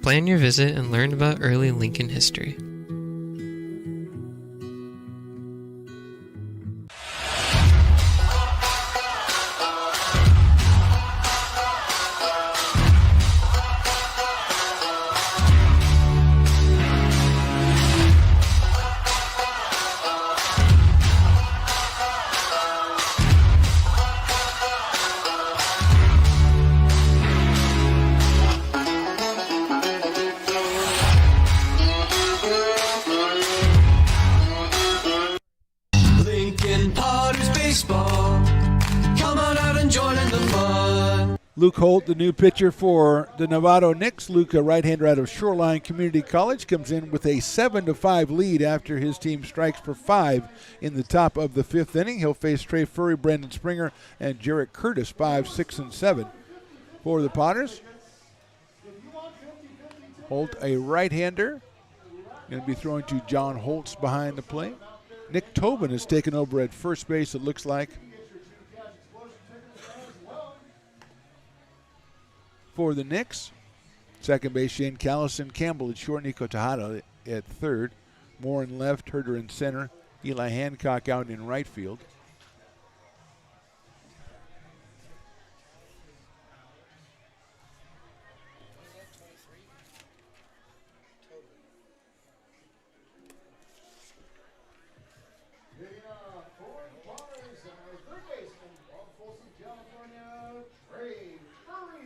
Plan your visit and learn about early Lincoln history. Luke Holt, the new pitcher for the Novato Knicks. Luke, a right-hander out of Shoreline Community College, comes in with a 7-5 lead after his team strikes for 5 in the top of the 5th inning. He'll face Trey Furry, Brandon Springer, and Jarrett Curtis, 5, 6, and 7 for the Potters. Holt, a right-hander, going to be throwing to John Holtz behind the plate. Nick Tobin has taken over at first base, it looks like, for the Knicks. Second base, Shane Callison. Campbell at short, Nico Tejada at third. Moore in left, Herder in center. Eli Hancock out in right field.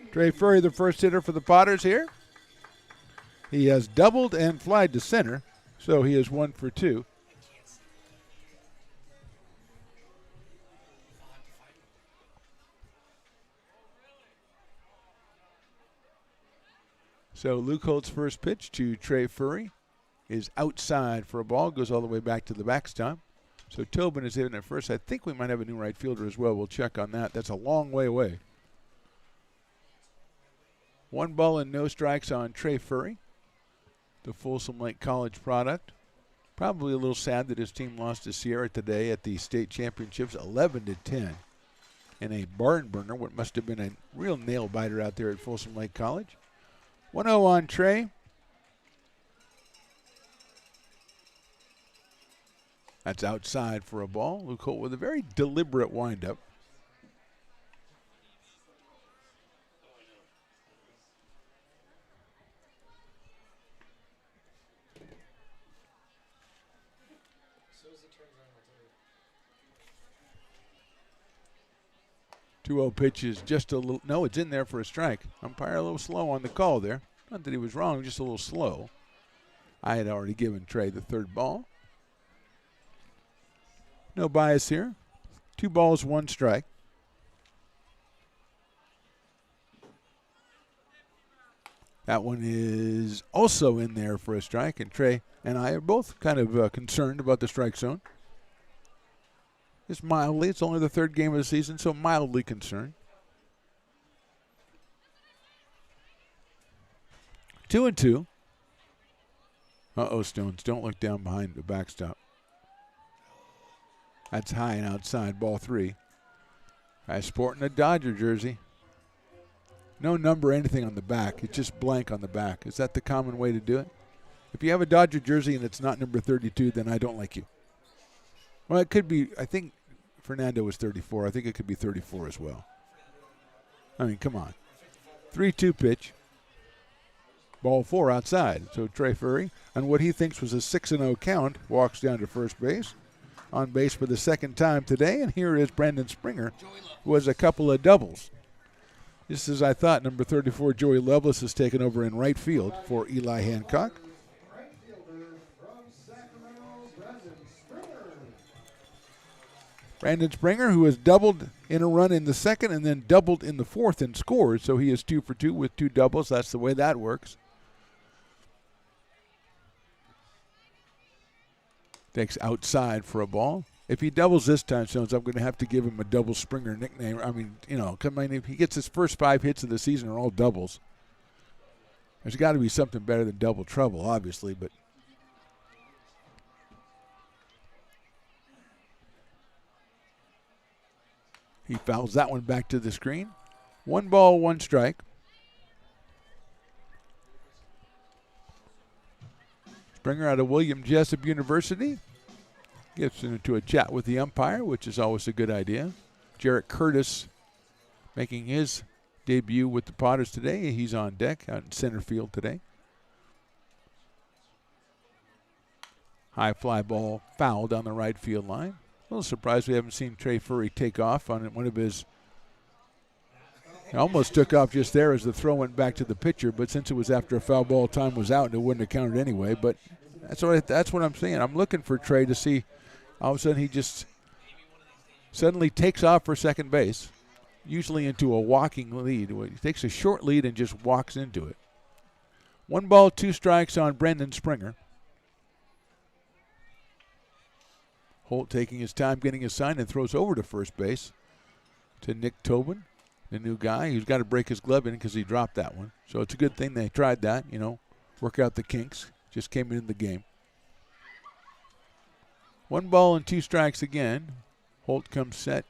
Trey Furry, the first hitter for the Potters here. He has doubled and flied to center, so he is 1 for 2. So Luke Holt's first pitch to Trey Furry is outside for a ball, goes all the way back to the backstop. So Tobin is hitting at first. I think we might have a new right fielder as well. We'll check on that. That's a long way away. 1 ball and no strikes on Trey Furry, the Folsom Lake College product. Probably a little sad that his team lost to Sierra today at the state championships, 11-10. In a barn burner, what must have been a real nail biter out there at Folsom Lake College. 1-0 on Trey. That's outside for a ball. Luke Holt with a very deliberate windup. Two-0 pitch is just a little, no, it's in there for a strike. Umpire a little slow on the call there. Not that he was wrong, just a little slow. I had already given Trey the third ball. No bias here. 2 balls, 1 strike. That one is also in there for a strike, and Trey and I are both kind of concerned about the strike zone. Just mildly. It's only the 3rd game of the season, so mildly concerned. 2-2. Uh-oh, Stones. Don't look down behind the backstop. That's high and outside, ball 3. Guy sporting a Dodger jersey. No number or anything on the back. It's just blank on the back. Is that the common way to do it? If you have a Dodger jersey and it's not number 32, then I don't like you. Well, it could be, I think Fernando was 34. I think it could be 34 as well. I mean, come on. 3-2 pitch. Ball 4 outside. So Trey Furry, on what he thinks was a 6-0 count, walks down to first base. On base for the 2nd time today. And here is Brandon Springer, who has a couple of doubles. Just as I thought, number 34, Joey Lovelace, has taken over in right field for Eli Hancock. Brandon Springer, who has doubled in a run in the 2nd and then doubled in the 4th and scored. So he is 2 for 2 with 2 doubles. That's the way that works. Takes outside for a ball. If he doubles this time, Stones, I'm going to have to give him a double Springer nickname. I mean, you know, if he gets his first 5 hits of the season are all doubles. There's got to be something better than double trouble, obviously, but he fouls that one back to the screen. 1 ball, 1 strike. Springer out of William Jessup University gets into a chat with the umpire, which is always a good idea. Jarrett Curtis making his debut with the Potters today. He's on deck out in center field today. High fly ball foul down the right field line. A little surprised we haven't seen Trey Furry take off on one of his. He almost took off just there as the throw went back to the pitcher, but since it was after a foul ball, time was out and it wouldn't have counted anyway. But that's what I'm saying. I'm looking for Trey to see. All of a sudden he just suddenly takes off for second base, usually into a walking lead. He takes a short lead and just walks into it. 1 ball, 2 strikes on Brandon Springer. Holt taking his time getting his sign and throws over to first base to Nick Tobin, the new guy who's got to break his glove in because he dropped that one. So it's a good thing they tried that, work out the kinks. Just came into the game. 1 ball and 2 strikes again. Holt comes set.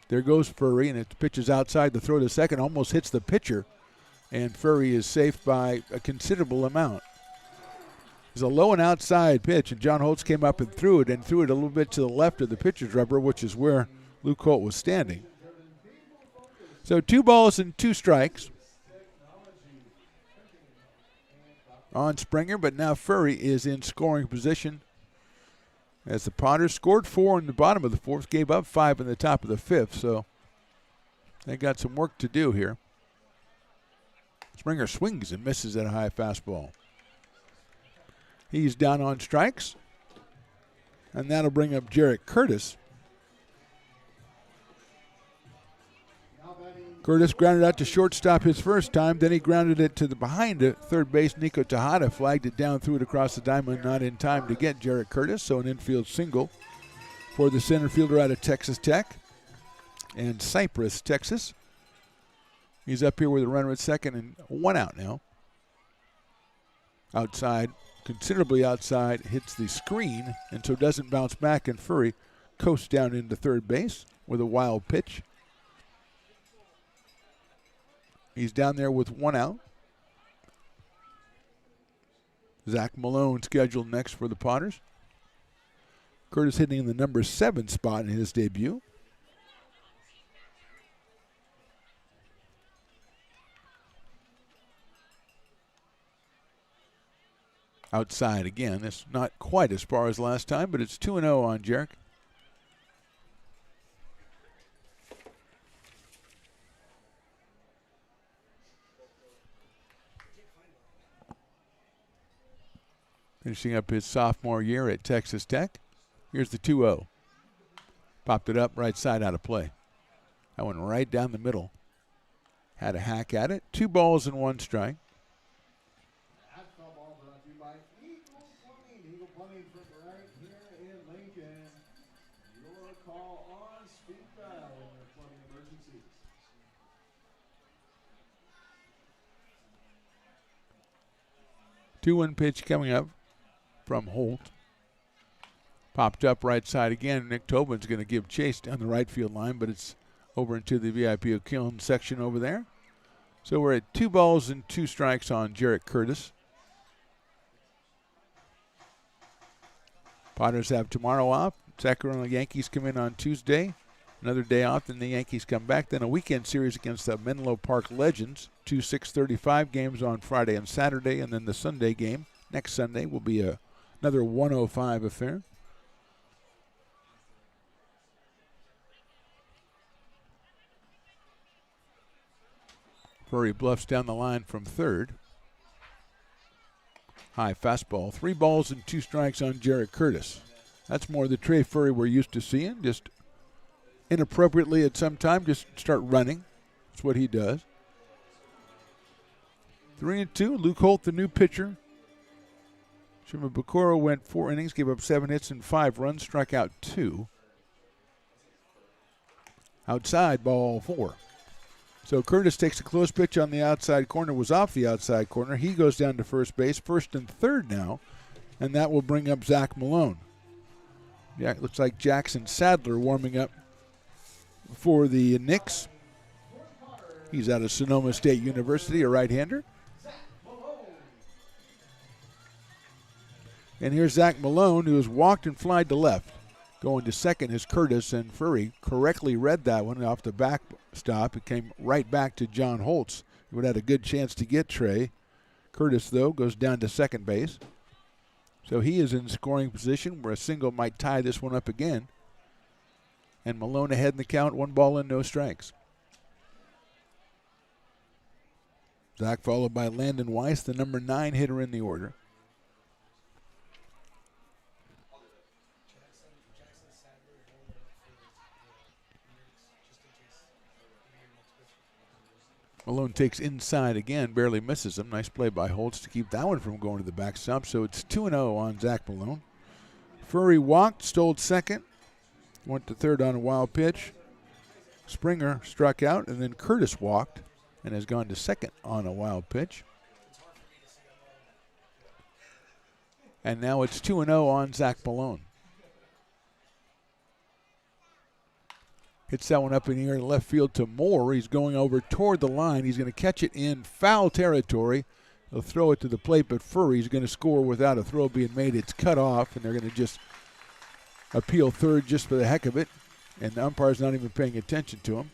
There goes Furry, and it pitches outside. The throw to second almost hits the pitcher, and Furry is safe by a considerable amount. It's a low and outside pitch, and John Holtz came up and threw it a little bit to the left of the pitcher's rubber, which is where Luke Holt was standing. So 2 balls and 2 strikes on Springer, but now Furry is in scoring position as the Potters scored 4 in the bottom of the 4th, gave up 5 in the top of the 5th, so they got some work to do here. Springer swings and misses at a high fastball. He's down on strikes, and that'll bring up Jarrett Curtis. Now batting Curtis grounded out to shortstop his first time. Then he grounded it to the behind it. Third base, Nico Tejada flagged it down, threw it across the diamond, not in time to get Jarrett Curtis. So an infield single for the center fielder out of Texas Tech and Cypress, Texas. He's up here with a runner at second and one out now. Outside, considerably outside, hits the screen, and so doesn't bounce back, and Furry coasts down into third base with a wild pitch. He's down there with one out. Zach Malone scheduled next for the Potters. Curtis hitting in the number 7 spot in his debut. Outside again. It's not quite as far as last time, but it's 2-0 on Jarek. Finishing up his sophomore year at Texas Tech. Here's the 2-0. Popped it up right side out of play. That went right down the middle. Had a hack at it. 2 balls and 1 strike. Two-one pitch coming up from Holt. Popped up right side again. Nick Tobin's going to give chase down the right field line, but it's over into the VIP O'Killen section over there. So we're at 2 balls and 2 strikes on Jarrett Curtis. Potters have tomorrow off. Sacramento Yankees come in on Tuesday. Another day off, then the Yankees come back. Then a weekend series against the Menlo Park Legends. 2 6:35 games on Friday and Saturday, and then the Sunday game next Sunday will be another 105 affair. Furry bluffs down the line from third. High fastball. 3 balls and 2 strikes on Jarrett Curtis. That's more the Trey Furry we're used to seeing. Just inappropriately at some time, just start running. That's what he does. 3-2. Luke Holt, the new pitcher. Shimabukuro went 4 innings, gave up 7 hits and 5 runs, struck out 2. Outside, ball 4. So Curtis takes a close pitch on the outside corner, was off the outside corner. He goes down to first base, first and third now, and that will bring up Zach Malone. Yeah, it looks like Jackson Sadler warming up for the Knicks. He's out of Sonoma State University, a right-hander. And here's Zach Malone, who has walked and flied to left. Going to second is Curtis, and Furry correctly read that one off the backstop. It came right back to John Holtz, who would have had a good chance to get Trey. Curtis, though, goes down to second base. So he is in scoring position where a single might tie this one up again. And Malone ahead in the count, 1 ball and no strikes. Zach followed by Landon Weiss, the number 9 hitter in the order. Malone takes inside again, barely misses him. Nice play by Holtz to keep that one from going to the backstop. So it's 2-0 on Zach Malone. Furry walked, stole second, went to third on a wild pitch. Springer struck out, and then Curtis walked and has gone to second on a wild pitch. And now it's 2-0 on Zach Malone. Hits that one up in the air to left field to Moore. He's going over toward the line. He's going to catch it in foul territory. He'll throw it to the plate, but Furry's going to score without a throw being made. It's cut off, and they're going to just appeal third just for the heck of it. And the umpire's not even paying attention to him.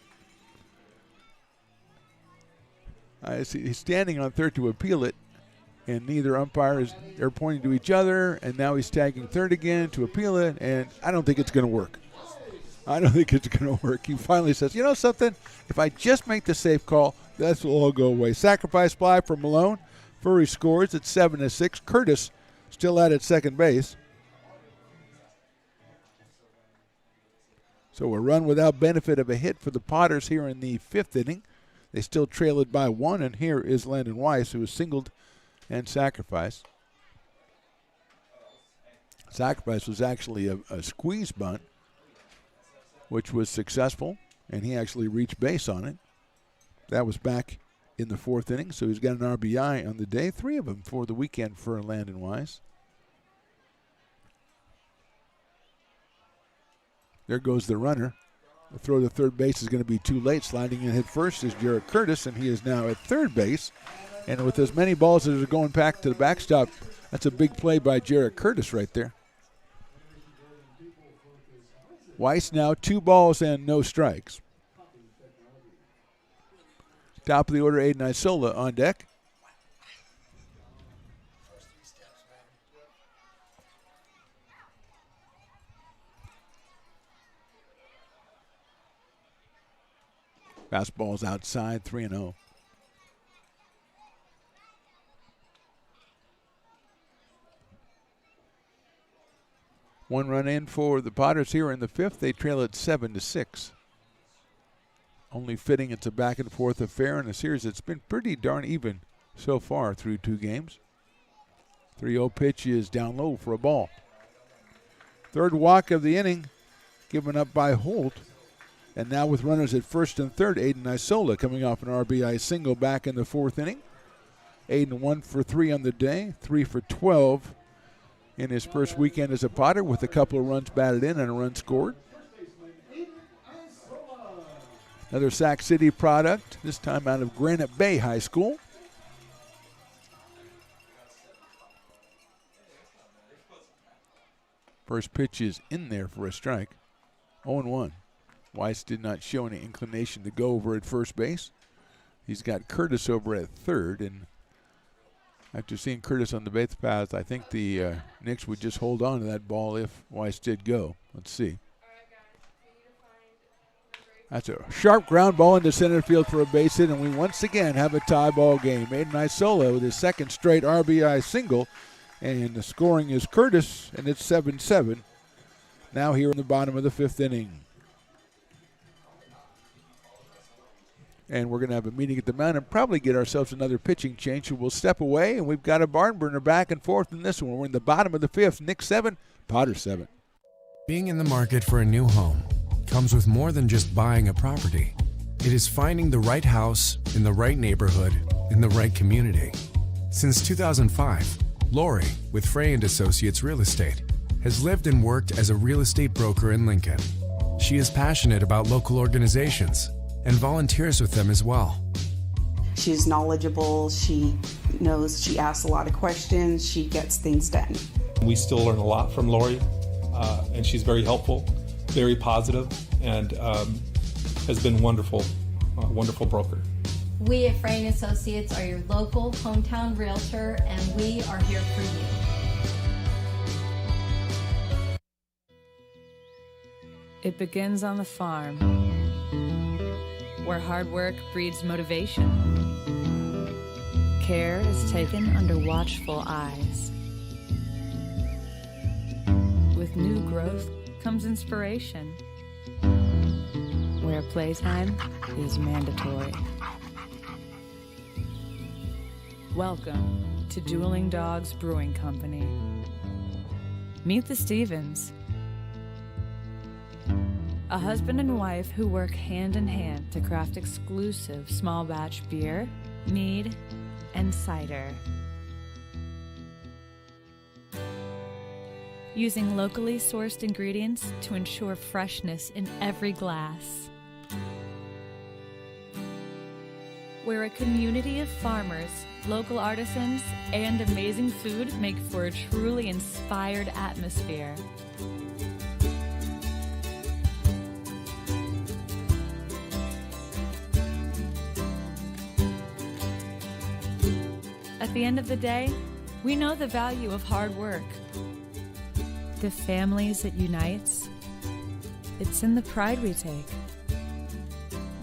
He's standing on third to appeal it, and neither umpire they're pointing to each other, and now he's tagging third again to appeal it, and I don't think it's going to work. I don't think it's going to work. He finally says, you know something? If I just make the safe call, this will all go away. Sacrifice fly for Malone. Furry scores at 7-6. Curtis still out at second base. So a run without benefit of a hit for the Potters here in the 5th inning. They still trail it by 1, and here is Landon Weiss, who was singled and sacrificed. Sacrifice was actually a squeeze bunt, which was successful, and he actually reached base on it. That was back in the 4th inning, so he's got an RBI on the day, 3 of them for the weekend for Landon Weiss. There goes the runner. The throw to third base is going to be too late. Sliding in hit first is Jarrett Curtis, and he is now at third base. And with as many balls as are going back to the backstop, that's a big play by Jarrett Curtis right there. Weiss now 2 balls and no strikes. Top of the order, Aiden Isola on deck. Fastball's outside, 3-0. One run in for the Potters here in the 5th. They trail it 7-6. Only fitting it's a back and forth affair in a series that's been pretty darn even so far through 2 games. 3-0 pitch is down low for a ball. Third walk of the inning given up by Holt. And now with runners at first and third, Aiden Isola coming off an RBI single back in the 4th inning. Aiden 1 for 3 on the day, 3 for 12 in his first weekend as a Potter with a couple of runs batted in and a run scored. Another Sac City product, this time out of Granite Bay High School. First pitch is in there for a strike, 0-1. Weiss did not show any inclination to go over at first base. He's got Curtis over at third, and after seeing Curtis on the base path, I think the Knicks would just hold on to that ball if Weiss did go. Let's see. That's a sharp ground ball into center field for a base hit, and we once again have a tie ball game. Aiden Isola with his second straight RBI single, and the scoring is Curtis, and it's 7-7. Now here in the bottom of the 5th inning. And we're going to have a meeting at the mound and probably get ourselves another pitching change. So we'll step away, and we've got a barn burner back and forth in this one. We're in the bottom of the 5th. Knicks 7, Potters 7. Being in the market for a new home comes with more than just buying a property. It is finding the right house in the right neighborhood in the right community. Since 2005, Lori, with Frey & Associates Real Estate, has lived and worked as a real estate broker in Lincoln. She is passionate about local organizations and volunteers with them as well. She's knowledgeable, she knows, she asks a lot of questions, she gets things done. We still learn a lot from Lori, and she's very helpful, very positive, and has been wonderful, wonderful broker. We at Frey & Associates are your local hometown realtor, and we are here for you. It begins on the farm, where hard work breeds motivation. Care is taken under watchful eyes. With new growth comes inspiration, where playtime is mandatory. Welcome to Dueling Dogs Brewing Company. Meet the Stevens, a husband and wife who work hand in hand to craft exclusive small batch beer, mead, and cider. Using locally sourced ingredients to ensure freshness in every glass. Where a community of farmers, local artisans, and amazing food make for a truly inspired atmosphere. At the end of the day, we know the value of hard work. The families it unites, it's in the pride we take,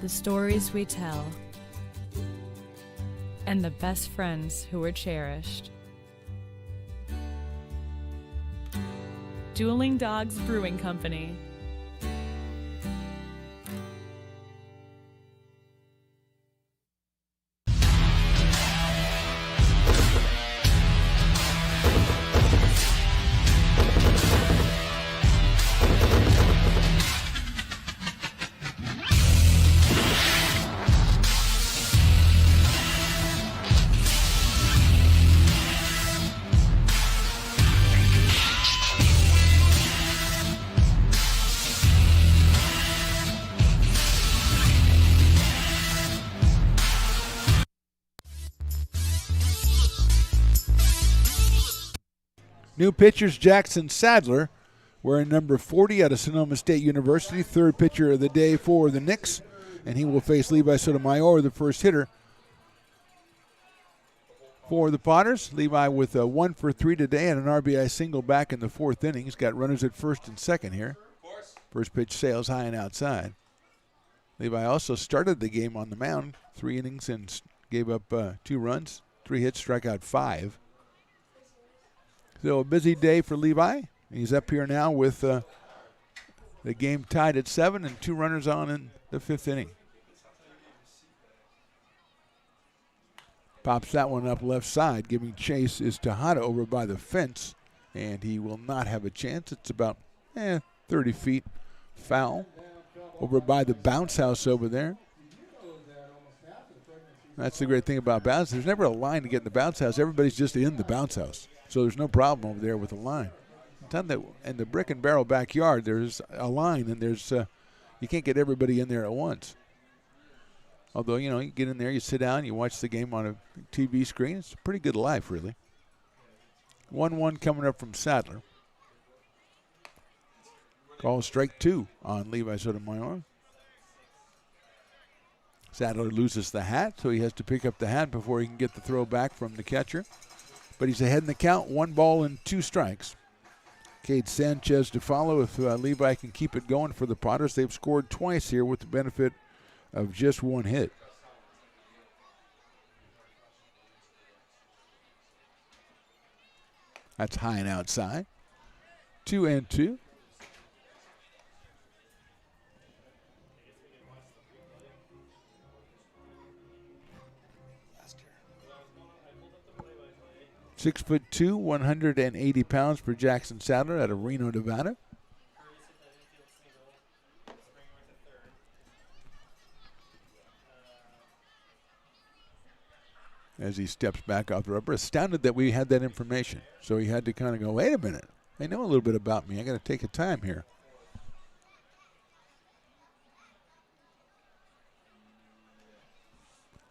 the stories we tell, and the best friends who are cherished. Dueling Dogs Brewing Company. New pitchers Jackson Sadler, wearing number 40 out of Sonoma State University, third pitcher of the day for the Knicks, and he will face Levi Sotomayor, the first hitter for the Potters. Levi with a 1 for 3 today and an RBI single back in the fourth inning. He's got runners at first and second here. First pitch sails high and outside. Levi also started the game on the mound, 3 innings and gave up 2 runs, 3 hits, struck out 5. So a busy day for Levi. He's up here now with the game tied at 7 and 2 runners on in the 5th inning. Pops that one up left side. Giving chase is Tejada over by the fence, and he will not have a chance. It's about 30 feet foul over by the bounce house over there. That's the great thing about bounce. There's never a line to get in the bounce house. Everybody's just in the bounce house. So there's no problem over there with the line. In the brick and barrel backyard, there's a line, and there's you can't get everybody in there at once. Although, you get in there, you sit down, you watch the game on a TV screen. It's a pretty good life, really. 1-1 coming up from Sadler. Call strike 2 on Levi Sotomayor. Sadler loses the hat, so he has to pick up the hat before he can get the throw back from the catcher. But he's ahead in the count, 1 ball and 2 strikes. Cade Sanchez to follow if Levi can keep it going for the Potters. They've scored twice here with the benefit of just 1 hit. That's high and outside. 2-2. "6'2", 180 pounds for Jackson Sadler out of Reno, Nevada. As he steps back off the rubber, astounded that we had that information. So he had to kind of go, wait a minute, they know a little bit about me. I got to take a time here.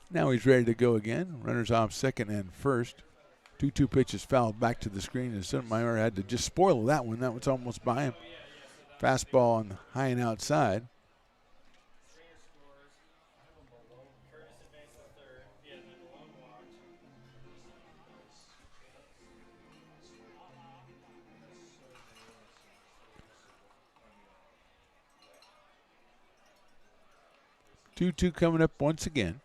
Now he's ready to go again. Runners off second and first. 2-2 pitches fouled back to the screen, and Sotomayor had to just spoil that one. That was almost by him. Fastball on high and outside. Two coming up once again.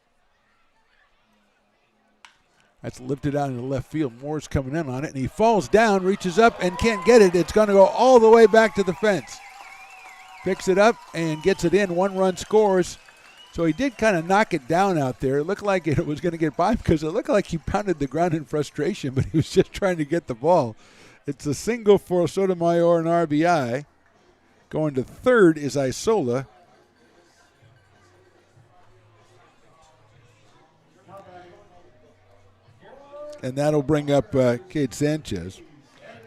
That's lifted out into left field. Moore's coming in on it, and he falls down, reaches up, and can't get it. It's going to go all the way back to the fence. Picks it up and gets it in. 1 run scores. So he did kind of knock it down out there. It looked like it was going to get by because it looked like he pounded the ground in frustration, but he was just trying to get the ball. It's a single for Sotomayor and RBI. Going to third is Isola. And that'll bring up Cade Sanchez.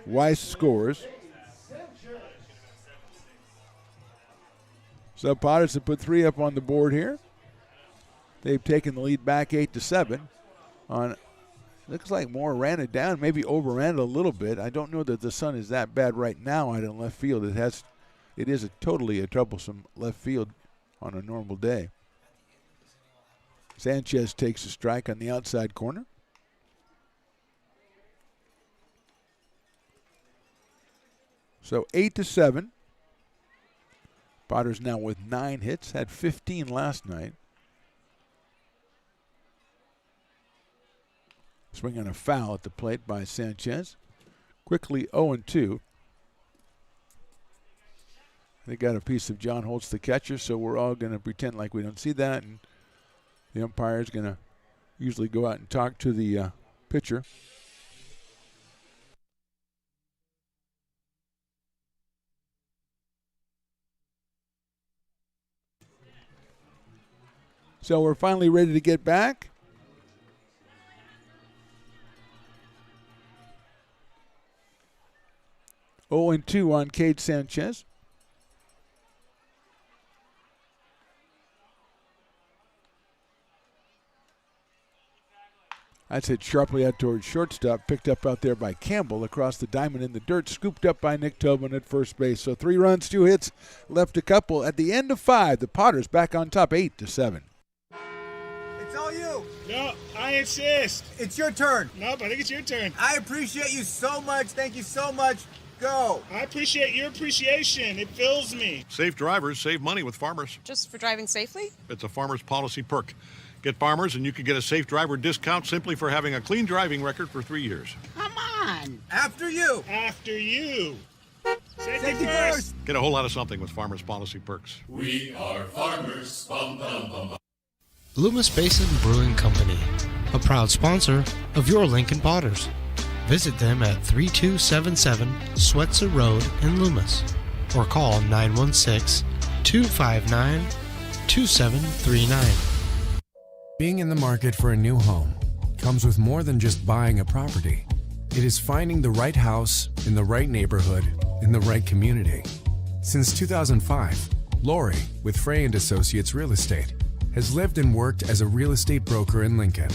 Weiss scores. So Potters have put 3 up on the board here. They've taken the lead back 8-7. Looks like Moore ran it down, maybe overran it a little bit. I don't know that the sun is that bad right now out in left field. It is totally a troublesome left field on a normal day. Sanchez takes a strike on the outside corner. So 8-7. Potters now with 9 hits, had 15 last night. Swing on a foul at the plate by Sanchez. Quickly 0-2. They got a piece of John Holtz, the catcher, so we're all going to pretend like we don't see that. And the umpire is going to usually go out and talk to the pitcher. So we're finally ready to get back. Oh and 2 on Cade Sanchez. That's hit sharply out towards shortstop, picked up out there by Campbell across the diamond in the dirt, scooped up by Nick Tobin at first base. So 3 runs, 2 hits, left a couple. At the end of 5, the Potters back on top 8-7. It's all you. No, I insist. It's your turn. Nope, I think it's your turn. I appreciate you so much. Thank you so much. Go. I appreciate your appreciation. It fills me. Safe drivers save money with Farmers. Just for driving safely? It's a Farmers policy perk. Get Farmers and you can get a safe driver discount simply for having a clean driving record for 3 years. Come on. After you. After you. Safety first. Get a whole lot of something with Farmers policy perks. We are farmers. Bum, bum, bum, bum. Loomis Basin Brewing Company, a proud sponsor of your Lincoln Potters. Visit them at 3277 Swetzer Road in Loomis or call 916-259-2739. Being in the market for a new home comes with more than just buying a property. It is finding the right house in the right neighborhood in the right community. Since 2005, Lori, with Frey & Associates Real Estate, has lived and worked as a real estate broker in Lincoln.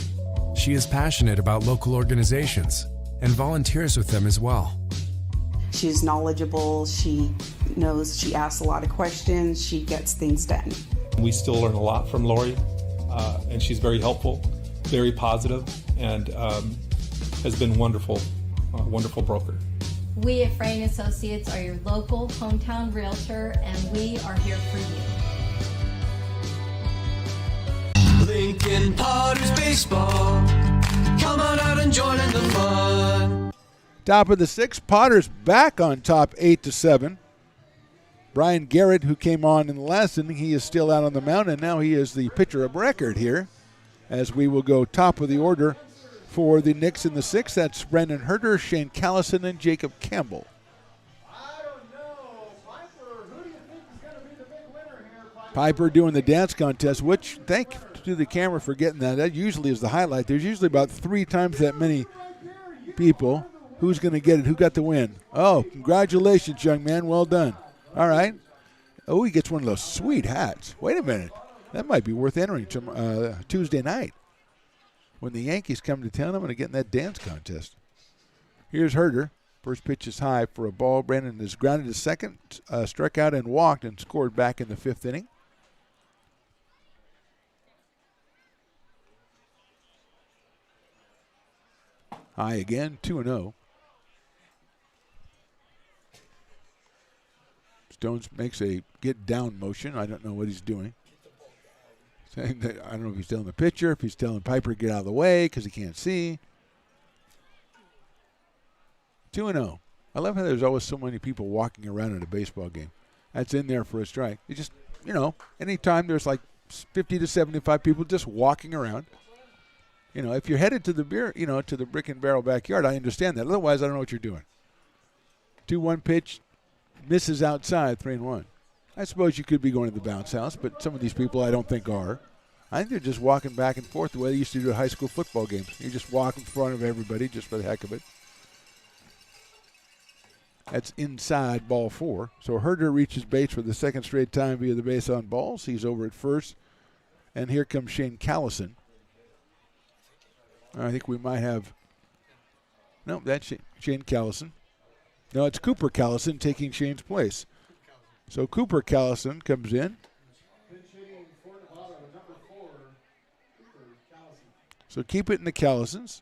She is passionate about local organizations and volunteers with them as well. She's knowledgeable, she knows, she asks a lot of questions, she gets things done. We still learn a lot from Lori, and she's very helpful, very positive, and has been wonderful, wonderful broker. We at Frey & Associates are your local hometown realtor, and we are here for you. Lincoln Potters Baseball. Come on out and join in the fun. Top of the 6th, Potters back on top 8-7. Brian Garrett, who came on in the last inning, he is still out on the mound, and now he is the pitcher of record here. As we will go top of the order for the Knicks in the 6th. That's Brendan Herter, Shane Callison, and Jacob Campbell. Piper doing the dance contest, which, thank you to the camera for getting that. That usually is the highlight. There's usually about 3 times that many people. Who's going to get it? Who got the win? Oh, congratulations, young man. Well done. All right. Oh, he gets one of those sweet hats. Wait a minute. That might be worth entering Tuesday night. When the Yankees come to town, I'm going to get in that dance contest. Here's Herter. First pitch is high for a ball. Brandon is grounded to second, struck out and walked, and scored back in the 5th inning. High again, 2-0. Stones makes a get down motion. I don't know what he's doing. Saying that, I don't know if he's telling the pitcher, if he's telling Piper to get out of the way because he can't see. 2-0. I love how there's always so many people walking around at a baseball game. That's in there for a strike. You just, anytime there's like 50 to 75 people just walking around. If you're headed to the to the Brick and Barrel backyard, I understand that. Otherwise, I don't know what you're doing. 2-1 pitch, misses outside, 3-1. I suppose you could be going to the bounce house, but some of these people I don't think are. I think they're just walking back and forth the way they used to do at high school football games. You just walk in front of everybody just for the heck of it. That's inside ball 4. So Herter reaches base for the 2nd straight time via the base on balls. He's over at first. And here comes Shane Callison. I think we might have. No, that's Shane Callison. No, it's Cooper Callison taking Shane's place. So Cooper Callison comes in. So keep it in the Callisons.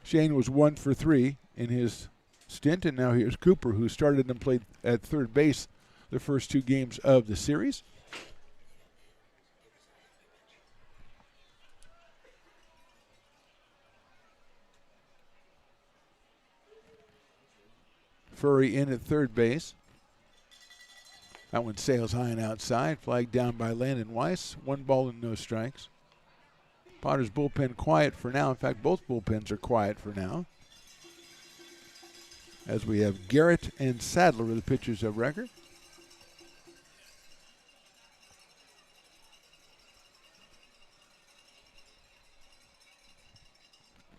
Shane was 1 for 3 in his stint, and now here's Cooper, who started and played at third base the first 2 games of the series. Furry in at third base. That one sails high and outside. Flagged down by Landon Weiss. 1 ball and no strikes. Potter's bullpen quiet for now. In fact, both bullpens are quiet for now. As we have Garrett and Sadler are the pitchers of record.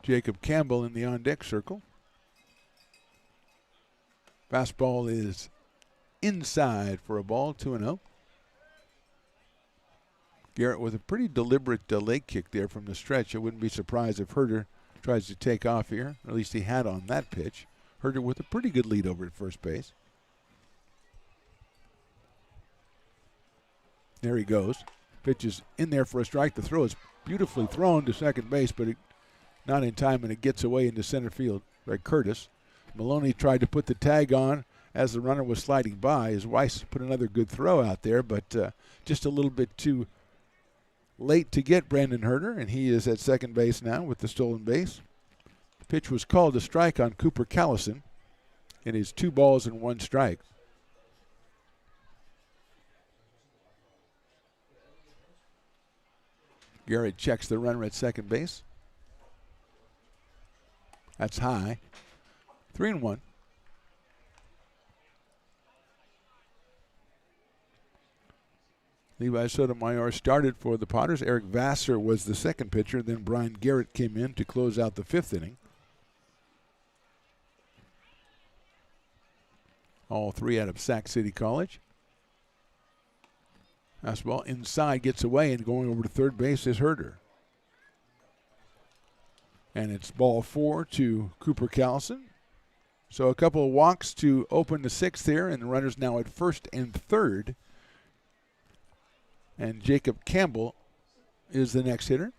Jacob Campbell in the on-deck circle. Fastball is inside for a ball, 2-0. Garrett with a pretty deliberate leg kick there from the stretch. I wouldn't be surprised if Herder tries to take off here. Or at least he had on that pitch. Herder with a pretty good lead over at first base. There he goes. Pitch is in there for a strike. The throw is beautifully thrown to second base, but not in time, and it gets away into center field by Curtis. Maloney tried to put the tag on as the runner was sliding by. His Weiss put another good throw out there, but just a little bit too late to get Brandon Herder, and he is at second base now with the stolen base. The pitch was called a strike on Cooper Callison. It is 2 balls and 1 strike. Garrett checks the runner at second base. That's high. 3-1. Levi Sotomayor started for the Potters. Eric Vassar was the second pitcher. Then Brian Garrett came in to close out the 5th inning. All 3 out of Sac City College. Fastball inside, gets away, and going over to third base is Herder. And it's ball 4 to Cooper Callison. So a couple of walks to open the 6th here, and the runner's now at first and third. And Jacob Campbell is the next hitter.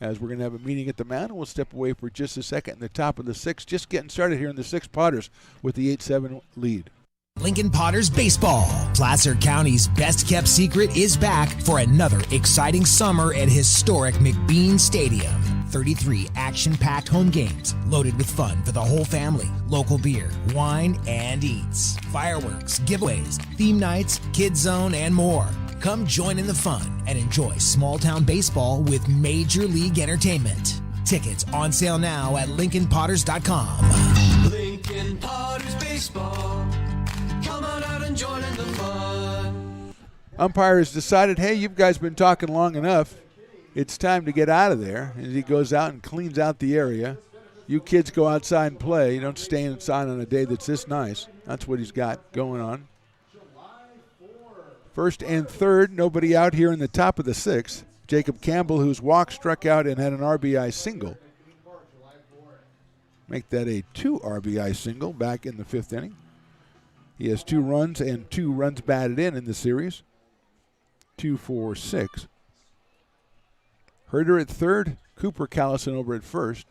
As we're going to have a meeting at the mound, we'll step away for just a second in the top of the 6th. Just getting started here in the 6th. Potters with the 8-7 lead. Lincoln Potters Baseball. Placer County's best-kept secret is back for another exciting summer at historic McBean Stadium. 33 action-packed home games loaded with fun for the whole family. Local beer, wine, and eats. Fireworks, giveaways, theme nights, kids zone, and more. Come join in the fun and enjoy small-town baseball with Major League Entertainment. Tickets on sale now at LincolnPotters.com. Lincoln Potters Baseball. Come on out and join in the fun. Umpire has decided, hey, you guys been talking long enough. It's time to get out of there. And he goes out and cleans out the area. You kids go outside and play. You don't stay inside on a day that's this nice. That's what he's got going on. First and third, nobody out here in the top of the 6th. Jacob Campbell, who's walked, struck out, and had an RBI single. Make that a 2 RBI single back in the 5th inning. He has 2 runs and 2 runs batted in the series. 2 for 6. Herder at third, Cooper Callison over at first.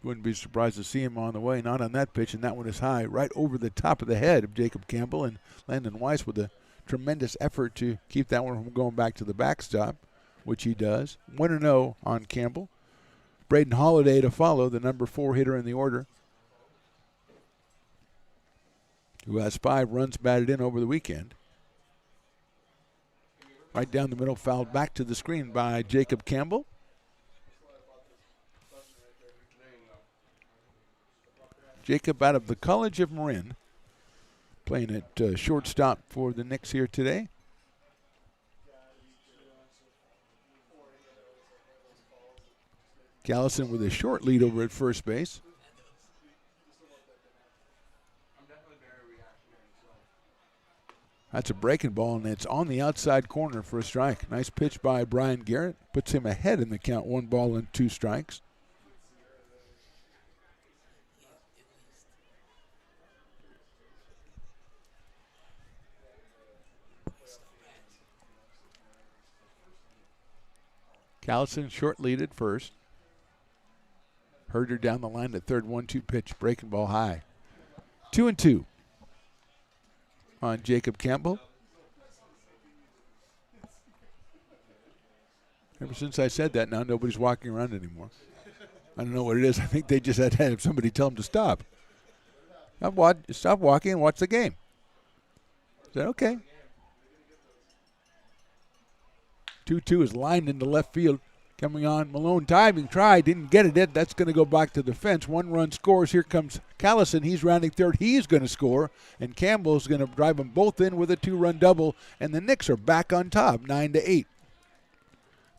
Wouldn't be surprised to see him on the way. Not on that pitch, and that one is high, right over the top of the head of Jacob Campbell, and Landon Weiss with a tremendous effort to keep that one from going back to the backstop, which he does. 1-0 on Campbell. Braden Holliday to follow, the number 4 hitter in the order, who has 5 runs batted in over the weekend. Right down the middle, fouled back to the screen by Jacob Campbell. Jacob out of the College of Marin, playing at shortstop for the Knicks here today. Callison with a short lead over at first base. That's a breaking ball, and it's on the outside corner for a strike. Nice pitch by Brian Garrett. Puts him ahead in the count, 1 ball and 2 strikes. Callison short lead at first. Herder down the line at third, 1-2 pitch, breaking ball high. 2-2 on Jacob Campbell. Ever since I said that, now nobody's walking around anymore. I don't know what it is. I think they just had to have somebody tell them to stop. Stop walking and watch the game. I said, okay. 2-2 is lined into left field. Coming on, Malone diving, tried, didn't get it. That's going to go back to the fence. 1 run scores. Here comes Callison. He's rounding third. He's going to score. And Campbell's going to drive them both in with a 2-run double. And the Knicks are back on top, 9-8.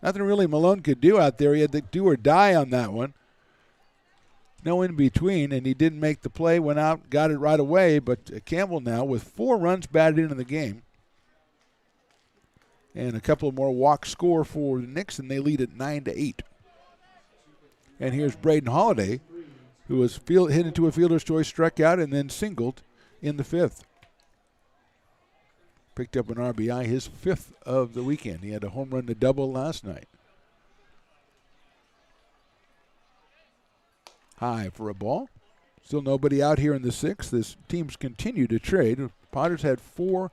Nothing really Malone could do out there. He had to do or die on that one. No in between, and he didn't make the play. Went out, got it right away. But Campbell now with 4 runs batted in the game And a couple more walks score for the Knicks, and they lead at 9-8. And here's Braden Holiday, who was hit into a fielder's choice, struck out, and then singled in the 5th. Picked up an RBI, his 5th of the weekend. He had a home run to double last night. High for a ball. Still nobody out here in the 6th. This teams continue to trade. Potters had 4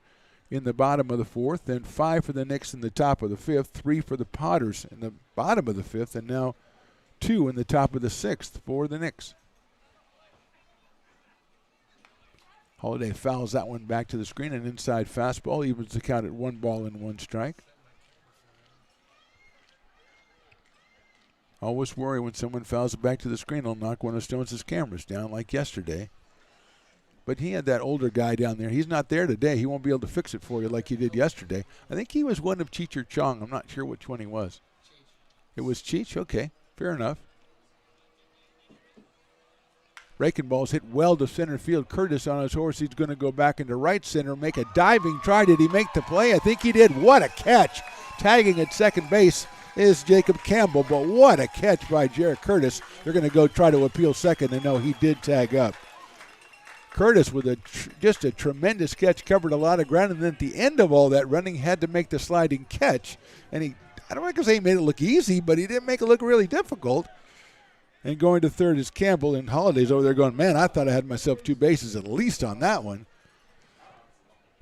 in the bottom of the 4th, then 5 for the Knicks in the top of the 5th, 3 for the Potters in the bottom of the 5th, and now 2 in the top of the 6th for the Knicks. Holiday fouls that one back to the screen, an inside fastball, evens the count at 1 ball and 1 strike. Always worry when someone fouls it back to the screen, he'll knock one of Stones' cameras down like yesterday. But he had that older guy down there. He's not there today. He won't be able to fix it for you like he did yesterday. I think he was one of Cheech or Chong. I'm not sure which one he was. It was Cheech? Okay, fair enough. Raking ball's hit well to center field. Curtis on his horse. He's going to go back into right center, make a diving try. Did he make the play? I think he did. What a catch. Tagging at second base is Jacob Campbell, but what a catch by Jared Curtis. They're going to go try to appeal second, and no, he did tag up. Curtis with just a tremendous catch, covered a lot of ground, and then at the end of all that running had to make the sliding catch. And I don't want to say he made it look easy, but he didn't make it look really difficult. And going to third is Campbell, and Holiday's over there going, man, I thought I had myself 2 bases at least on that one.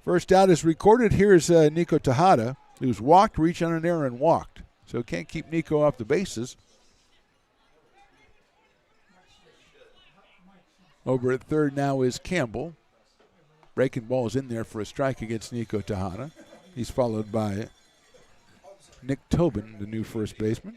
First out is recorded. Here's Nico Tejada, who's walked, reached on an error, and walked. So can't keep Nico off the bases. Over at third now is Campbell. Breaking ball is in there for a strike against Nico Tejada. He's followed by Nick Tobin, the new first baseman.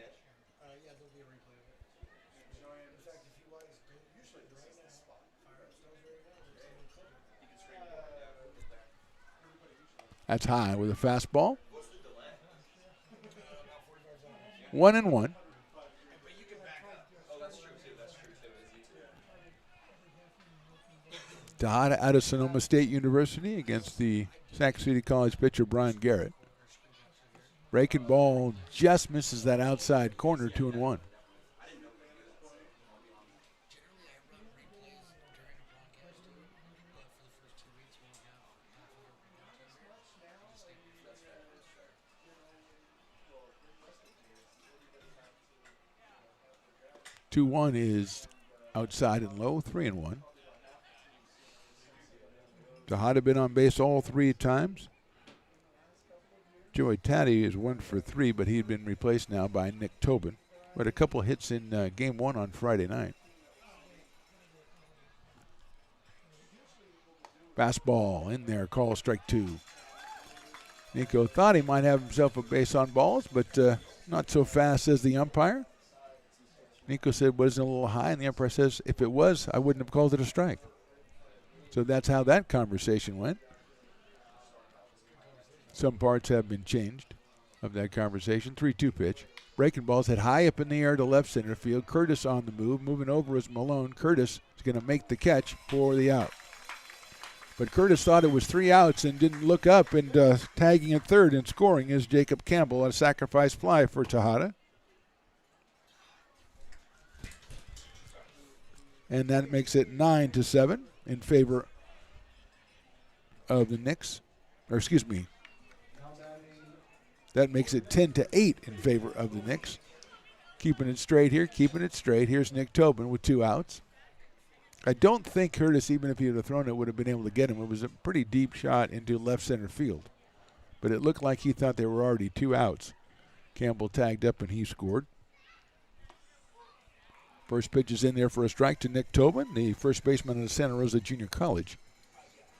That's high with a fastball. 1-1. Tejada out of Sonoma State University against the Sac City College pitcher Brian Garrett. Breaking ball just misses that outside corner, 2-1. Two-one is outside and low, 3-1. Tejada been on base all 3 times. Joey Taddy is 1 for 3, but he had been replaced now by Nick Tobin. But a couple hits in game 1 on Friday night. Fastball in there, call strike 2. Nico thought he might have himself a base on balls, but not so fast, says the umpire. Nico said it wasn't a little high, and the umpire says if it was, I wouldn't have called it a strike. So that's how that conversation went. Some parts have been changed of that conversation. 3-2 pitch. Breaking ball's hit high up in the air to left center field. Curtis on the move. Moving over is Malone. Curtis is going to make the catch for the out. But Curtis thought it was 3 outs and didn't look up, and tagging at third and scoring is Jacob Campbell on a sacrifice fly for Tejada. And that makes it 9-7 in favor of the Knicks. Or excuse me. That makes it 10-8 in favor of the Knicks. Keeping it straight here, keeping it straight. Here's Nick Tobin with 2 outs. I don't think Curtis, even if he would have thrown it, would have been able to get him. It was a pretty deep shot into left center field. But it looked like he thought there were already 2 outs. Campbell tagged up and he scored. First pitch is in there for a strike to Nick Tobin, the first baseman of Santa Rosa Junior College,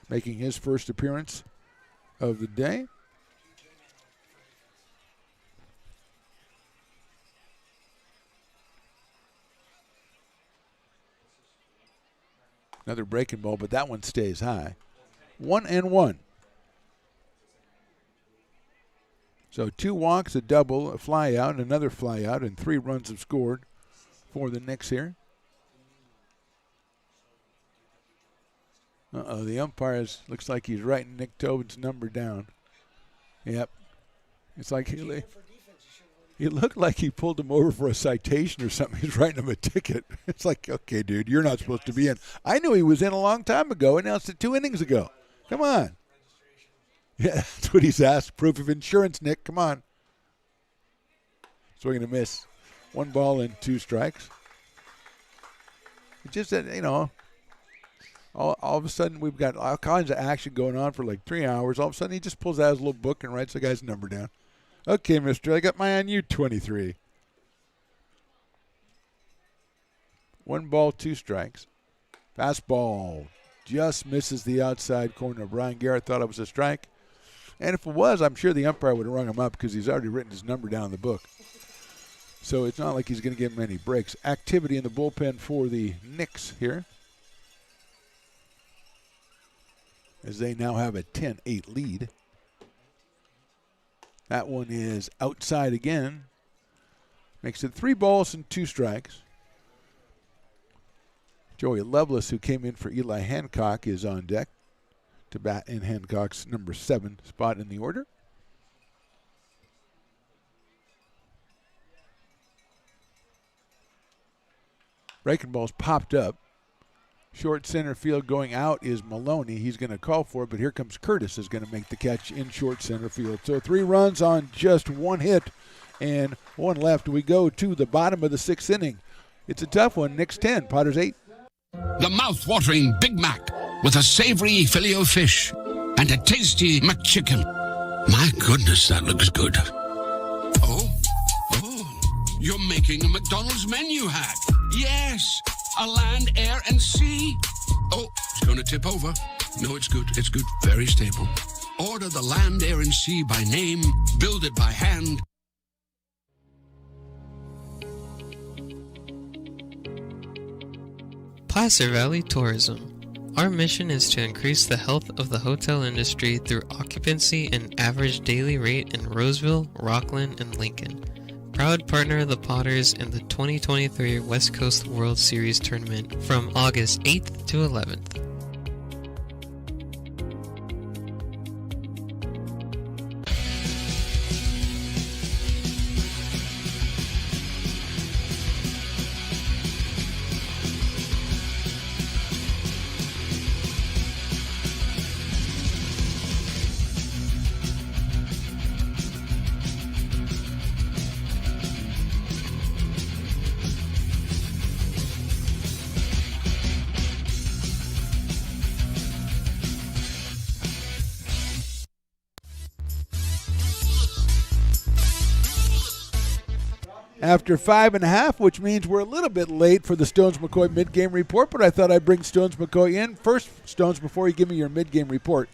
making his first appearance of the day. Another breaking ball, but that one stays high. 1-1. So 2 walks, a double, a fly out, another fly out, and 3 runs have scored for the Knicks here. The umpire looks like he's writing Nick Tobin's number down. Yep. It's like he looked like he pulled him over for a citation or something. He's writing him a ticket. It's like, okay, dude, you're not supposed to be in. I knew he was in a long time ago. Announced it 2 innings ago. Come on. Yeah, that's what he's asked. Proof of insurance, Nick. Come on. Swing and a miss. 1 ball and 2 strikes. It's just that, all of a sudden we've got all kinds of action going on for like 3 hours. All of a sudden he just pulls out his little book and writes the guy's number down. Okay, mister, I got my on you, 23. 1 ball, 2 strikes. Fastball just misses the outside corner. Brian Garrett thought it was a strike. And if it was, I'm sure the umpire would have rung him up because he's already written his number down in the book. So it's not like he's going to give him any breaks. Activity in the bullpen for the Knicks here, as they now have a 10-8 lead. That one is outside again. Makes it 3 balls and 2 strikes. Joey Lovelace, who came in for Eli Hancock, is on deck to bat in Hancock's number 7 spot in the order. Breaking ball's popped up. Short center field going out is Maloney. He's going to call for it, but here comes Curtis is going to make the catch in short center field. So 3 runs on just 1 hit and 1 left. We go to the bottom of the 6th inning. It's a tough one. Knicks 10, Potters 8. The mouth-watering Big Mac with a savory Filet-O-Fish and a tasty McChicken. My goodness, that looks good. Oh, you're making a McDonald's menu hack. Yes, a land, air, and sea. Oh, it's going to tip over. No, it's good. It's good. Very stable. Order the land, air, and sea by name. Build it by hand. Placer Valley Tourism. Our mission is to increase the health of the hotel industry through occupancy and average daily rate in Roseville, Rockland, and Lincoln. Proud partner of the Potters in the 2023 West Coast World Series Tournament from August 8th to 11th. After 5.5, which means we're a little bit late for the Stones-McCoy mid-game report, but I thought I'd bring Stones-McCoy in. First, Stones, before you give me your mid-game report,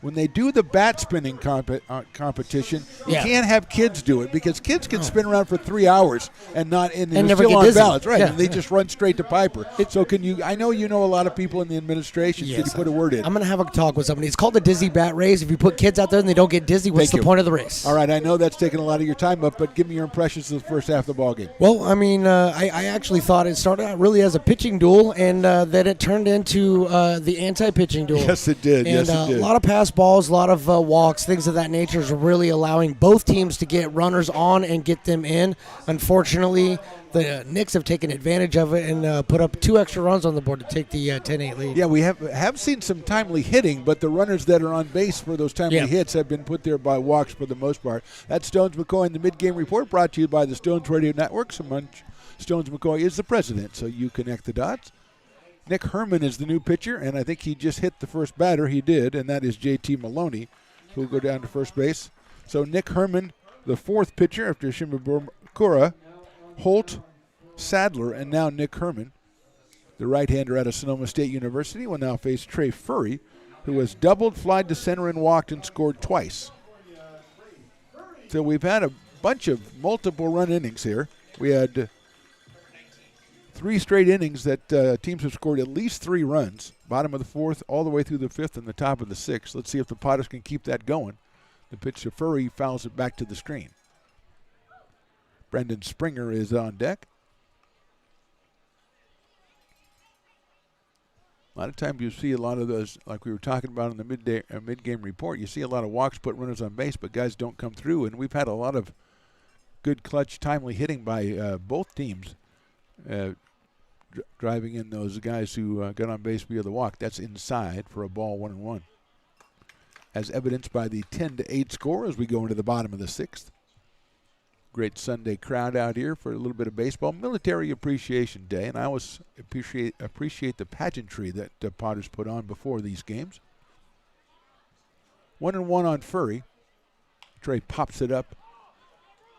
when they do the bat spinning competition, you can't have kids do it because kids can spin around for 3 hours and not and never still get on dizzy. balance, right? Yeah. And they just run straight to Piper. So can you? I know you know a lot of people in the administration. Yes, Could you put a word in? I'm going to have a talk with somebody. It's called the Dizzy Bat Race. If you put kids out there and they don't get dizzy, what's the point of the race? All right, I know that's taking a lot of your time up, but give me your impressions of the first half of the ballgame. Well, I mean, I actually thought it started out really as a pitching duel, and then it turned into the anti-pitching duel. Yes, it did. And Yes, it did. a lot of pass balls, a lot of walks, things of that nature is really allowing both teams to get runners on and get them in. Unfortunately, the Knicks have taken advantage of it and put up 2 extra runs on the board to take the 10-8 lead. Yeah, we have seen some timely hitting, but the runners that are on base for those timely hits have been put there by walks for the most part. That's Stones McCoy in the mid-game report, brought to you by the Stones Radio Network. Stones McCoy is the president, so you connect the dots. Nick Herman is the new pitcher, and I think he just hit the first batter. He did, and that is J.T. Maloney, who will go down to first base. So Nick Herman, the 4th pitcher after Shimabukura, Holt, Sadler, and now Nick Herman. The right-hander out of Sonoma State University will now face Trey Furry, who has doubled, flied to center, and walked and scored twice. So we've had a bunch of multiple-run innings here. We had 3 straight innings that teams have scored at least 3 runs. Bottom of the 4th, all the way through the 5th, and the top of the 6th. Let's see if the Potters can keep that going. The pitch to Furry fouls it back to the screen. Brendan Springer is on deck. A lot of times you see a lot of those, like we were talking about in the mid-game report, you see a lot of walks, put runners on base, but guys don't come through. And we've had a lot of good clutch, timely hitting by both teams, driving in those guys who got on base via the walk. That's inside for a ball, 1-1. As evidenced by the 10-8 score as we go into the bottom of the 6th. Great Sunday crowd out here for a little bit of baseball. Military Appreciation Day, and I always appreciate the pageantry that Potters put on before these games. 1-1 on Furry. Trey pops it up.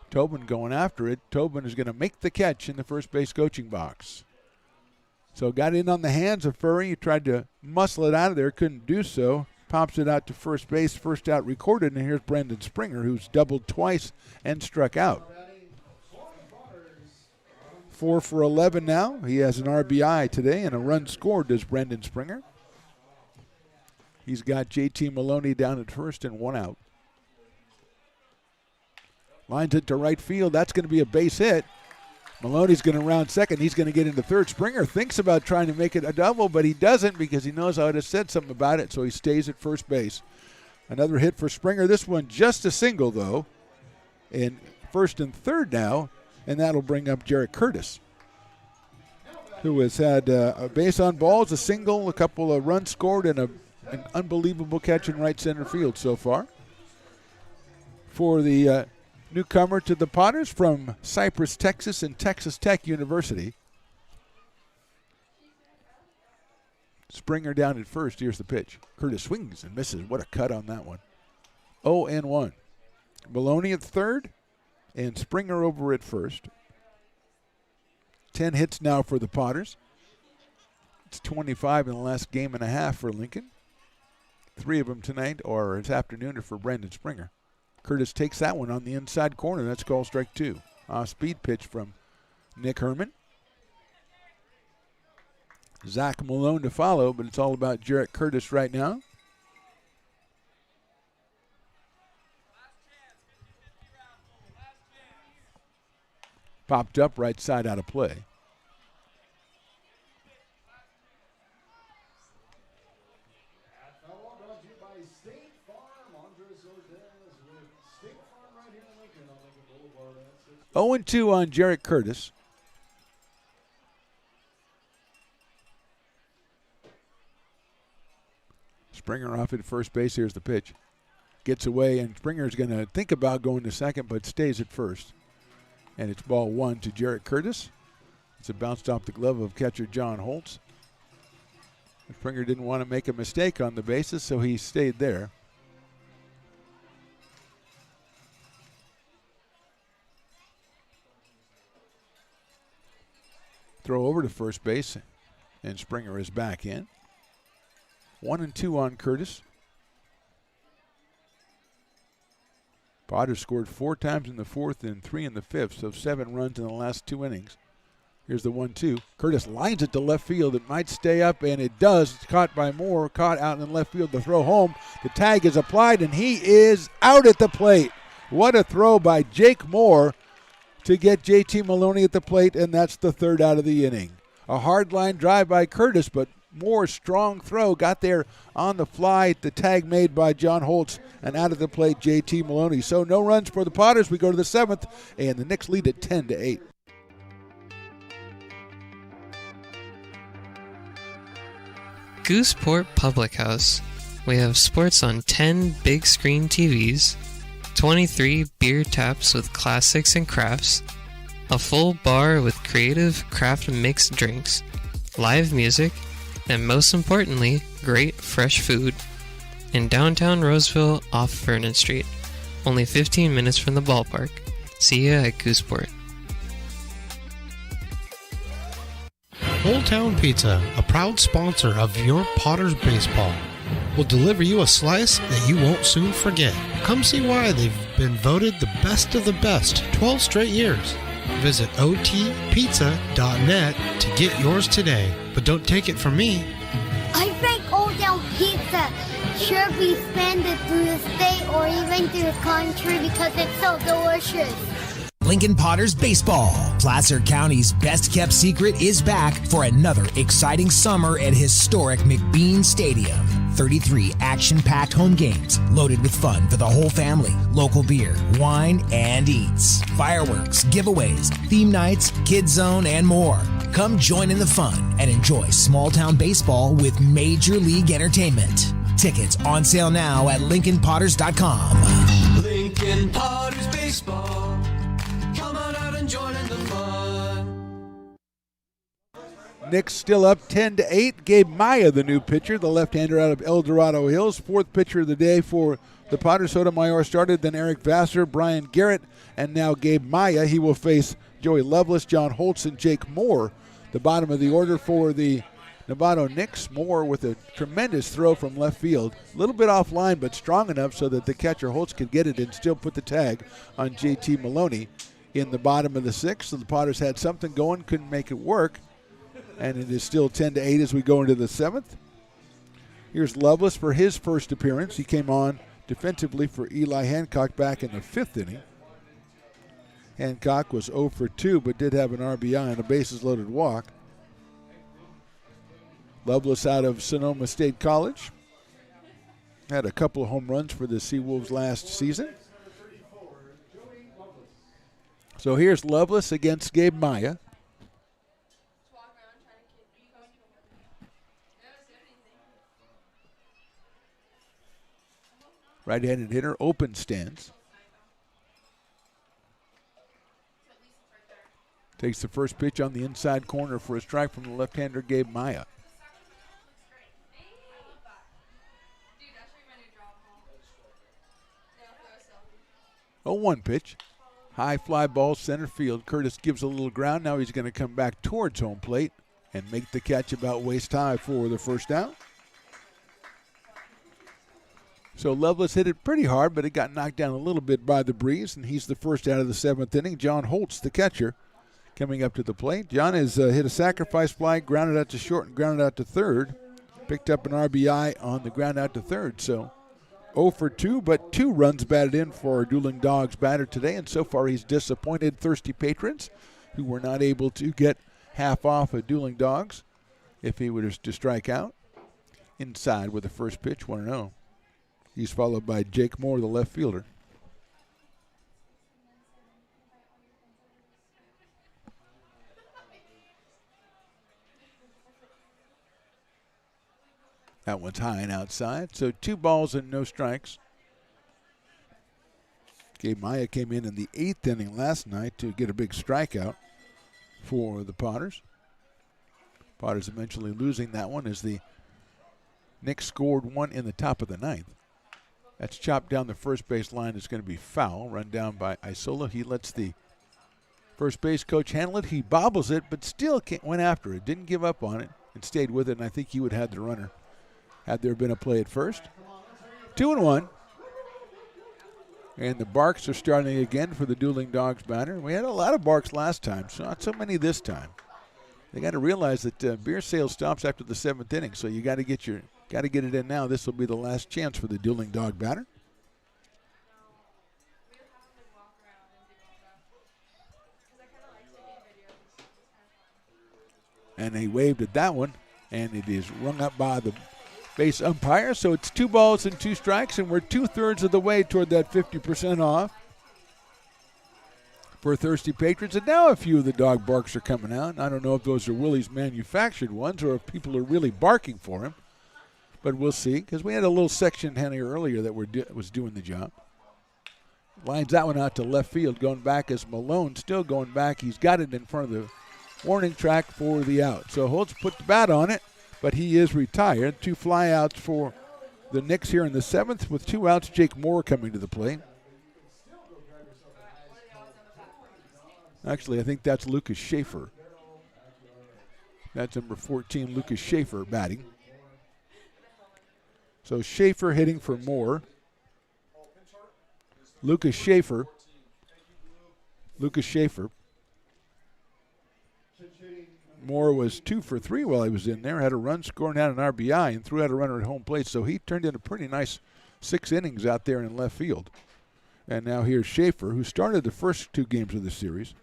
Tobin going after it. Tobin is going to make the catch in the first base coaching box. So got in on the hands of Furry. He tried to muscle it out of there, couldn't do so. Pops it out to first base, first out recorded, and here's Brendan Springer, who's doubled twice and struck out. 4 for 11 now. He has an RBI today and a run scored, does Brendan Springer. He's got JT Maloney down at first and 1 out. Lines it to right field. That's going to be a base hit. Maloney's going to round second. He's going to get into third. Springer thinks about trying to make it a double, but he doesn't because he knows I would have said something about it, so he stays at first base. Another hit for Springer. This one just a single, though, in first and third now, and that'll bring up Jarrett Curtis, who has had a base on balls, a single, a couple of runs scored, and an unbelievable catch in right center field so far. For the newcomer to the Potters from Cypress, Texas, and Texas Tech University. Springer down at first. Here's the pitch. Curtis swings and misses. What a cut on that one. 0-1. Maloney at third and Springer over at first. 10 hits now for the Potters. It's 25 in the last game and a half for Lincoln. 3 of them tonight or this afternoon are for Brendan Springer. Curtis takes that one on the inside corner. That's called strike 2. Off-speed pitch from Nick Herman. Zach Malone to follow, but it's all about Jarrett Curtis right now. Popped up right side out of play. Oh, 0-2 on Jarrett Curtis. Springer off at first base. Here's the pitch. Gets away, and Springer's going to think about going to second, but stays at first. And it's ball 1 to Jarrett Curtis. It's a bounced off the glove of catcher John Holtz. Springer didn't want to make a mistake on the bases, so he stayed there. Throw over to first base, and Springer is back in. 1-2 on Curtis. Potter scored 4 times in the 4th and 3 in the 5th, so 7 runs in the last 2 innings. Here's the 1-2. Curtis lines it to left field. It might stay up, and it does. It's caught by Moore, caught out in left field to throw home. The tag is applied, and he is out at the plate. What a throw by Jake Moore to get JT Maloney at the plate, and that's the 3rd out of the inning. A hard line drive by Curtis, but Moore's strong throw got there on the fly. The tag made by John Holtz, and out of the plate, JT Maloney. So no runs for the Potters. We go to the 7th, and the Knicks lead at 10-8. Gooseport Public House. We have sports on 10 big screen TVs, 23 beer taps with classics and crafts, a full bar with creative craft mixed drinks, live music, and most importantly, great fresh food. In downtown Roseville off Vernon Street, only 15 minutes from the ballpark. See ya at Gooseport. Old Town Pizza, a proud sponsor of your Potters baseball, will deliver you a slice that you won't soon forget. Come see why they've been voted the best of the best 12 straight years. Visit otpizza.net to get yours today. But don't take it from me. I think Old Town Pizza should be expanded through the state or even through the country because it's so delicious. Lincoln Potters Baseball. Placer County's best-kept secret is back for another exciting summer at historic McBean Stadium. 33 action-packed home games loaded with fun for the whole family. Local beer, wine, and eats. Fireworks, giveaways, theme nights, kids zone, and more. Come join in the fun and enjoy small-town baseball with Major League Entertainment. Tickets on sale now at LincolnPotters.com. Lincoln Potters Baseball. Come on out and join in the fun. Knicks still up 10-8. Gabe Maya, the new pitcher, the left-hander out of El Dorado Hills. Fourth pitcher of the day for the Potters. Sotomayor started, then Eric Vassar, Brian Garrett, and now Gabe Maya. He will face Joey Lovelace, John Holtz, and Jake Moore. The bottom of the order for the Novato Knicks. Moore with a tremendous throw from left field. A little bit offline, but strong enough so that the catcher Holtz could get it and still put the tag on JT Maloney in the bottom of the sixth. So the Potters had something going, couldn't make it work. And it is still 10-8 as we go into the seventh. Here's Lovelace for his first appearance. He came on defensively for Eli Hancock back in the fifth inning. Hancock was 0 for 2, but did have an RBI and a bases-loaded walk. Lovelace out of Sonoma State College. Had a couple of home runs for the Seawolves last season. So here's Lovelace against Gabe Maya. Right-handed hitter, open stance. Takes the first pitch on the inside corner for a strike from the left-hander Gabe Maya. 0-1 pitch. High fly ball center field. Curtis gives a little ground. Now he's going to come back towards home plate and make the catch about waist high for the first out. So Lovelace hit it pretty hard, but it got knocked down a little bit by the breeze, and he's the first out of the seventh inning. John Holtz, the catcher, coming up to the plate. John has hit a sacrifice fly, grounded out to short and grounded out to third. Picked up an RBI on the ground out to third. So 0 for 2, but 2 runs batted in for our Dueling Dogs batter today, and so far he's disappointed thirsty patrons who were not able to get half off of Dueling Dogs if he were to strike out. Inside with the first pitch, 1-0. He's followed by Jake Moore, the left fielder. That one's high and outside. So 2 balls and no strikes. Gabe Maya came in the 8th inning last night to get a big strikeout for the Potters. Potters eventually losing that one as the Knicks scored 1 in the top of the 9th. That's chopped down the first base line. It's going to be foul. Run down by Isola. He lets the first base coach handle it. He bobbles it, but still went after it. Didn't give up on it and stayed with it, and I think he would have had the runner had there been a play at first. 2-1. And the barks are starting again for the Dueling Dogs batter. We had a lot of barks last time, so not so many this time. They got to realize that beer sales stops after the 7th inning, so you got to get it in now. This will be the last chance for the Dueling Dog batter. And they waved at that one, and it is rung up by the base umpire. So it's 2 balls and 2 strikes, and we're 2/3 of the way toward that 50% off for thirsty patrons. And now a few of the dog barks are coming out. I don't know if those are Willie's manufactured ones or if people are really barking for him. But we'll see, because we had a little section here earlier that was doing the job. Lines that one out to left field, going back as Malone, still going back. He's got it in front of the warning track for the out. So Holtz put the bat on it, but he is retired. 2 flyouts for the Knicks here in the 7th with 2 outs. Jake Moore coming to the plate. Actually, I think that's Lucas Schaefer. That's number 14, Lucas Schaefer, batting. So Schaefer hitting for Moore. Lucas Schaefer. Moore was 2 for 3 while he was in there. Had a run, scoring out an RBI, and threw out a runner at home plate. So he turned in a pretty nice 6 innings out there in left field. And now here's Schaefer, who started the first 2 games of the series.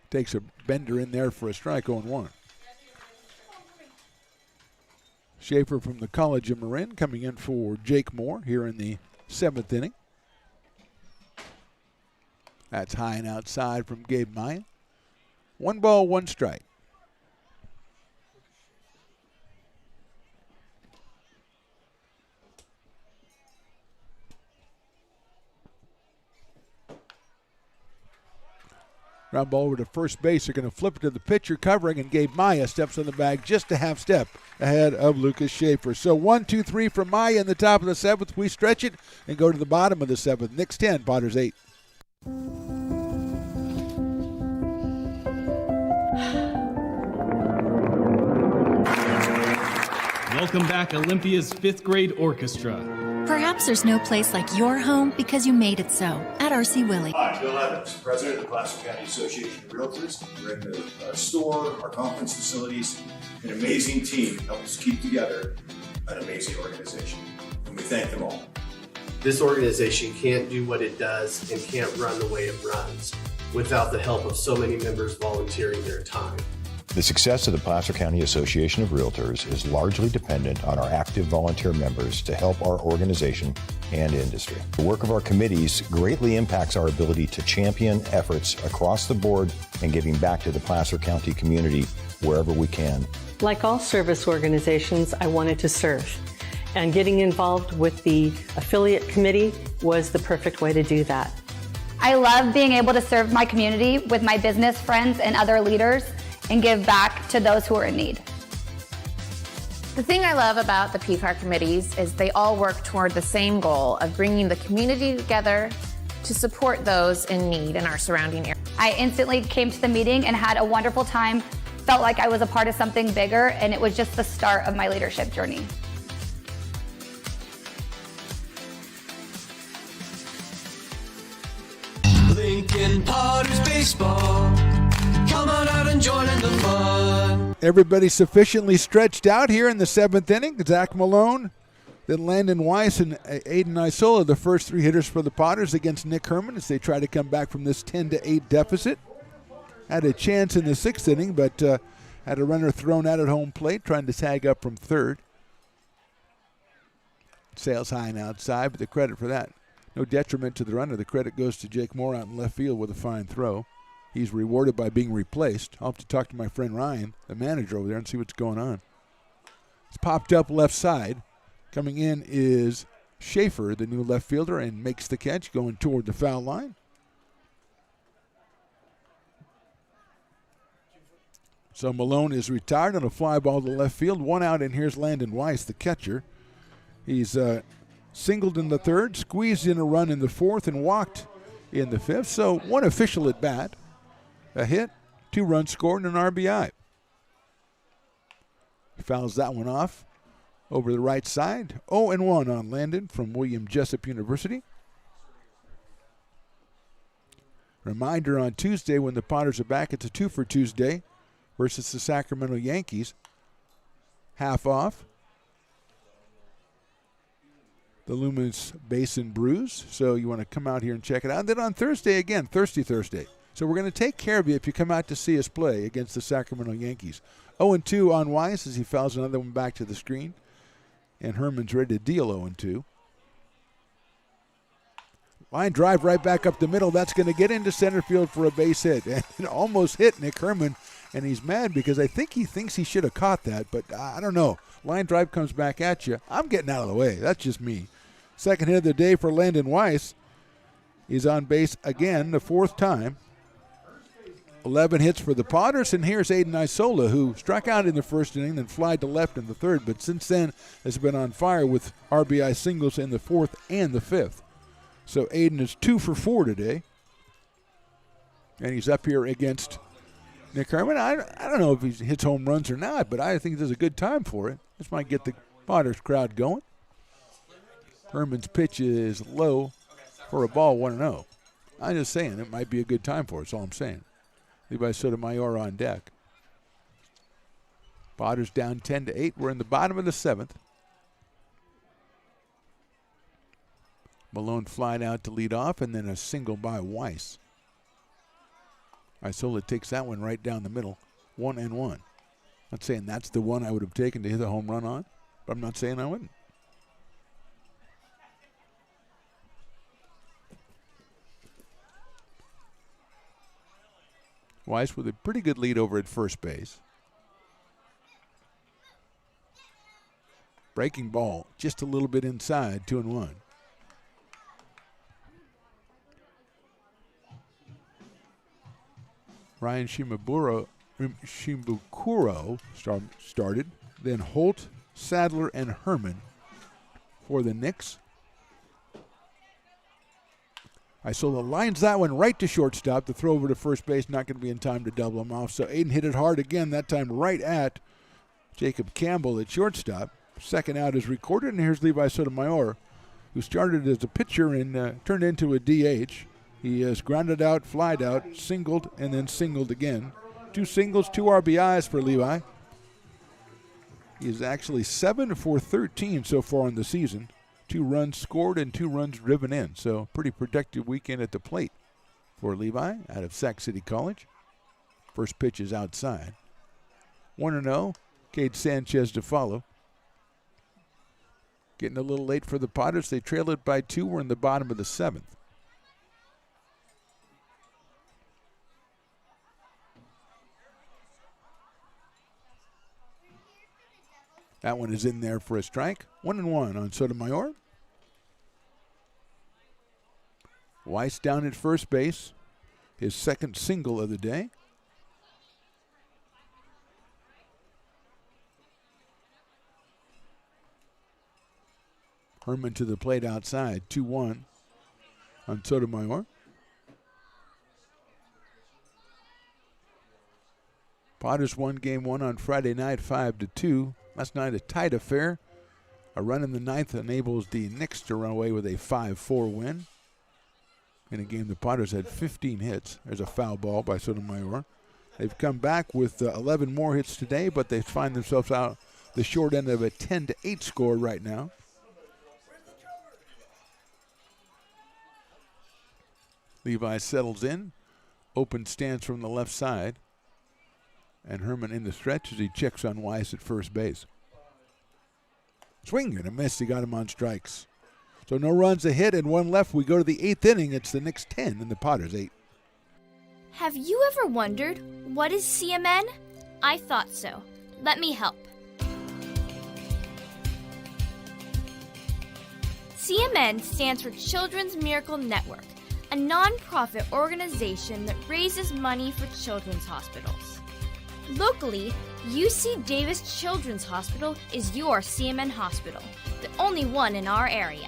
Takes a bender in there for a strike, 0-1. Schaefer from the College of Marin coming in for Jake Moore here in the 7th inning. That's high and outside from Gabe Maya. 1 ball, 1 strike. Ground ball over to first base. They're going to flip it to the pitcher covering, and Gabe Maya steps on the bag just a half step ahead of Lucas Schaefer. So 1, 2, 3 for Maya in the top of the 7th. We stretch it and go to the bottom of the 7th. Knicks 10, Potters 8. Welcome back, Olympia's 5th grade orchestra. Perhaps there's no place like your home because you made it so at RC Willey. Hi, Bill Evans, President of the Placer County Association of Realtors. We're in the store, our conference facilities. An amazing team helps keep together an amazing organization, and we thank them all. This organization can't do what it does and can't run the way it runs without the help of so many members volunteering their time. The success of the Placer County Association of Realtors is largely dependent on our active volunteer members to help our organization and industry. The work of our committees greatly impacts our ability to champion efforts across the board and giving back to the Placer County community wherever we can. Like all service organizations, I wanted to serve. And getting involved with the affiliate committee was the perfect way to do that. I love being able to serve my community with my business friends and other leaders and give back to those who are in need. The thing I love about the PFAR committees is they all work toward the same goal of bringing the community together to support those in need in our surrounding area. I instantly came to the meeting and had a wonderful time, felt like I was a part of something bigger, and it was just the start of my leadership journey. Lincoln Potters Baseball. Come on out and join in the fun. Everybody sufficiently stretched out here in the 7th inning. Zach Malone, then Landon Weiss and Aiden Isola, the first 3 hitters for the Potters against Nick Herman as they try to come back from this 10-8 deficit. Had a chance in the 6th inning, but had a runner thrown out at home plate, trying to tag up from third. Sails high and outside, but the credit for that, no detriment to the runner. The credit goes to Jake Moore out in left field with a fine throw. He's rewarded by being replaced. I'll have to talk to my friend Ryan, the manager over there, and see what's going on. It's popped up left side. Coming in is Schaefer, the new left fielder, and makes the catch going toward the foul line. So Malone is retired on a fly ball to left field. 1 out, and here's Landon Weiss, the catcher. He's singled in the 3rd, squeezed in a run in the 4th, and walked in the 5th. So 1 official at bat. A hit, 2 runs scored, and an RBI. He fouls that one off over the right side. 0-1 on Landon from William Jessup University. Reminder on Tuesday when the Potters are back, it's a 2 for Tuesday versus the Sacramento Yankees. Half off. The Loomis Basin Brews. So you want to come out here and check it out. And then on Thursday again, Thirsty Thursday. So we're going to take care of you if you come out to see us play against the Sacramento Yankees. 0-2 on Weiss as he fouls another one back to the screen. And Herman's ready to deal 0-2. Line drive right back up the middle. That's going to get into center field for a base hit. And it almost hit Nick Herman. And he's mad because I think he thinks he should have caught that. But I don't know. Line drive comes back at you. I'm getting out of the way. That's just me. Second hit of the day for Landon Weiss. He's on base again, the 4th time. 11 hits for the Potters, and here's Aiden Isola, who struck out in the 1st inning, then flied to left in the 3rd, but since then has been on fire with RBI singles in the 4th and the 5th. So Aiden is 2 for 4 today, and he's up here against Nick Herman. I don't know if he hits home runs or not, but I think this is a good time for it. This might get the Potters crowd going. Herman's pitch is low for a ball, 1-0. I'm just saying it might be a good time for it. That's all I'm saying. Levi Sotomayor on deck. Potters down 10-8. We're in the bottom of the 7th. Malone flying out to lead off, and then a single by Weiss. Isola takes that one right down the middle, 1-1. Not saying that's the one I would have taken to hit a home run on, but I'm not saying I wouldn't. Weiss with a pretty good lead over at first base. Breaking ball just a little bit inside, 2-1. Ryan Shimabukuro started. Then Holt, Sadler, and Herman for the Knicks. Isola lines that one right to shortstop. The throw over to first base, not going to be in time to double him off. So Aiden hit it hard again, that time right at Jacob Campbell at shortstop. Second out is recorded, and here's Levi Sotomayor, who started as a pitcher and turned into a DH. He has grounded out, flied out, singled, and then singled again. 2 singles, 2 RBIs for Levi. He is actually 7 for 13 so far in the season. 2 runs scored and 2 runs driven in. So pretty productive weekend at the plate for Levi out of Sac City College. First pitch is outside. 1-0, Cade Sanchez to follow. Getting a little late for the Potters. They trail it by 2. We're in the bottom of the 7th. That one is in there for a strike. 1-1 on Sotomayor. Weiss down at first base. His second single of the day. Herman to the plate outside. 2-1 on Sotomayor. Potters won game 1 on Friday night 5-2. Last night a tight affair. A run in the 9th enables the Knicks to run away with a 5-4 win. In a game the Potters had 15 hits. There's a foul ball by Sotomayor. They've come back with 11 more hits today, but they find themselves out the short end of a 10-8 score right now. Levi settles in. Open stance from the left side. And Herman in the stretch as he checks on Weiss at first base. Swing and a miss. He got him on strikes. So no runs, a hit, and 1 left. We go to the 8th inning. It's the Knicks 10 and the Potters 8. Have you ever wondered, what is CMN? I thought so. Let me help. CMN stands for Children's Miracle Network, a non-profit organization that raises money for children's hospitals. Locally, UC Davis Children's Hospital is your CMN hospital, the only one in our area.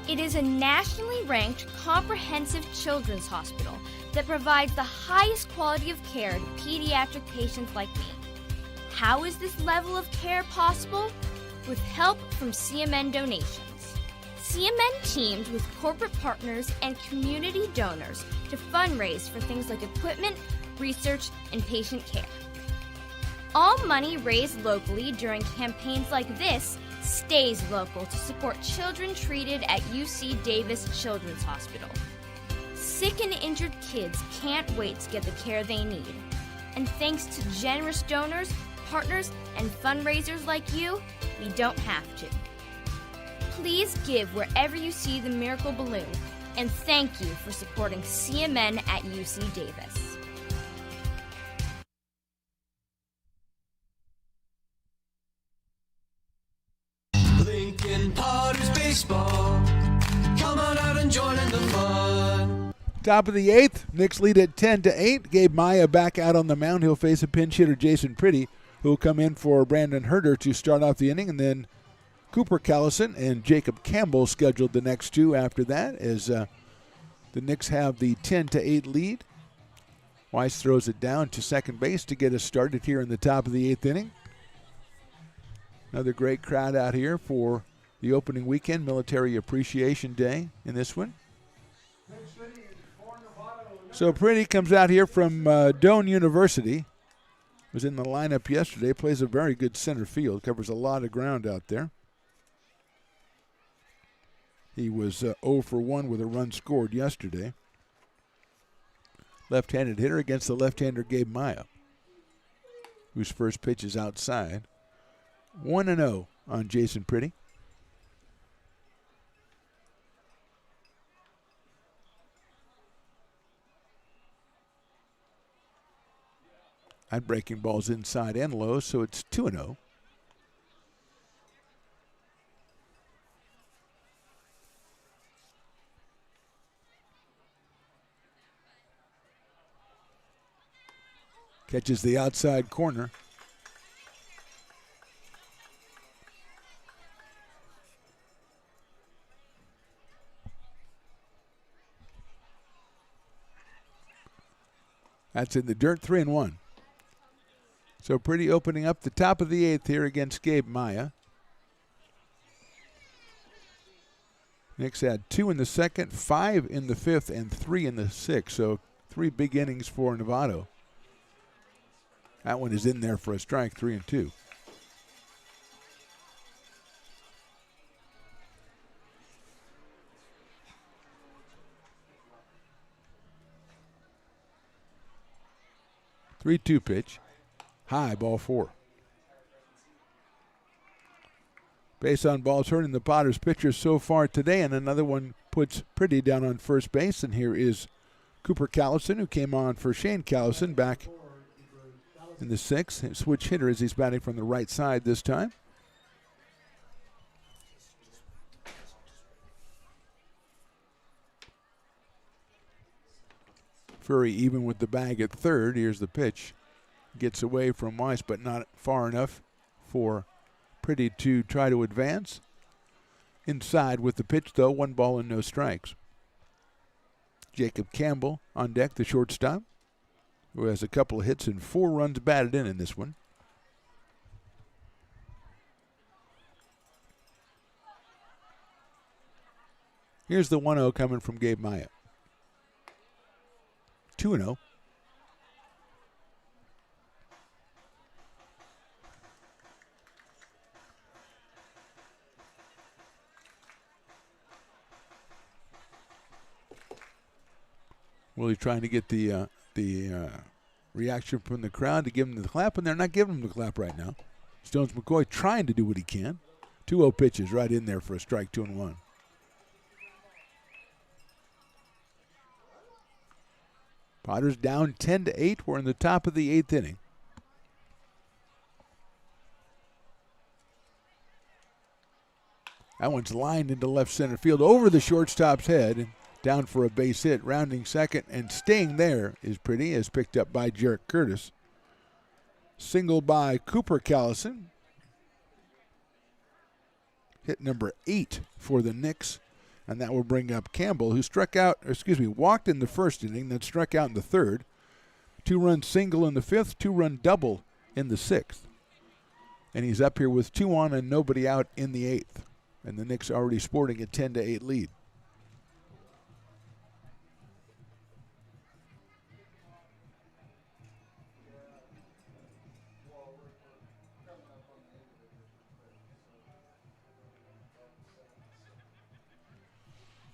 It is a nationally ranked comprehensive children's hospital that provides the highest quality of care to pediatric patients like me. How is this level of care possible? With help from CMN donations. CMN teamed with corporate partners and community donors to fundraise for things like equipment, research, and patient care. All money raised locally during campaigns like this stays local to support children treated at UC Davis Children's Hospital. Sick and injured kids can't wait to get the care they need. And thanks to generous donors, partners, and fundraisers like you, we don't have to. Please give wherever you see the Miracle Balloon, and thank you for supporting CMN at UC Davis. Lincoln Potters Baseball. Come on out and join in the fun. Top of the 8th, Knicks lead at 10-8. Gabe Maya back out on the mound. He'll face a pinch hitter, Jason Pretty, who will come in for Brandon Herder to start off the inning, and then Cooper Callison and Jacob Campbell scheduled the next 2 after that as the Knicks have the 10-8 lead. Weiss throws it down to second base to get us started here in the top of the 8th inning. Another great crowd out here for the opening weekend, Military Appreciation Day in this one. So Pretty comes out here from Doane University. Was in the lineup yesterday, plays a very good center field, covers a lot of ground out there. He was 0 for 1 with a run scored yesterday. Left-handed hitter against the left-hander Gabe Maya, whose first pitch is outside. 1-0 on Jason Pretty. That breaking ball's inside and low, so it's 2-0. Catches the outside corner. That's in the dirt, 3-1. So Pretty opening up the top of the 8th here against Gabe Maya. Knicks had 2 in the 2nd, 5 in the 5th, and 3 in the 6th. So 3 big innings for Novato. That one is in there for a strike, 3-2. Three-two pitch. High, ball 4. Base on balls hurting the Potters pitchers so far today, and another one puts Pretty down on first base. And here is Cooper Callison, who came on for Shane Callison back in the 6th. Switch hitter as he's batting from the right side this time. Furry even with the bag at third. Here's the pitch. Gets away from Weiss, but not far enough for Pretty to try to advance. Inside with the pitch, though, 1 ball and no strikes. Jacob Campbell on deck, the shortstop, who has a couple of hits and 4 runs batted in this one. Here's the 1-0 coming from Gabe Maya. 2-0. Willie trying to get the reaction from the crowd to give him the clap, and they're not giving him the clap right now. Stones McCoy trying to do what he can. 2-0 pitches right in there for a strike, 2-1. Potters down 10-8. We're in the top of the 8th inning. That one's lined into left center field over the shortstop's head. Down for a base hit, rounding second, and staying there is Pretty, as picked up by Jarek Curtis. Single by Cooper Callison. Hit number 8 for the Knicks, and that will bring up Campbell, who walked in the first inning, then struck out in the 3rd. 2-run single in the 5th, 2-run double in the 6th. And he's up here with 2 on and nobody out in the 8th. And the Knicks already sporting a 10-8 lead.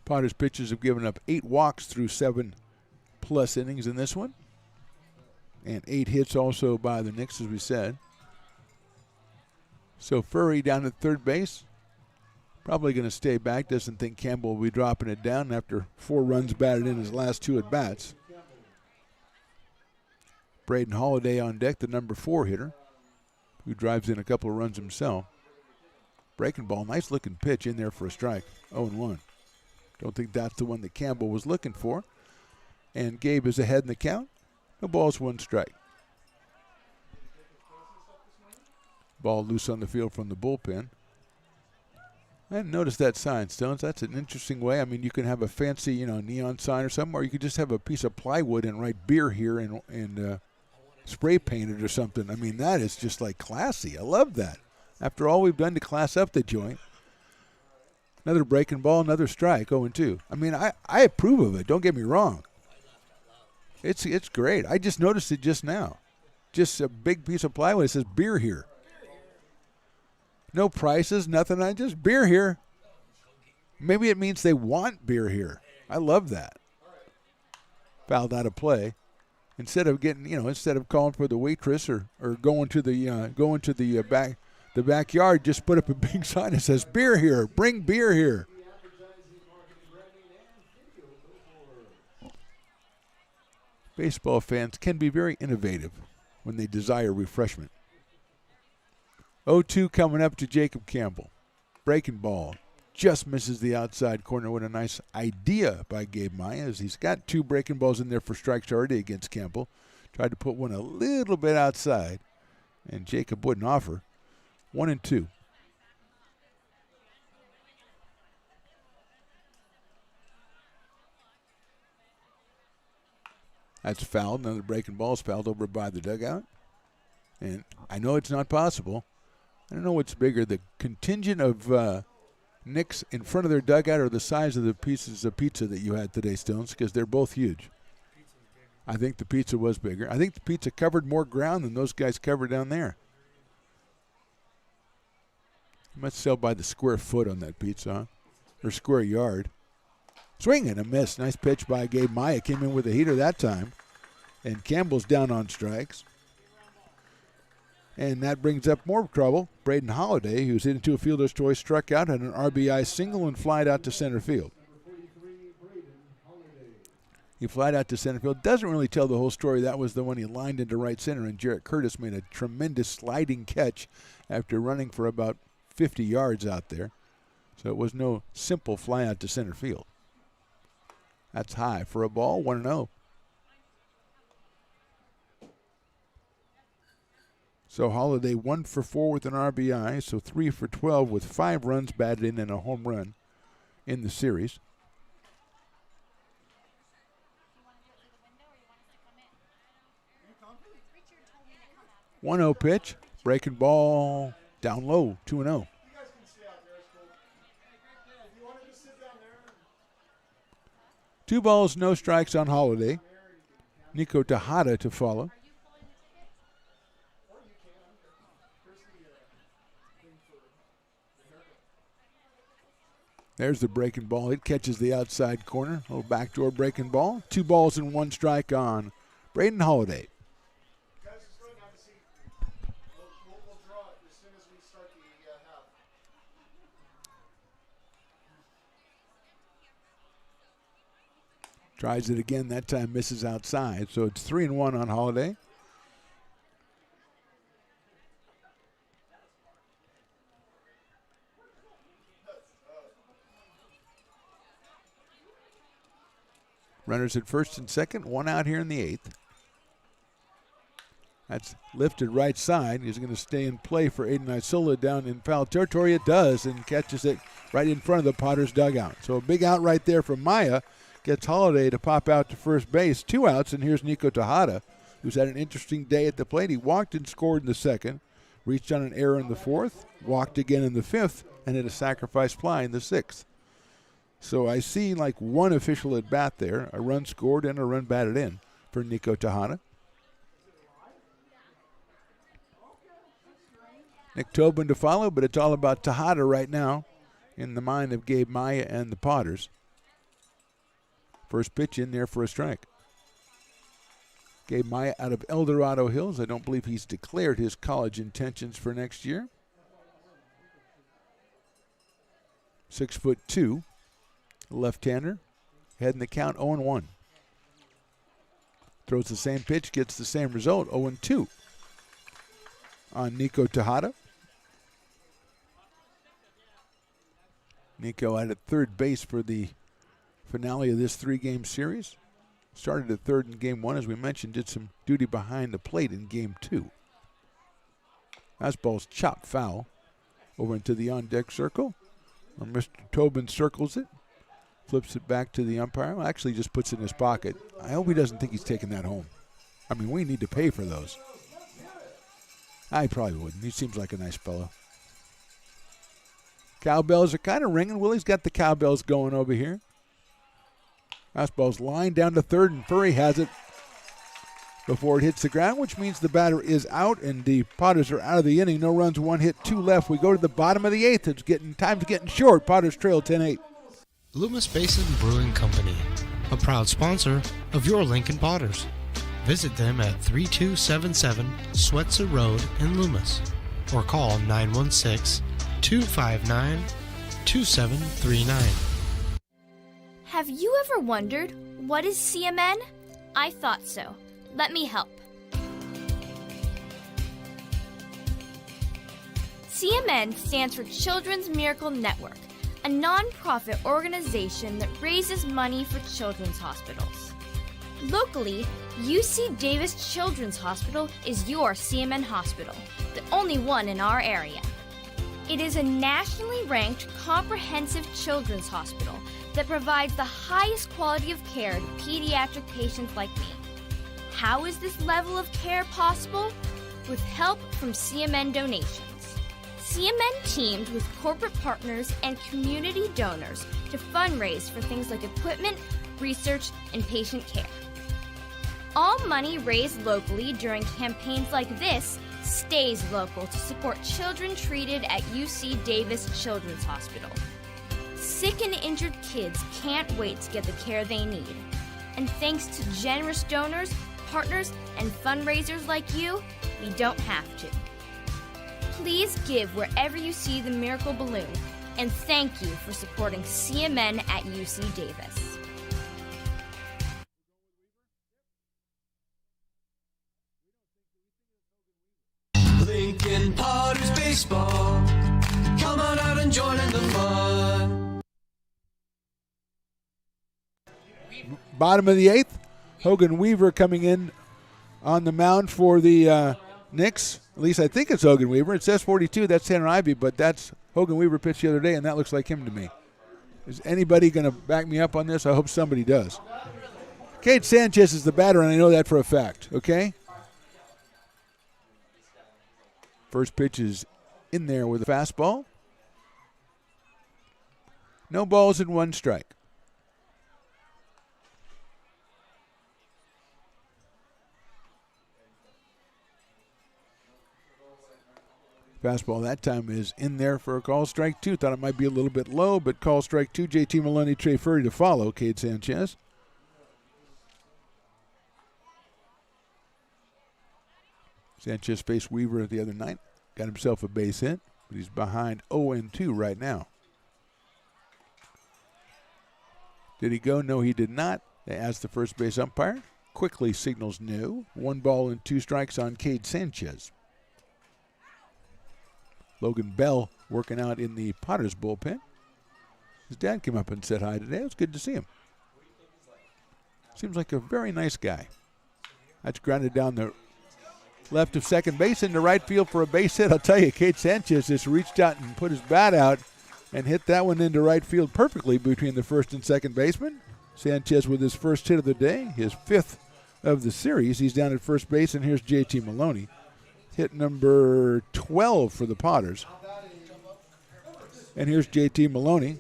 Potters pitchers have given up 8 walks through 7+ innings in this one. And 8 hits also by the Knicks, as we said. So Furry down at third base. Probably going to stay back. Doesn't think Campbell will be dropping it down after 4 runs batted in his last 2 at-bats. Braden Holiday on deck, the number 4 hitter, who drives in a couple of runs himself. Breaking ball, nice looking pitch in there for a strike, 0-1. Don't think that's the one that Campbell was looking for. And Gabe is ahead in the count. No balls, 1 strike. Ball loose on the field from the bullpen. I didn't notice that sign, Stones. That's an interesting way. I mean, you can have a fancy, neon sign or something, or you could just have a piece of plywood and write beer here and spray paint it or something. I mean, that is just like classy. I love that. After all we've done to class up the joint. Another breaking ball, another strike, 0-2. I mean, I approve of it. Don't get me wrong. It's great. I just noticed it just now. just a big piece of plywood. It says beer here. No prices, nothing. Just beer here. Maybe it means they want beer here. I love that. Fouled out of play. Instead of calling for the waitress or going to the backyard, just put up a big sign that says beer here. Bring beer here. Baseball fans can be very innovative when they desire refreshment. 0-2 coming up to Jacob Campbell. Breaking ball. Just misses the outside corner. What a nice idea by Gabe Maya, as he's got 2 breaking balls in there for strikes already against Campbell. Tried to put one a little bit outside, and Jacob wouldn't offer. 1-2. That's fouled. Another breaking ball is fouled over by the dugout. And I know it's not possible. I don't know what's bigger, the contingent of Knicks in front of their dugout or the size of the pieces of pizza that you had today, Stones, because they're both huge. I think the pizza was bigger. I think the pizza covered more ground than those guys covered down there. You must sell by the square foot on that pizza, huh? Or square yard. Swing and a miss. Nice pitch by Gabe Maya. Came in with a heater that time. And Campbell's down on strikes. And that brings up more trouble. Braden Holiday, who's hit into a fielder's choice, struck out, had an RBI single and flied out to center field. He flied out to center field. Doesn't really tell the whole story. That was the one he lined into right center, and Jarrett Curtis made a tremendous sliding catch after running for about 50 yards out there. So it was no simple fly out to center field. That's high for a ball, 1-0. So Holiday 1 for 4 with an RBI, so 3 for 12 with 5 runs batted in and a home run in the series. 1-0 pitch, breaking ball down low, 2-0. 2 balls, no strikes on Holiday. Nico Tejada to follow. There's the breaking ball. It catches the outside corner. Little backdoor breaking ball. 2 balls and 1 strike on Braden Holiday. Tries it again. That time misses outside. So it's 3-1 on Holiday. Runners at first and second, 1 out here in the 8th. That's lifted right side. He's going to stay in play for Aiden Isola down in foul territory. It does, and catches it right in front of the Potters dugout. So a big out right there from Maya. Gets Holiday to pop out to first base. 2 outs, and here's Nico Tejada, who's had an interesting day at the plate. He walked and scored in the 2nd, reached on an error in the 4th, walked again in the 5th, and hit a sacrifice fly in the 6th. So I see like 1 official at bat there, a run scored and a run batted in for Nico Tejada. Nick Tobin to follow, but it's all about Tejada right now in the mind of Gabe Maya and the Potters. First pitch in there for a strike. Gabe Maya out of El Dorado Hills. I don't believe he's declared his college intentions for next year. 6'2", left-hander. Heading the count 0-1. Throws the same pitch, gets the same result, 0-2 on Nico Tejada. Nico out at third base for the finale of this 3-game series. Started at third in game 1, as we mentioned, did some duty behind the plate in game 2. Fastball's chopped foul over into the on-deck circle, where Mr. Tobin circles it, flips it back to the umpire. Well, actually just puts it in his pocket. I hope he doesn't think he's taking that home. I mean, we need to pay for those. I probably wouldn't. He seems like a nice fellow. Cowbells are kind of ringing. Willie's got the cowbells going over here. Fastball's lined down to third, and Furry has it. before it hits the ground, which means the batter is out and the Potters are out of the inning. No runs, 1 hit, 2 left. We go to the bottom of the 8th. Time's getting short. Potters trail 10-8. Loomis Basin Brewing Company, a proud sponsor of your Lincoln Potters. Visit them at 3277 Swetzer Road in Loomis or call 916-259-2739. Have you ever wondered, what is CMN? I thought so. Let me help. CMN stands for Children's Miracle Network, a non-profit organization that raises money for children's hospitals. Locally, UC Davis Children's Hospital is your CMN hospital, the only one in our area. It is a nationally ranked comprehensive children's hospital that provides the highest quality of care to pediatric patients like me. How is this level of care possible? With help from CMN donations. CMN teamed with corporate partners and community donors to fundraise for things like equipment, research, and patient care. All money raised locally during campaigns like this stays local to support children treated at UC Davis Children's Hospital. Sick and injured kids can't wait to get the care they need. And thanks to generous donors, partners, and fundraisers like you, we don't have to. Please give wherever you see the Miracle Balloon, and thank you for supporting CMN at UC Davis. Lincoln Potters Baseball. Come on out and join in the fun. Bottom of the 8th, Hogan Weaver coming in on the mound for the Knicks. At least I think it's Hogan Weaver. It says 42. That's Tanner Ivey, but that's Hogan Weaver pitched the other day, and that looks like him to me. Is anybody going to back me up on this? I hope somebody does. Cade Sanchez is the batter, and I know that for a fact, okay? First pitch is in there with a fastball. No balls and 1 strike. Fastball that time is in there for a call, strike 2. Thought it might be a little bit low, but call strike 2. JT Maloney, Trey Furry to follow. Cade Sanchez. Sanchez faced Weaver the other night. Got himself a base hit, but he's behind 0-2 right now. Did he go? No, he did not. They asked the first base umpire. Quickly signals no. 1 ball and 2 strikes on Cade Sanchez. Logan Bell working out in the Potters bullpen. His dad came up and said hi today. It was good to see him. Seems like a very nice guy. That's grounded down the left of second base into right field for a base hit. I'll tell you, Cade Sanchez just reached out and put his bat out and hit that one into right field perfectly between the first and second baseman. Sanchez with his first hit of the day, his 5th of the series. He's down at first base, and here's JT Maloney. Hit number 12 for the Potters. And here's JT Maloney.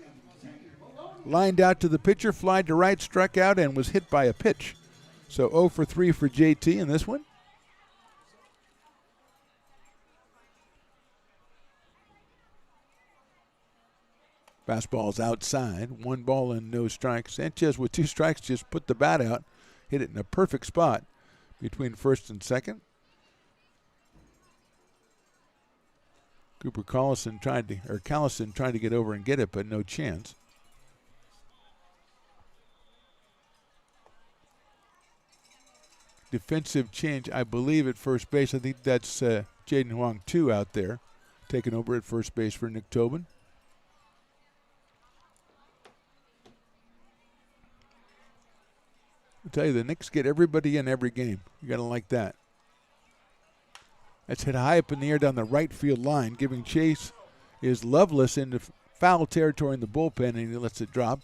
Lined out to the pitcher, fly to right, struck out, and was hit by a pitch. So 0 for 3 for JT in this one. Fastball's outside. 1 ball and no strikes. Sanchez with 2 strikes just put the bat out. Hit it in a perfect spot between first and second. Cooper Callison tried to get over and get it, but no chance. Defensive change, I believe, at first base. I think that's Jaden Huang 2 out there, taking over at first base for Nick Tobin. I'll tell you, the Knicks get everybody in every game. You got to like that. That's hit high up in the air down the right field line. Giving chase is Loveless into foul territory in the bullpen, and he lets it drop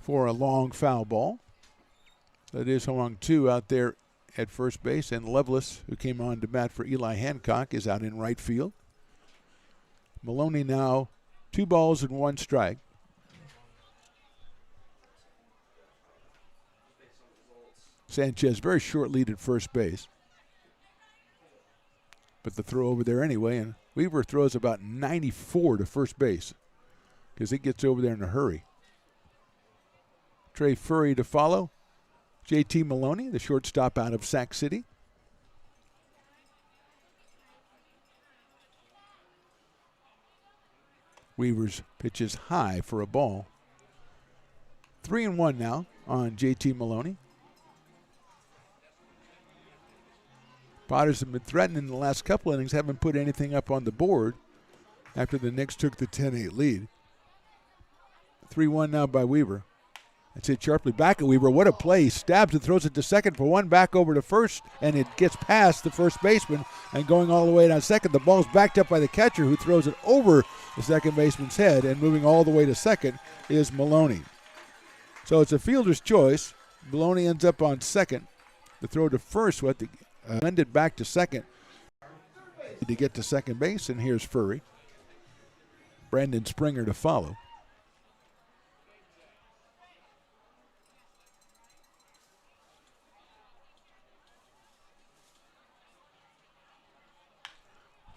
for a long foul ball. That is Huang 2 out there at first base, and Loveless, who came on to bat for Eli Hancock, is out in right field. Maloney now 2 balls and 1 strike. Sanchez, very short lead at first base. But the throw over there anyway, and Weaver throws about 94 to first base because he gets over there in a hurry. Trey Furry to follow. JT Maloney, the shortstop out of Sac City. Weaver's pitch is high for a ball. 3-1 now on JT Maloney. Potters have been threatening the last couple innings, haven't put anything up on the board after the Knicks took the 10-8 lead. 3-1 now by Weaver. That's hit sharply back at Weaver. What a play. He stabs and throws it to second for one, back over to first, and it gets past the first baseman and going all the way down second. The ball's backed up by the catcher who throws it over the second baseman's head, and moving all the way to second is Maloney. So it's a fielder's choice. Maloney ends up on second. The throw to first, ended back to second to get to second base, and here's Furry. Brandon Springer to follow.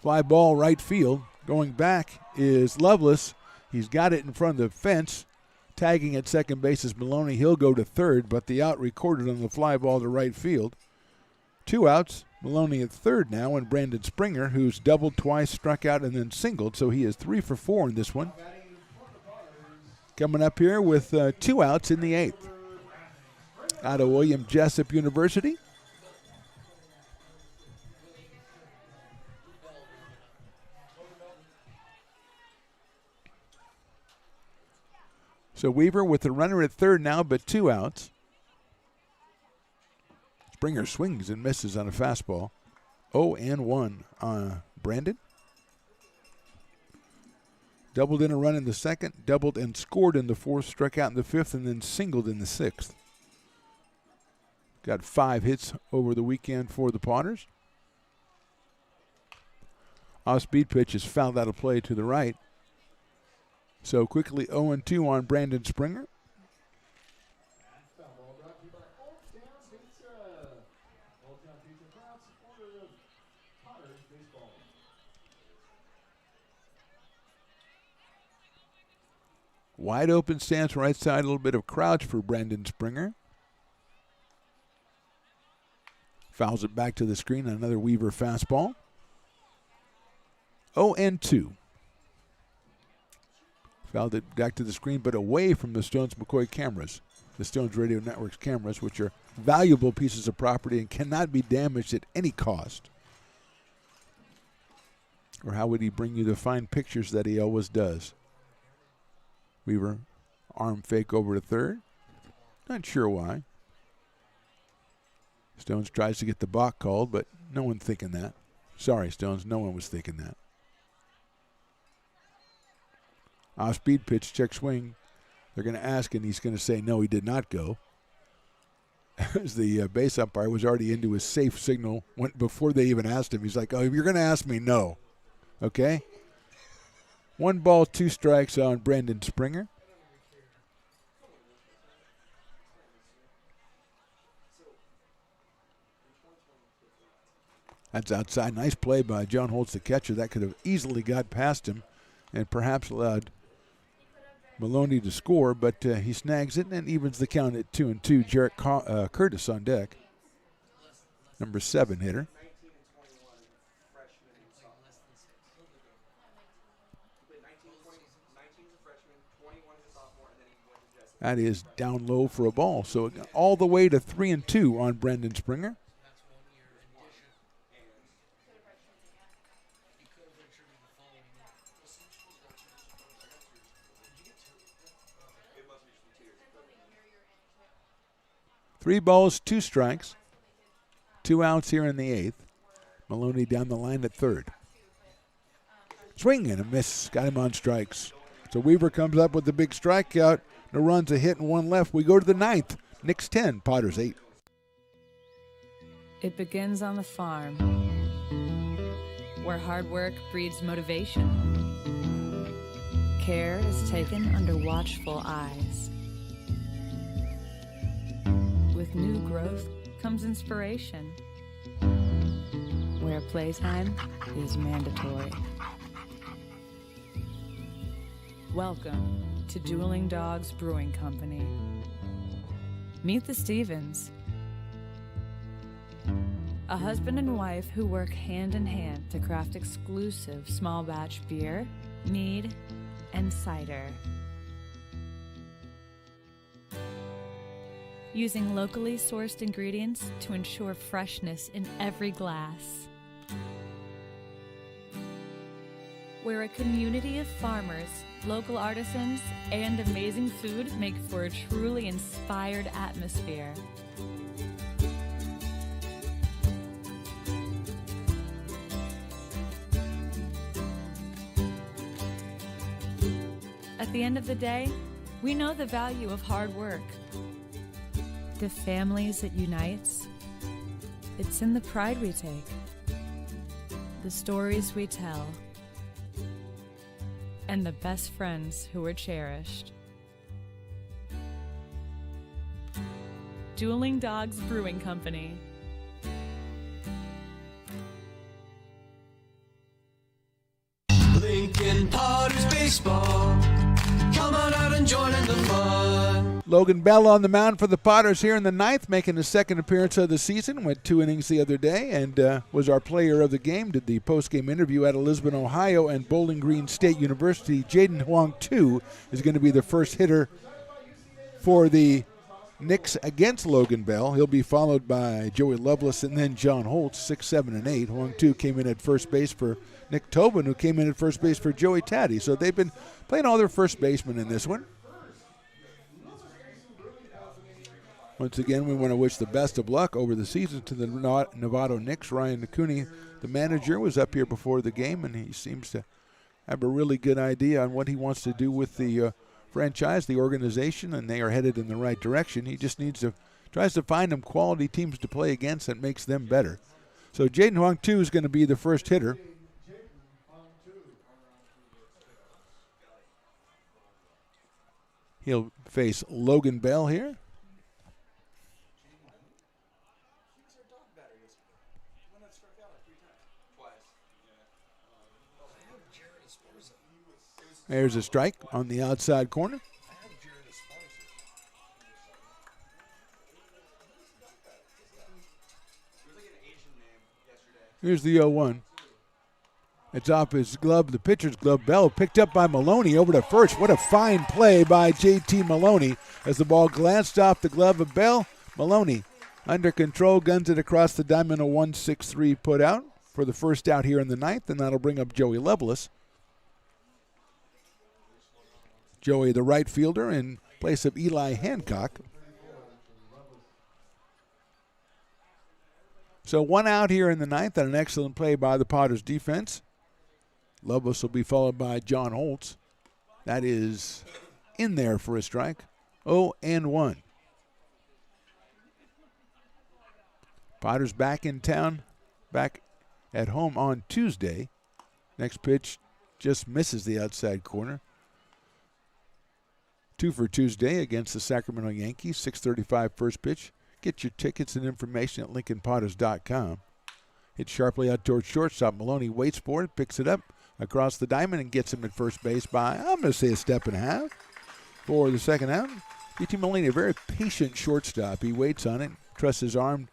Fly ball right field. Going back is Lovelace. He's got it in front of the fence. Tagging at second base is Maloney. He'll go to third, but the out recorded on the fly ball to right field. 2 outs. Maloney at third now, and Brandon Springer, who's doubled twice, struck out, and then singled, so he is 3 for 4 in this one. Coming up here with 2 outs in the 8th. Out of William Jessup University. So Weaver with the runner at third now, but 2 outs. Springer swings and misses on a fastball. 0-1 on Brandon. Doubled in a run in the second, doubled and scored in the fourth, struck out in the fifth, and then singled in the sixth. Got 5 hits over the weekend for the Potters. Off-speed pitch is fouled out of play to the right. So quickly 0-2 on Brandon Springer. Wide open stance right side, a little bit of crouch for Brandon Springer. Fouls it back to the screen, another Weaver fastball. 0-2. Fouled it back to the screen, but away from the Stones McCoy cameras. The Stones Radio Network's cameras, which are valuable pieces of property and cannot be damaged at any cost. Or how would he bring you the fine pictures that he always does? Weaver, arm fake over to third. Not sure why. Stones tries to get the balk called, but no one thinking that. Sorry, Stones, no one was thinking that. Off-speed pitch, check swing. They're going to ask, and he's going to say no, he did not go. As the base umpire was already into his safe signal before they even asked him. He's like, oh, if you're going to ask me, no. Okay? 1 ball, 2 strikes on Brandon Springer. That's outside. Nice play by John Holtz, the catcher. That could have easily got past him and perhaps allowed Maloney to score, but he snags it and evens the count at 2-2. Jarrett Curtis on deck, number 7 hitter. That is down low for a ball. So all the way to 3-2 on Brandon Springer. Three balls, 2 strikes. 2 outs here in the 8th. Maloney down the line at third. Swing and a miss. Got him on strikes. So Weaver comes up with the big strikeout. No runs, a hit, and 1 left. We go to the 9th. Knicks 10, Potters 8. It begins on the farm, where hard work breeds motivation. Care is taken under watchful eyes. With new growth comes inspiration. Where playtime is mandatory. Welcome to Dueling Dogs Brewing Company. Meet the Stevens, a husband and wife who work hand in hand to craft exclusive small batch beer, mead, and cider. Using locally sourced ingredients to ensure freshness in every glass. Where a community of farmers, local artisans, and amazing food make for a truly inspired atmosphere. At the end of the day, we know the value of hard work. The families it unites, it's in the pride we take, the stories we tell, and the best friends who are cherished. Dueling Dogs Brewing Company. Lincoln Potters Baseball. Come on out and join in the fun. Logan Bell on the mound for the Potters here in the ninth, making his second appearance of the season. Went 2 innings the other day and was our player of the game. Did the post-game interview at Lisbon, Ohio, and Bowling Green State University. Jaden Huang Tu is going to be the first hitter for the Knicks against Logan Bell. He'll be followed by Joey Lovelace and then John Holtz, 6, 7, and 8. Huang Tu came in at first base for Nick Tobin, who came in at first base for Joey Taddy. So they've been playing all their first basemen in this one. Once again, we want to wish the best of luck over the season to the Novato Knicks. Ryan Cooney, the manager, was up here before the game, and he seems to have a really good idea on what he wants to do with the franchise, the organization, and they are headed in the right direction. He just tries to find them quality teams to play against that makes them better. So Jaden Huang Tu is going to be the first hitter. He'll face Logan Bell here. There's a strike on the outside corner. Here's the 0-1. It's off his glove, the pitcher's glove. Bell picked up by Maloney over to first. What a fine play by JT Maloney as the ball glanced off the glove of Bell. Maloney under control, guns it across the diamond, a 1-6-3 put out for the first out here in the ninth, and that'll bring up Joey Lovelace. Joey, the right fielder, in place of Eli Hancock. So 1 out here in the ninth, and an excellent play by the Potters defense. Lovelace will be followed by John Holtz. That is in there for a strike. 0-1. Potters back in town, back at home on Tuesday. Next pitch just misses the outside corner. 2 for Tuesday against the Sacramento Yankees, 6:35 first pitch. Get your tickets and information at LincolnPotters.com. Hit sharply out towards shortstop. Maloney waits for it, picks it up across the diamond and gets him at first base by, I'm going to say, a step and a half for the second out. JT Maloney, a very patient shortstop. He waits on it, trusts his arm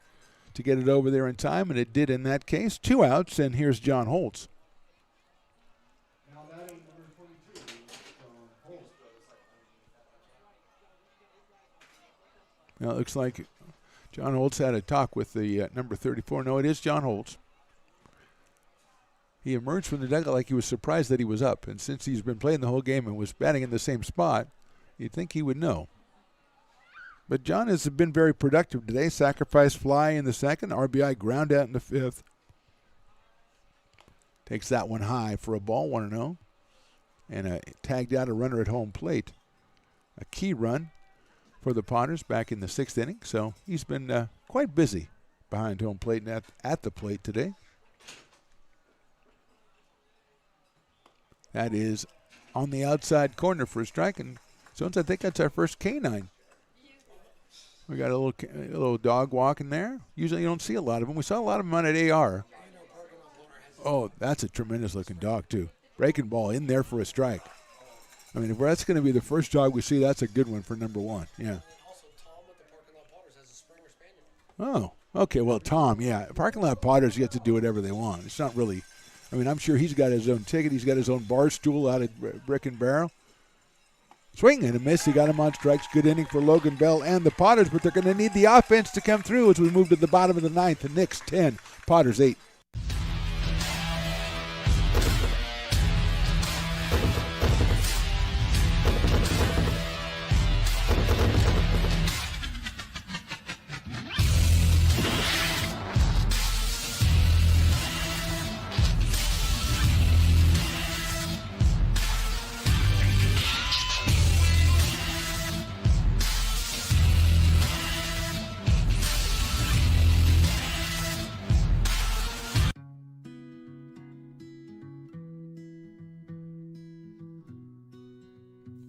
to get it over there in time, and it did in that case. 2 outs, and here's John Holtz. Now it looks like John Holtz had a talk with the number 34. No, it is John Holtz. He emerged from the dugout like he was surprised that he was up. And since he's been playing the whole game and was batting in the same spot, you'd think he would know. But John has been very productive today. Sacrifice fly in the second. RBI ground out in the fifth. Takes that one high for a ball, 1-0. And tagged out a runner at home plate. A key run for the Potters back in the 6th inning. So he's been quite busy behind home plate and at the plate today. That is on the outside corner for a strike. And Jones, I think that's our first canine. We got a little dog walking there. Usually you don't see a lot of them. We saw a lot of them out at AR. Oh, that's a tremendous-looking dog, too. Breaking ball in there for a strike. I mean, if that's going to be the first dog we see, that's a good one for number one. Yeah. Oh, okay. Well, Tom, yeah. Parking lot Potters get to do whatever they want. It's not really. I mean, I'm sure he's got his own ticket. He's got his own bar stool out at Brick and Barrel. Swing and a miss. He got him on strikes. Good inning for Logan Bell and the Potters, but they're going to need the offense to come through as we move to the bottom of the ninth. The Knicks 10, Potters 8.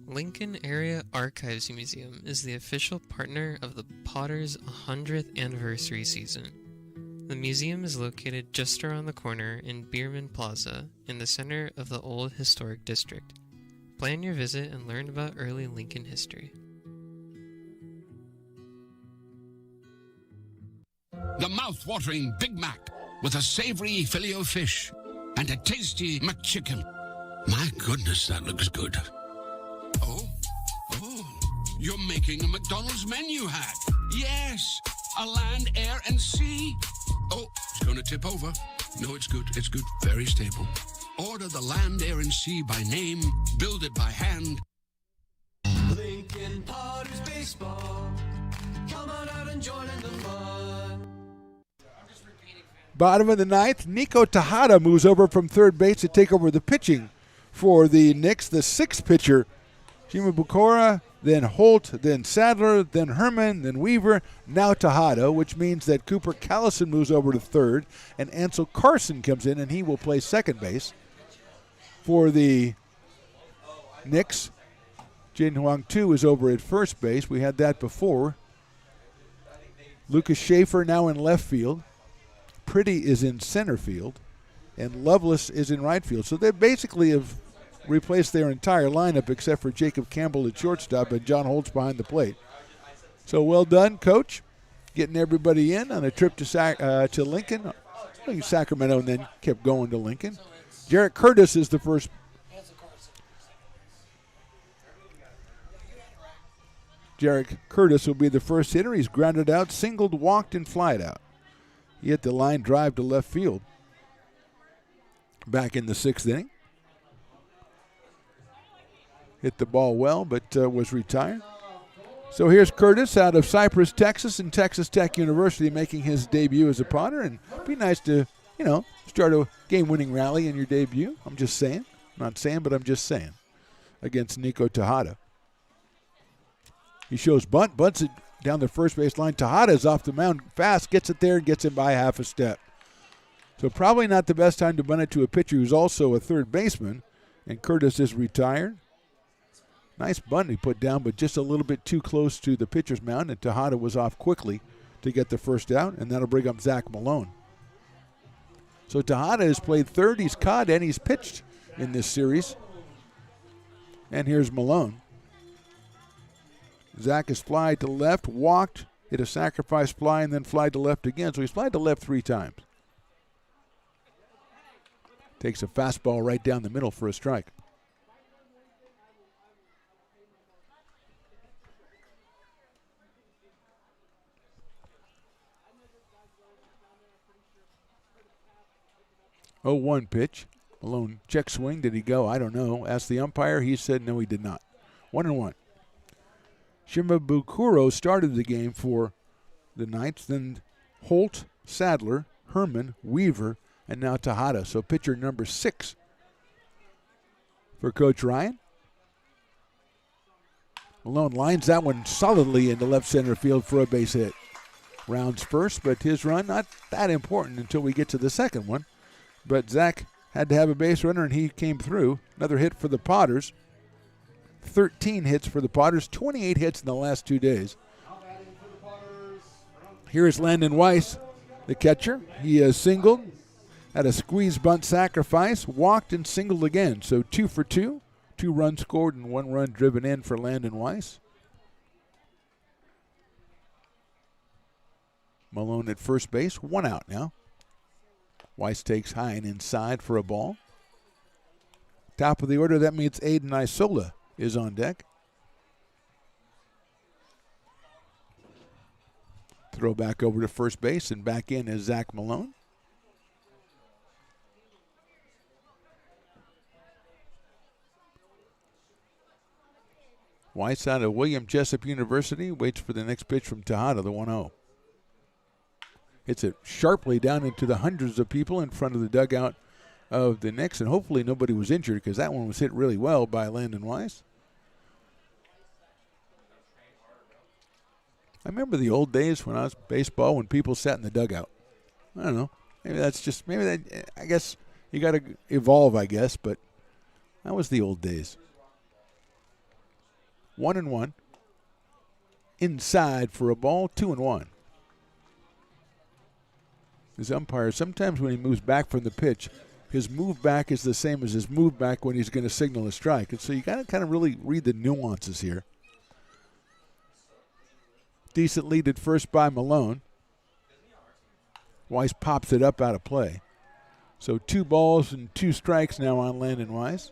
Lincoln Area Archives Museum is the official partner of the Potters' 100th anniversary season. The museum is located just around the corner in Bierman Plaza in the center of the Old Historic District. Plan your visit and learn about early Lincoln history. The mouth-watering Big Mac with a savory Filet-O-Fish and a tasty McChicken. My goodness, that looks good. Oh, you're making a McDonald's menu hack. Yes, a land, air, and sea. Oh, it's going to tip over. No, it's good. It's good. Very stable. Order the land, air, and sea by name. Build it by hand. Lincoln Potters Baseball. Come on out and join in the fun. Bottom of the ninth, Nico Tejada moves over from third base to take over the pitching for the Knicks. The sixth pitcher, Jimmy Bucora, then Holt, then Sadler, then Herman, then Weaver, now Tejada, which means that Cooper Callison moves over to third, and Ansel Carson comes in, and he will play second base. For the Knicks, Jin Huang Tu is over at first base. We had that before. Lucas Schaefer now in left field. Pretty is in center field, and Lovelace is in right field. So they basically have replaced their entire lineup except for Jacob Campbell at shortstop and John Holtz behind the plate. So well done, Coach, getting everybody in on a trip to Lincoln, Sacramento, and then kept going to Lincoln. Jarrett Curtis is the first. Jarrett Curtis will be the first hitter. He's grounded out, singled, walked, and flied out. He hit the line drive to left field back in the sixth inning. Hit the ball well, but was retired. So here's Curtis out of Cypress, Texas, and Texas Tech University making his debut as a Potter. And it'd be nice to, start a game-winning rally in your debut. I'm just saying. Not saying, but I'm just saying. Against Nico Tejada. He shows bunt, bunts it down the first base line. Tejada is off the mound fast, gets it there, and gets him by half a step. So probably not the best time to bunt it to a pitcher who's also a third baseman. And Curtis is retired. Nice bunt he put down, but just a little bit too close to the pitcher's mound, and Tejada was off quickly to get the first out, and that'll bring up Zach Malone. So Tejada has played third, he's caught, and he's pitched in this series. And here's Malone. Zach has flied to left, walked, hit a sacrifice fly, and then flied to left again. So he's flied to left 3 times. Takes a fastball right down the middle for a strike. Oh, 1 pitch. Malone check swing. Did he go? I don't know. Asked the umpire. He said no, he did not. 1-1. Shimabukuro started the game for the Knights. Then Holt, Sadler, Herman, Weaver, and now Tejada. So pitcher number 6 for Coach Ryan. Malone lines that one solidly into left center field for a base hit. Rounds first, but his run not that important until we get to the second one. But Zach had to have a base runner, and he came through. Another hit for the Potters. 13 hits for the Potters, 28 hits in the last 2 days. Here's Landon Weiss, the catcher. He has singled, had a squeeze bunt sacrifice, walked and singled again. So 2 for 2. 2 runs scored and 1 run driven in for Landon Weiss. Malone at first base, 1 out now. Weiss takes high and inside for a ball. Top of the order, that means Aiden Isola is on deck. Throw back over to first base and back in is Zach Malone. Weiss out of William Jessup University waits for the next pitch from Tejada, the 1-0. Hits it sharply down into the hundreds of people in front of the dugout of the Knicks, and hopefully nobody was injured because that one was hit really well by Landon Weiss. I remember the old days when I was baseball when people sat in the dugout. I don't know. Maybe that's just, I guess you got to evolve, I guess, but that was the old days. 1-1. Inside for a ball, 2-1. His umpire, sometimes when he moves back from the pitch, his move back is the same as his move back when he's going to signal a strike. And so you got to kind of really read the nuances here. Decent lead at first by Malone. Weiss pops it up out of play. So 2 balls and 2 strikes now on Landon Weiss.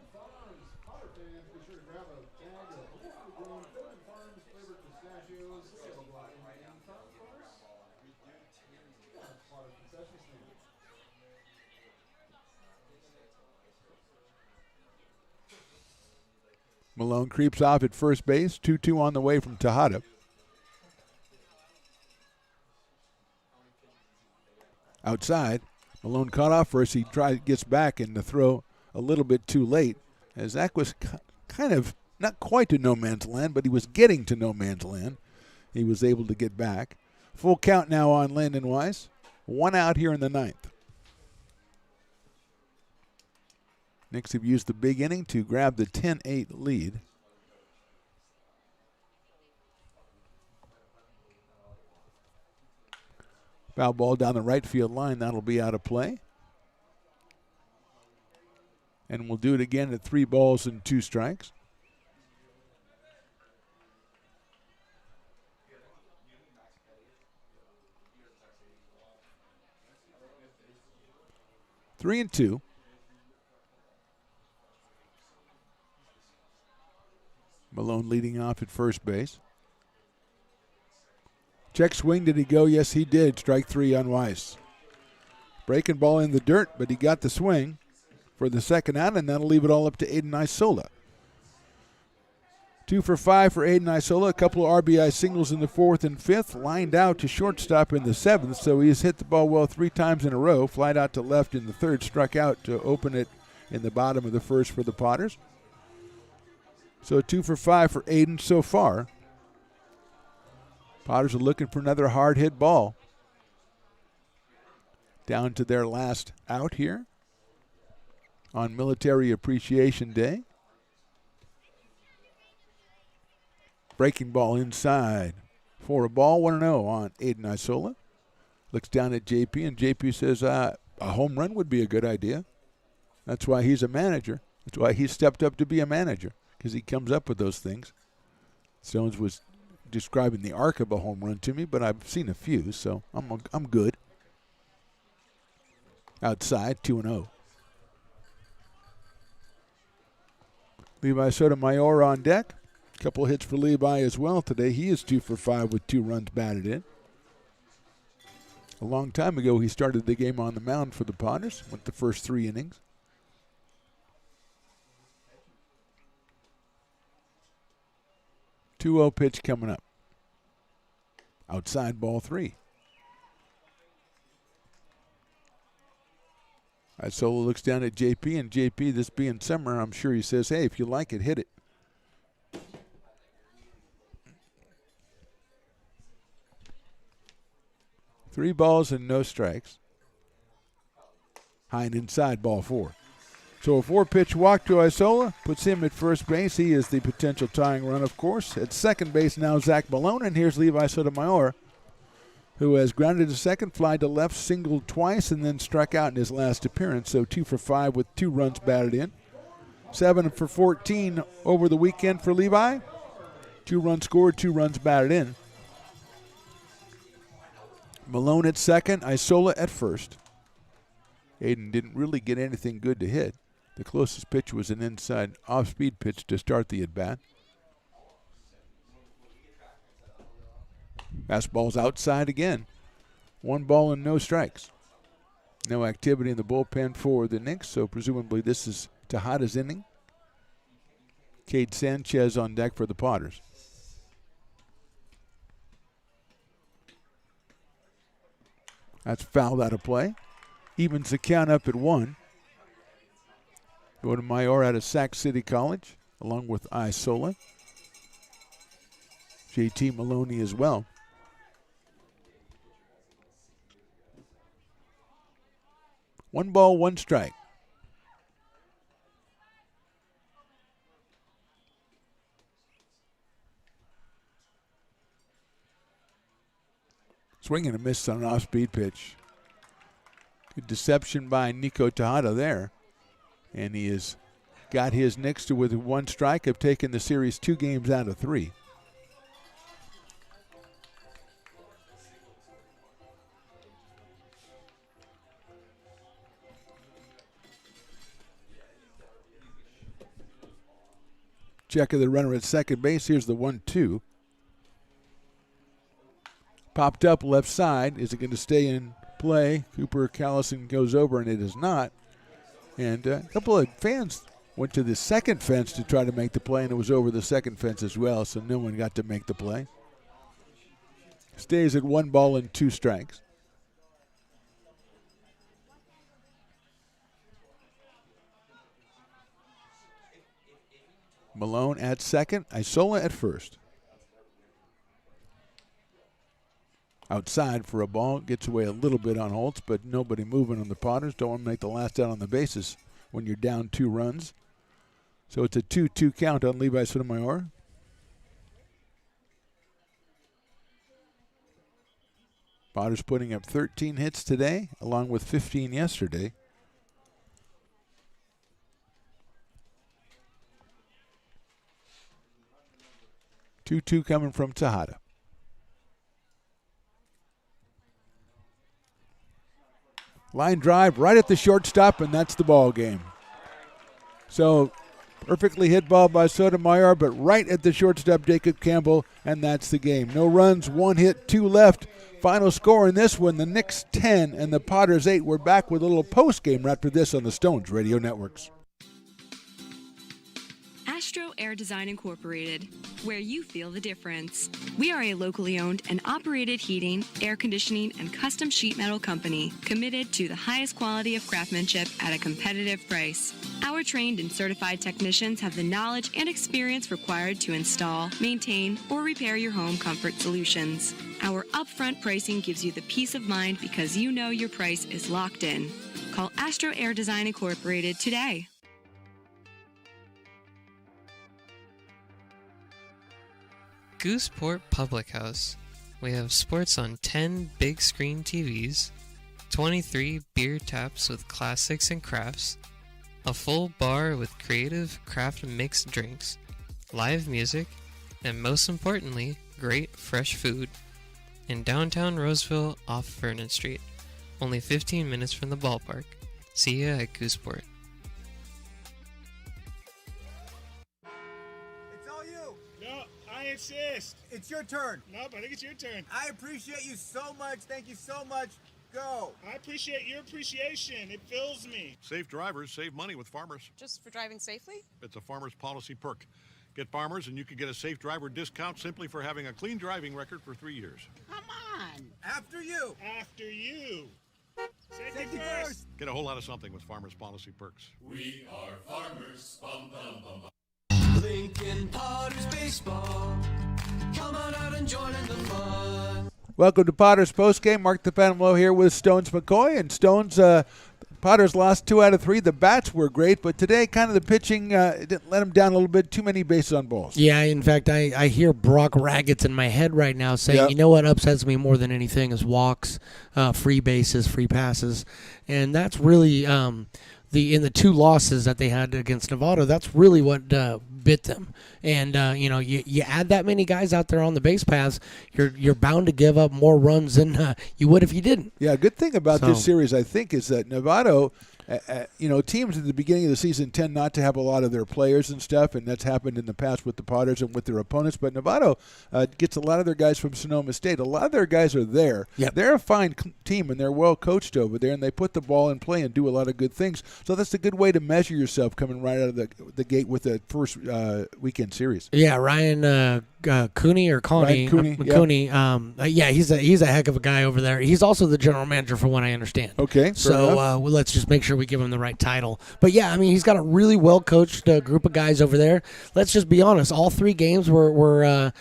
Malone creeps off at first base. 2-2 on the way from Tejada. Outside, Malone caught off first. He gets back and the throw a little bit too late. As Zach was kind of not quite to no man's land, but he was getting to no man's land. He was able to get back. Full count now on Landon Weiss. 1 out here in the 9th. Knicks have used the big inning to grab the 10-8 lead. Foul ball down the right field line. That'll be out of play. And we'll do it again at 3 balls and 2 strikes. Three and 2. Malone leading off at first base. Check swing, did he go? Yes, he did. Strike 3 on Weiss. Breaking ball in the dirt, but he got the swing for the second out, and that'll leave it all up to Aiden Isola. 2 for 5 for Aiden Isola. A couple of RBI singles in the 4th and 5th. Lined out to shortstop in the 7th, so he's hit the ball well 3 times in a row. Flied out to left in the 3rd. Struck out to open it in the bottom of the 1st for the Potters. So 2 for 5 for Aiden so far. Potters are looking for another hard hit ball. Down to their last out here on Military Appreciation Day. Breaking ball inside for a ball, 1-0 on Aiden Isola. Looks down at JP, and JP says a home run would be a good idea. That's why he's a manager. That's why he stepped up to be a manager, because he comes up with those things. Stones was describing the arc of a home run to me, but I've seen a few, so I'm good. Outside, 2-0. Levi Sotomayor on deck. A couple hits for Levi as well today. He is 2 for 5 with 2 runs batted in. A long time ago, he started the game on the mound for the Potters, went the first 3 innings. .2-0 pitch coming up. Outside, ball 3. Isola looks down at JP, and JP, this being summer, I'm sure he says, hey, if you like it, hit it. Three balls and no strikes. High and inside, ball 4. So a 4-pitch walk to Isola puts him at first base. He is the potential tying run, of course. At second base now, Zach Malone, and here's Levi Sotomayor who has grounded to second, fly to left, singled twice, and then struck out in his last appearance. So 2 for 5 with 2 runs batted in. 7 for 14 over the weekend for Levi. 2 runs scored, 2 runs batted in. Malone at second, Isola at first. Aiden didn't really get anything good to hit. The closest pitch was an inside off-speed pitch to start the at-bat. Fastball's outside again. 1 ball and no strikes. No activity in the bullpen for the Knicks, so presumably this is Tejada's inning. Cade Sanchez on deck for the Potters. That's fouled out of play. Evens the count up at 1. Go to Mayor out of Sac City College, along with Isola. JT Maloney as well. One ball, 1 strike. Swing and a miss on an off-speed pitch. Good deception by Nico Tejada there. And he has got his Knicks to, with 1 strike, have taken the series 2 games out of 3. Check of the runner at second base. Here's the 1-2. Popped up left side. Is it going to stay in play? Cooper Callison goes over, and it is not. And a couple of fans went to the second fence to try to make the play, and it was over the second fence as well, so no one got to make the play. Stays at 1 ball and 2 strikes. Malone at second, Isola at first. Outside for a ball, gets away a little bit on Holtz, but nobody moving on the Potters. Don't want to make the last out on the bases when you're down 2 runs. So it's a 2-2 count on Levi Sotomayor. Potters putting up 13 hits today, along with 15 yesterday. Two coming from Tejada. Line drive right at the shortstop, and that's the ball game. So perfectly hit ball by Sotomayor, but right at the shortstop, Jacob Campbell, and that's the game. No runs, 1 hit, 2 left. Final score in this one, the Knicks 10 and the Potters 8. We're back with a little post-game right after this on the Stones Radio Networks. Astro Air Design Incorporated, where you feel the difference. We are a locally owned and operated heating, air conditioning, and custom sheet metal company committed to the highest quality of craftsmanship at a competitive price. Our trained and certified technicians have the knowledge and experience required to install, maintain, or repair your home comfort solutions. Our upfront pricing gives you the peace of mind because you know your price is locked in. Call Astro Air Design Incorporated today. Gooseport Public House. We have sports on 10 big screen TVs, 23 beer taps with classics and crafts, a full bar with creative craft mixed drinks, live music, and most importantly, great fresh food. In downtown Roseville off Vernon Street, only 15 minutes from the ballpark. See ya at Gooseport. Insist. It's your turn. No, but I think it's your turn. I appreciate you so much. Thank you so much. Go. I appreciate your appreciation. It fills me. Safe drivers save money with Farmers. Just for driving safely? It's a Farmers policy perk. Get Farmers and you can get a safe driver discount simply for having a clean driving record for 3 years. Come on. After you. After you. Safety first. Get a whole lot of something with Farmers policy perks. We are farmers. Bum, bum, bum, bum. Lincoln Potters Baseball. Come on out and join in the fun. Welcome to Potters Postgame. Mark the Panamo here with Stones McCoy. And Stones, Potters lost 2 out of 3. The bats were great, but today kind of the pitching didn't let them down a little bit. Too many bases on balls. Yeah, in fact, I hear Brock Raggets in my head right now saying, you know what upsets me more than anything is walks, free bases, free passes. And that's really in the 2 losses that they had against Novato, that's really what bit them. And you add that many guys out there on the base paths, you're bound to give up more runs than you would if you didn't. Yeah, a good thing about this series, I think, is that Novato, teams at the beginning of the season tend not to have a lot of their players and stuff, and that's happened in the past with the Potters and with their opponents. But Novato gets a lot of their guys from Sonoma State. A lot of their guys are there. Yep. They're a fine team, and they're well coached over there, and they put the ball in play and do a lot of good things. So that's a good way to measure yourself coming right out of the gate with the first weekend series. Yeah, Ryan Cooney or Coney. Cooney. He's a heck of a guy over there. He's also the general manager, from what I understand. Okay. So let's just make sure we give him the right title. But yeah, I mean, he's got a really well coached group of guys over there. Let's just be honest. All 3 games were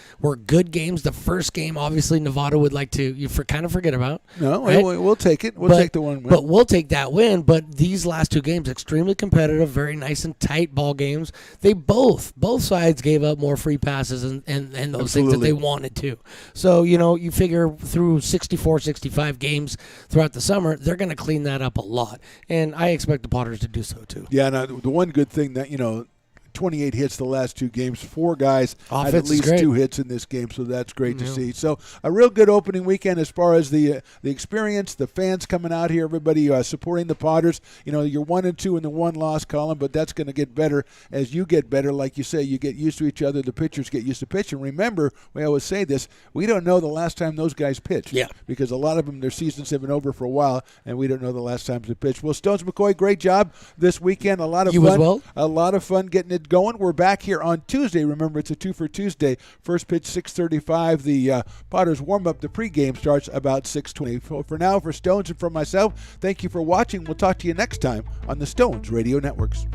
good games. The first game, obviously, Novato would like to kind of forget about. No, right? we'll take it. We'll take the one win. But we'll take that win. But these last 2 games, extremely competitive, very nice and tight ball games. They both sides gave up more free passes and those things that they wanted to. So, you figure through 64, 65 games throughout the summer, they're going to clean that up a lot. And I expect the Potters to do so too. Yeah, now the one good thing that, 28 hits the last 2 games. 4 guys Offense had at least is 2 hits in this game, so that's great to see. So a real good opening weekend as far as the experience, the fans coming out here, everybody supporting the Potters. You're 1 and 2 in the 1-loss column, but that's going to get better as you get better. Like you say, you get used to each other. The pitchers get used to pitching. Remember, we always say this: we don't know the last time those guys pitched. Yeah. Because a lot of them, their seasons have been over for a while, and we don't know the last times they pitched. Well, Stones McCoy, great job this weekend. A lot of fun. As well. A lot of fun getting it going. We're back here on Tuesday. Remember, it's a 2 for Tuesday. First pitch 6:35. The Potters warm up. The pregame starts about 6:20. For now, for Stones and for myself, thank you for watching. We'll talk to you next time on the Stones Radio Networks.